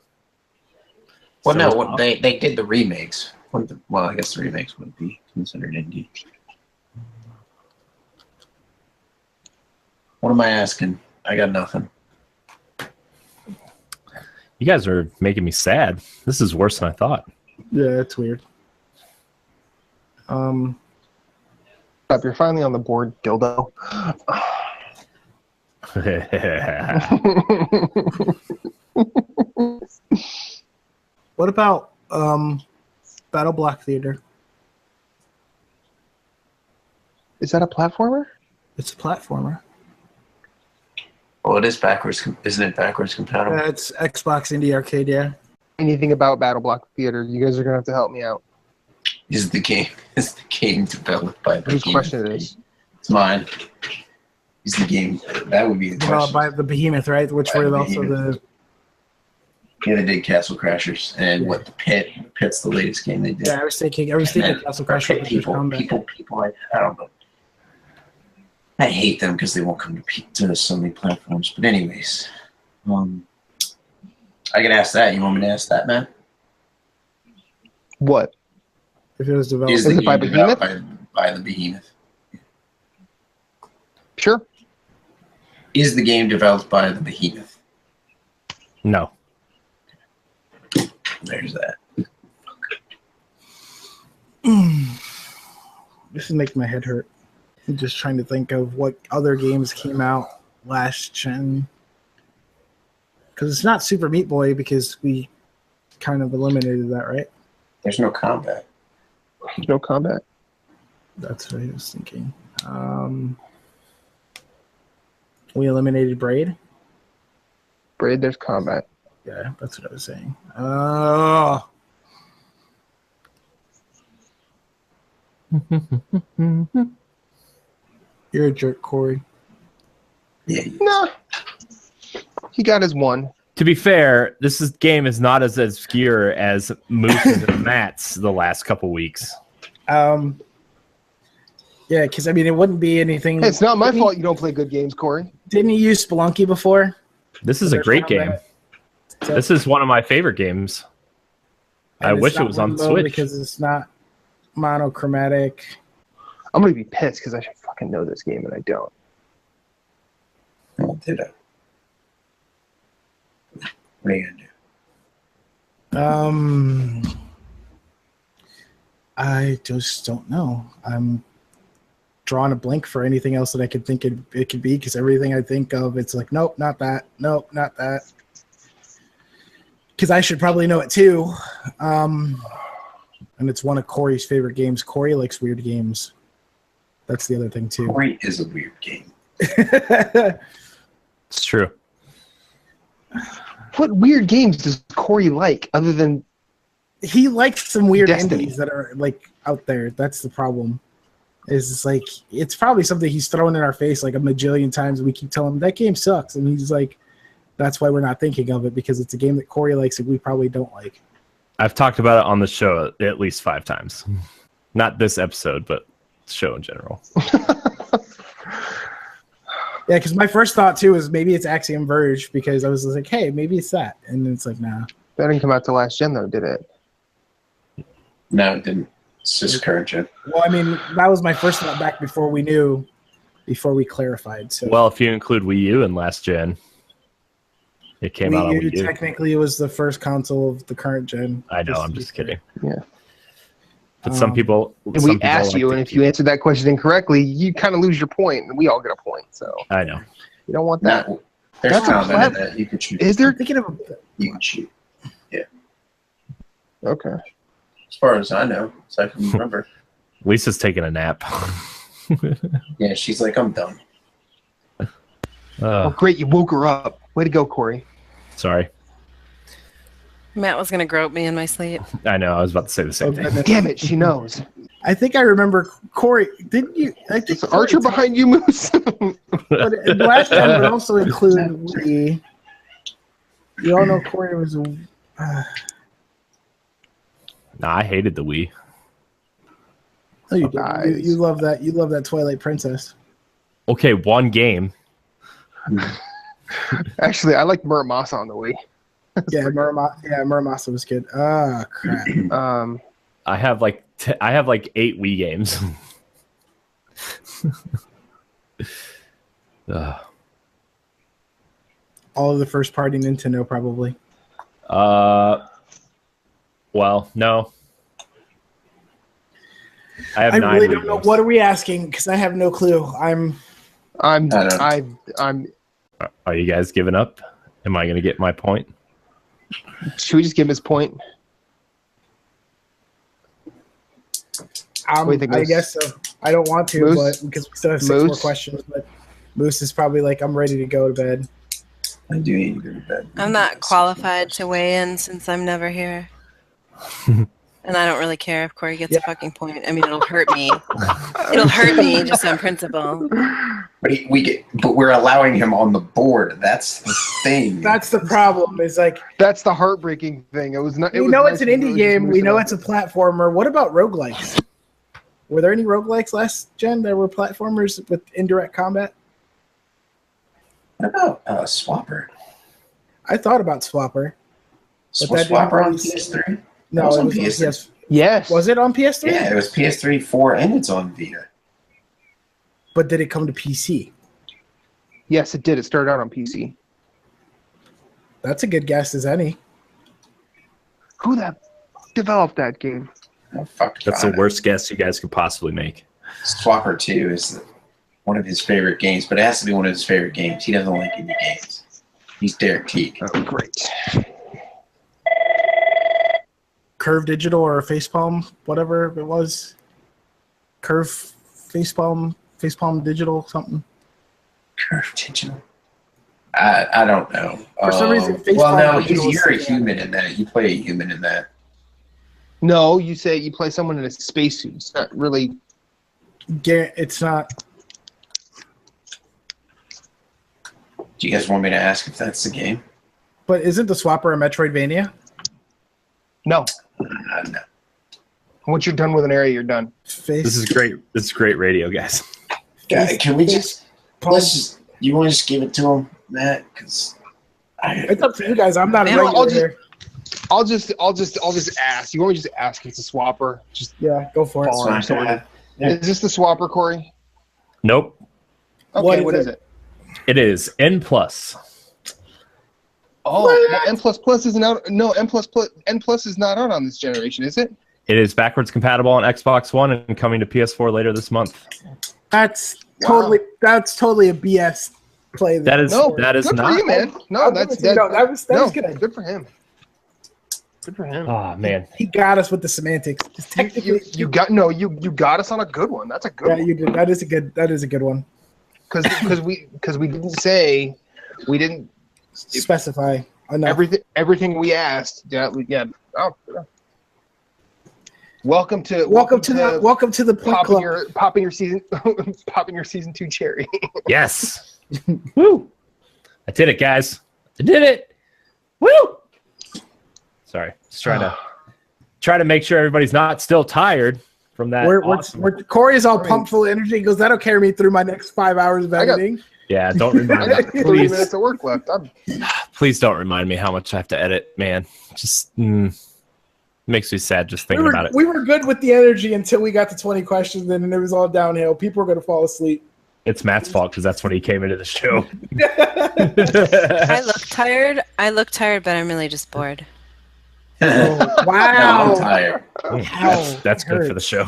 Well, So no, is what, Pop. they did the remakes. Well, I guess the remakes wouldn't be considered indie. What am I asking? I got nothing. You guys are making me sad. This is worse than I thought. Yeah, it's weird. Up, you're finally on the board, dildo. What about Battle Block Theater? Is that a platformer? It's a platformer. Well, it is backwards. Isn't it backwards compatible? It's Xbox Indie Arcade, yeah. Anything about Battle Block Theater? You guys are gonna have to help me out. Is the game developed by the Whose Behemoth? question is? It's mine. Is the game that would be the Developed question? by the Behemoth, right? Which By were the also Behemoth. Yeah, they did Castle Crashers, and what the Pit's the latest game they did. Yeah, I was thinking Castle Crashers. People, I don't know. I hate them because they won't come to so many platforms. But anyways, I can ask that. You want me to ask that, man? What? If it was developed, Is it the by game Behemoth? developed by the Behemoth? Sure. Is the game developed by the Behemoth? No. There's that. This is making my head hurt. I'm just trying to think of what other games came out last gen. Because it's not Super Meat Boy because we kind of eliminated that, right? There's no combat. There's no combat. That's what I was thinking. We eliminated Braid. Braid, there's combat. Yeah, that's what I was saying. Oh. You're a jerk, Corey. Yeah. No. He got his one. To be fair, game is not as obscure as Moose's and Matt's the last couple weeks. Yeah, because I mean, it wouldn't be anything. Hey, it's not my fault you don't play good games, Corey. Didn't you use Spelunky before? This is a great game. So, This is one of my favorite games. I wish it was on the Switch. Because it's not monochromatic. I'm going to be pissed because I should fucking know this game and I don't. Oh, did I? What are you gonna do? I just don't know. I'm drawing a blank for anything else that I could think it could be because everything I think of, it's like, nope, not that. Nope, not that. Because I should probably know it too. And it's one of Corey's favorite games. Corey likes weird games. That's the other thing too. Corey is a weird game. It's true. What weird games does Corey like other than He likes some weird Destiny? indies that are like out there. That's the problem. Is it's like it's probably something he's thrown in our face like a majillion times, and we keep telling him that game sucks, and he's like, "That's why we're not thinking of it because it's a game that Corey likes and we probably don't like." I've talked about it on the show at least 5 times. Not this episode, but the show in general. Yeah, because my first thought too is maybe it's Axiom Verge because I was like, "Hey, maybe it's that," and it's like, "Nah." that didn't come out to last gen though, did it? No, it didn't. It's just current gen. Well, I mean, that was my first thought back before we clarified. So, Well, if you include Wii U in last gen, it came out on Wii U. Technically, it was the first console of the current gen. I know, I'm just kidding. Yeah. But some people... And some we people asked like you, to and if keep- you answered that question incorrectly, you kind of lose your point, and we all get a point. So I know. you don't want that. No, there's That's a combat in clever- that. You can shoot. Is there? Thinking of You can shoot. Okay. As far as I know, as I can remember. Lisa's taking a nap. Yeah, she's like, I'm done. Oh, great! You woke her up. Way to go, Corey. Sorry. Matt was going to grope me in my sleep. I know, I was about to say the same thing. Damn it! She knows. I think I remember Corey. Didn't you? I think It's Archer behind you, Moose. But last time would also include Wii. You all know Corey was a. Nah, I hated the Wii. Oh, you, do. Nice. You love that. You love that Twilight Princess. Okay, one game. Actually, I like Muramasa on the Wii. Yeah, Muramasa was good. Ah, crap. I have like 8 Wii games. All of the first party Nintendo, probably. Well, no. I have I 9 really Wii don't know. games. What are we asking? Because I have no clue. I'm. I'm. don't- Are you guys giving up? Am I going to get my point? Should we just give him his point? What do you think, I Moose? guess so. I don't want to, Moose? but because we still have 6 more Moose? questions. But Moose is probably like, I'm ready to go to bed. I do need to go to bed. I'm not qualified to weigh in since I'm never here. And I don't really care if Corey gets a fucking point. I mean, it'll hurt me. It'll hurt me just on principle. But we're allowing him on the board. That's the thing. That's the problem. Is like that's the heartbreaking thing. It was not. We know it's an indie game. We know it's a platformer. What about roguelikes? Were there any roguelikes last gen that were platformers with indirect combat? What about Swapper? I thought about Swapper. Was Swapper on PS3? No, it was on PS3. Yes. Was it on PS3? Yeah, it was PS3, 4, and it's on Vita. But did it come to PC? Yes, it did. It started out on PC. That's a good guess as any. Who developed that game? Oh, that's the worst guess you guys could possibly make. Swapper 2 is one of his favorite games, but it has to be one of his favorite games. He doesn't like indie games. He's Derek Teague. Oh, great. Curve Digital or Facepalm, whatever it was. Curve Facepalm Digital, something. Curve Digital. I don't know. For some reason, you're a human in that. You play a human in that. No, you play someone in a spacesuit. It's not really. It's not. Do you guys want me to ask if that's the game? But isn't the Swapper a Metroidvania? No. No. Once you're done with an area, you're done. This is great. This is great radio, guys. Can we you want to just give it to him, Matt? Because it's up to you guys. I'm not a regular here. I'll just ask. You want me to just ask if it's a Swapper? Just go for it. Is this the Swapper, Corey? Nope. Okay, what is it? It is N+. Oh, N++ isn't out. No, N++ is not out on this generation, is it? It is backwards compatible on Xbox One and coming to PS4 later this month. That's totally a BS play. That is good not. For you, man. No, that was good. Good for him. Good for him. Oh man, he got us with the semantics. Technically, you got us on a good one. That's a good one. Yeah, you did. That is a good one. Because we didn't specify enough. Everything we asked. Yeah. Oh. Welcome to the popping your season 2 cherry. Yes. Woo! I did it, guys. I did it. Woo! Sorry, just try to make sure everybody's not still tired from that. Corey's all pumped full of energy. He goes, that'll carry me through my next 5 hours of editing. Yeah, don't remind me. 30 minutes of work left. Please don't remind me how much I have to edit, man. Just makes me sad just thinking about it. We were good with the energy until we got to 20 questions, and then it was all downhill. People were going to fall asleep. It's Matt's fault because that's when he came into the show. I look tired, but I'm really just bored. Oh, wow. I'm tired. That's good for the show.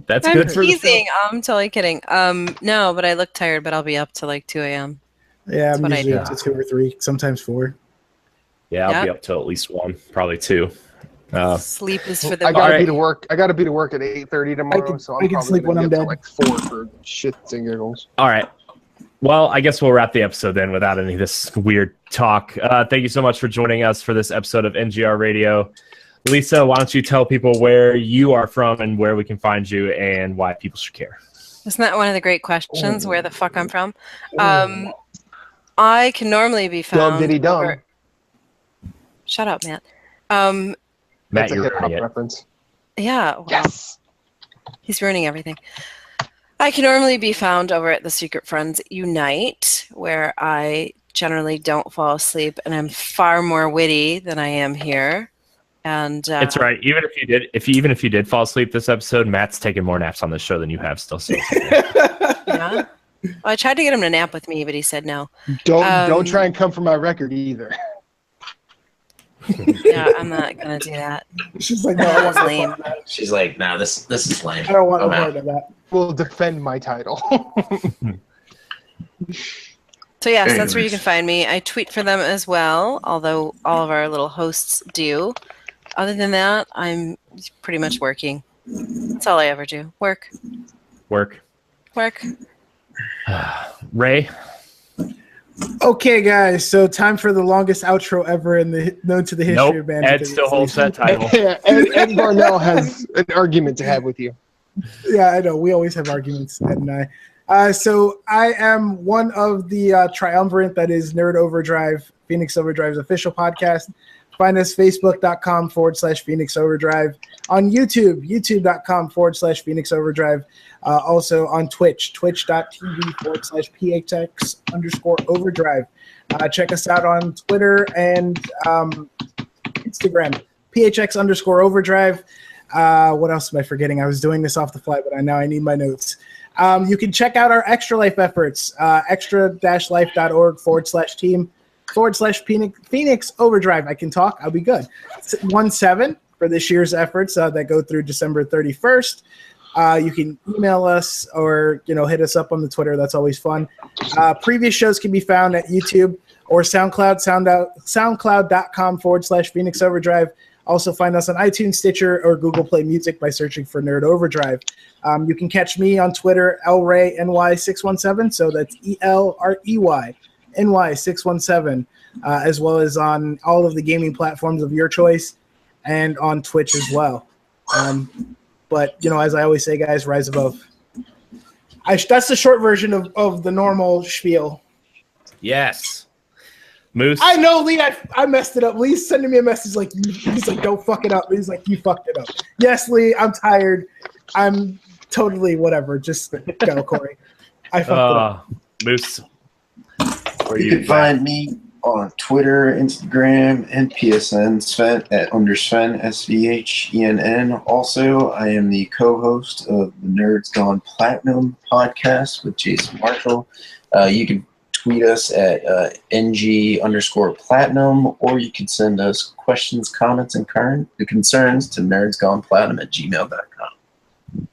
That's I'm good for the show. I'm totally kidding. No, but I look tired, but I'll be up to like 2 a.m. Yeah, I'm usually up to 2 or 3, sometimes 4. Yeah, I'll be up till at least 1, probably 2. Sleep is for the. I gotta be to work. I gotta be to work at 8:30 tomorrow, so I can sleep when I'm dead. Like 4 for shits and giggles. All right. Well, I guess we'll wrap the episode then without any of this weird talk. Thank you so much for joining us for this episode of NGR Radio. Lysa, why don't you tell people where you are from and where we can find you and why people should care? Isn't that one of the great questions? Where the fuck I'm from? I can normally be found. Dumb diddy dumb. Shut up, Matt. Matt, that's a hip-hop reference. Yeah. Well, yes. He's ruining everything. I can normally be found over at the Secret Friends Unite, where I generally don't fall asleep, and I'm far more witty than I am here. And it's right. Even if you did fall asleep this episode, Matt's taking more naps on this show than you have still. Yeah. Well, I tried to get him to nap with me, but he said no. Don't try and come for my record either. Yeah, I'm not gonna do that. She's like, no, I want lame. She's like, no, this is lame. I don't want to part of that. We'll defend my title. So yes, that's where you can find me. I tweet for them as well, although all of our little hosts do. Other than that, I'm pretty much working. That's all I ever do. Work. Work. Work. Ray? Okay, guys. So time for the longest outro ever known to the history of bands. Ed still holds that title. Yeah, Ed Barnell has an argument to have with you. Yeah, I know. We always have arguments, Ed and I. So I am one of the triumvirate that is Nerd Overdrive, Phoenix Overdrive's official podcast. Find us facebook.com/Phoenix Overdrive. On YouTube, youtube.com/Phoenix Overdrive. Also on Twitch, twitch.tv/PHX_Overdrive. Check us out on Twitter and Instagram, PHX_Overdrive. What else am I forgetting? I was doing this off the fly, but now I need my notes. You can check out our Extra Life efforts, extra-life.org/team/Phoenix Overdrive. I can talk. I'll be good. 17 for this year's efforts that go through December 31st. You can email us or hit us up on the Twitter. That's always fun. Previous shows can be found at YouTube or SoundCloud, soundcloud.com/Phoenix Overdrive. Also find us on iTunes, Stitcher, or Google Play Music by searching for Nerd Overdrive. You can catch me on Twitter, LRayNY617, so that's ELREYNY617, as well as on all of the gaming platforms of your choice and on Twitch as well. But, as I always say, guys, rise above. That's the short version of the normal spiel. Yes. Moose. I know, Lee, I messed it up. Lee's sending me a message he's like, don't fuck it up. He's like, you fucked it up. Yes, Lee, I'm tired. I'm totally whatever. Just go, Corey. I fucked it up. Moose. You can find me on Twitter, Instagram, and PSN, Sven at @Sven, SVHENN. Also, I am the co-host of the Nerds Gone Platinum podcast with Jason Marshall. You can tweet us at NG_platinum, or you can send us questions, comments, and concerns to nerdsgoneplatinum@gmail.com.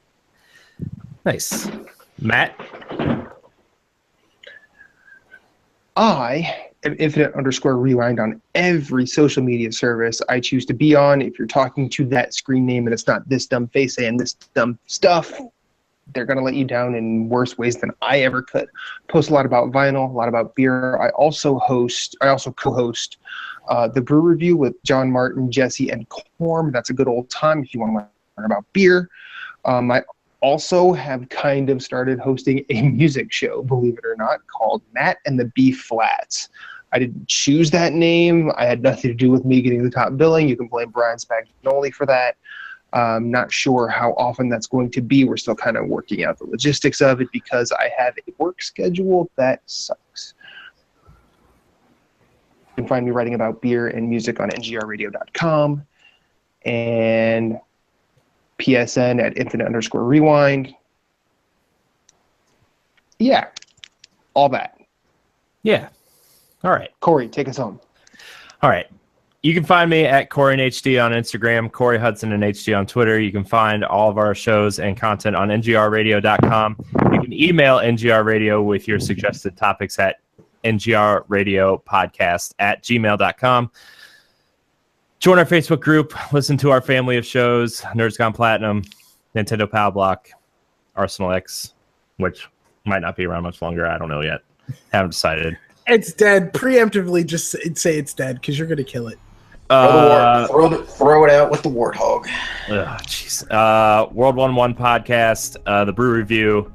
Nice. Matt? I am Infinite_Rewind on every social media service I choose to be on. If you're talking to that screen name and it's not this dumb face saying this dumb stuff, they're going to let you down in worse ways than I ever could. Post a lot about vinyl, a lot about beer. I also co-host the Brew Review with John Martin, Jesse, and Corm. That's a good old time if you want to learn about beer. I also have kind of started hosting a music show, believe it or not, called Matt and the B Flats. I didn't choose that name. I had nothing to do with me getting the top billing. You can blame Brian Spagnoli for that. I'm not sure how often that's going to be. We're still kind of working out the logistics of it because I have a work schedule that sucks. You can find me writing about beer and music on NGRradio.com and PSN at Infinite_Rewind. Yeah, all that. Yeah. All right. Corey, take us home. All right. You can find me at Corey and HD on Instagram, Corey Hudson and HD on Twitter. You can find all of our shows and content on NGRradio.com. You can email NGR Radio with your suggested topics at NGRradiopodcast@gmail.com. Join our Facebook group. Listen to our family of shows, Nerds Gone Platinum, Nintendo Power Block, Arsenal X, which might not be around much longer. I don't know yet. Haven't decided. It's dead. Preemptively just say it's dead because you're going to kill it. Throw it out with the warthog. Jeez. World 1-1 podcast, the Brew Review.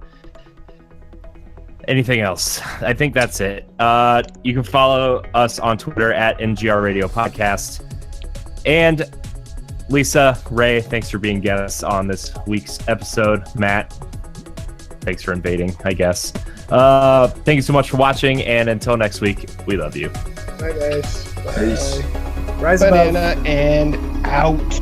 Anything else? I think that's it. You can follow us on Twitter at NGR Radio Podcast. And Lysa, Ray, thanks for being guests on this week's episode. Matt, thanks for invading, I guess. Thank you so much for watching, and until next week, we love you. Bye, guys. Bye. Peace. Rise above. Banana and out.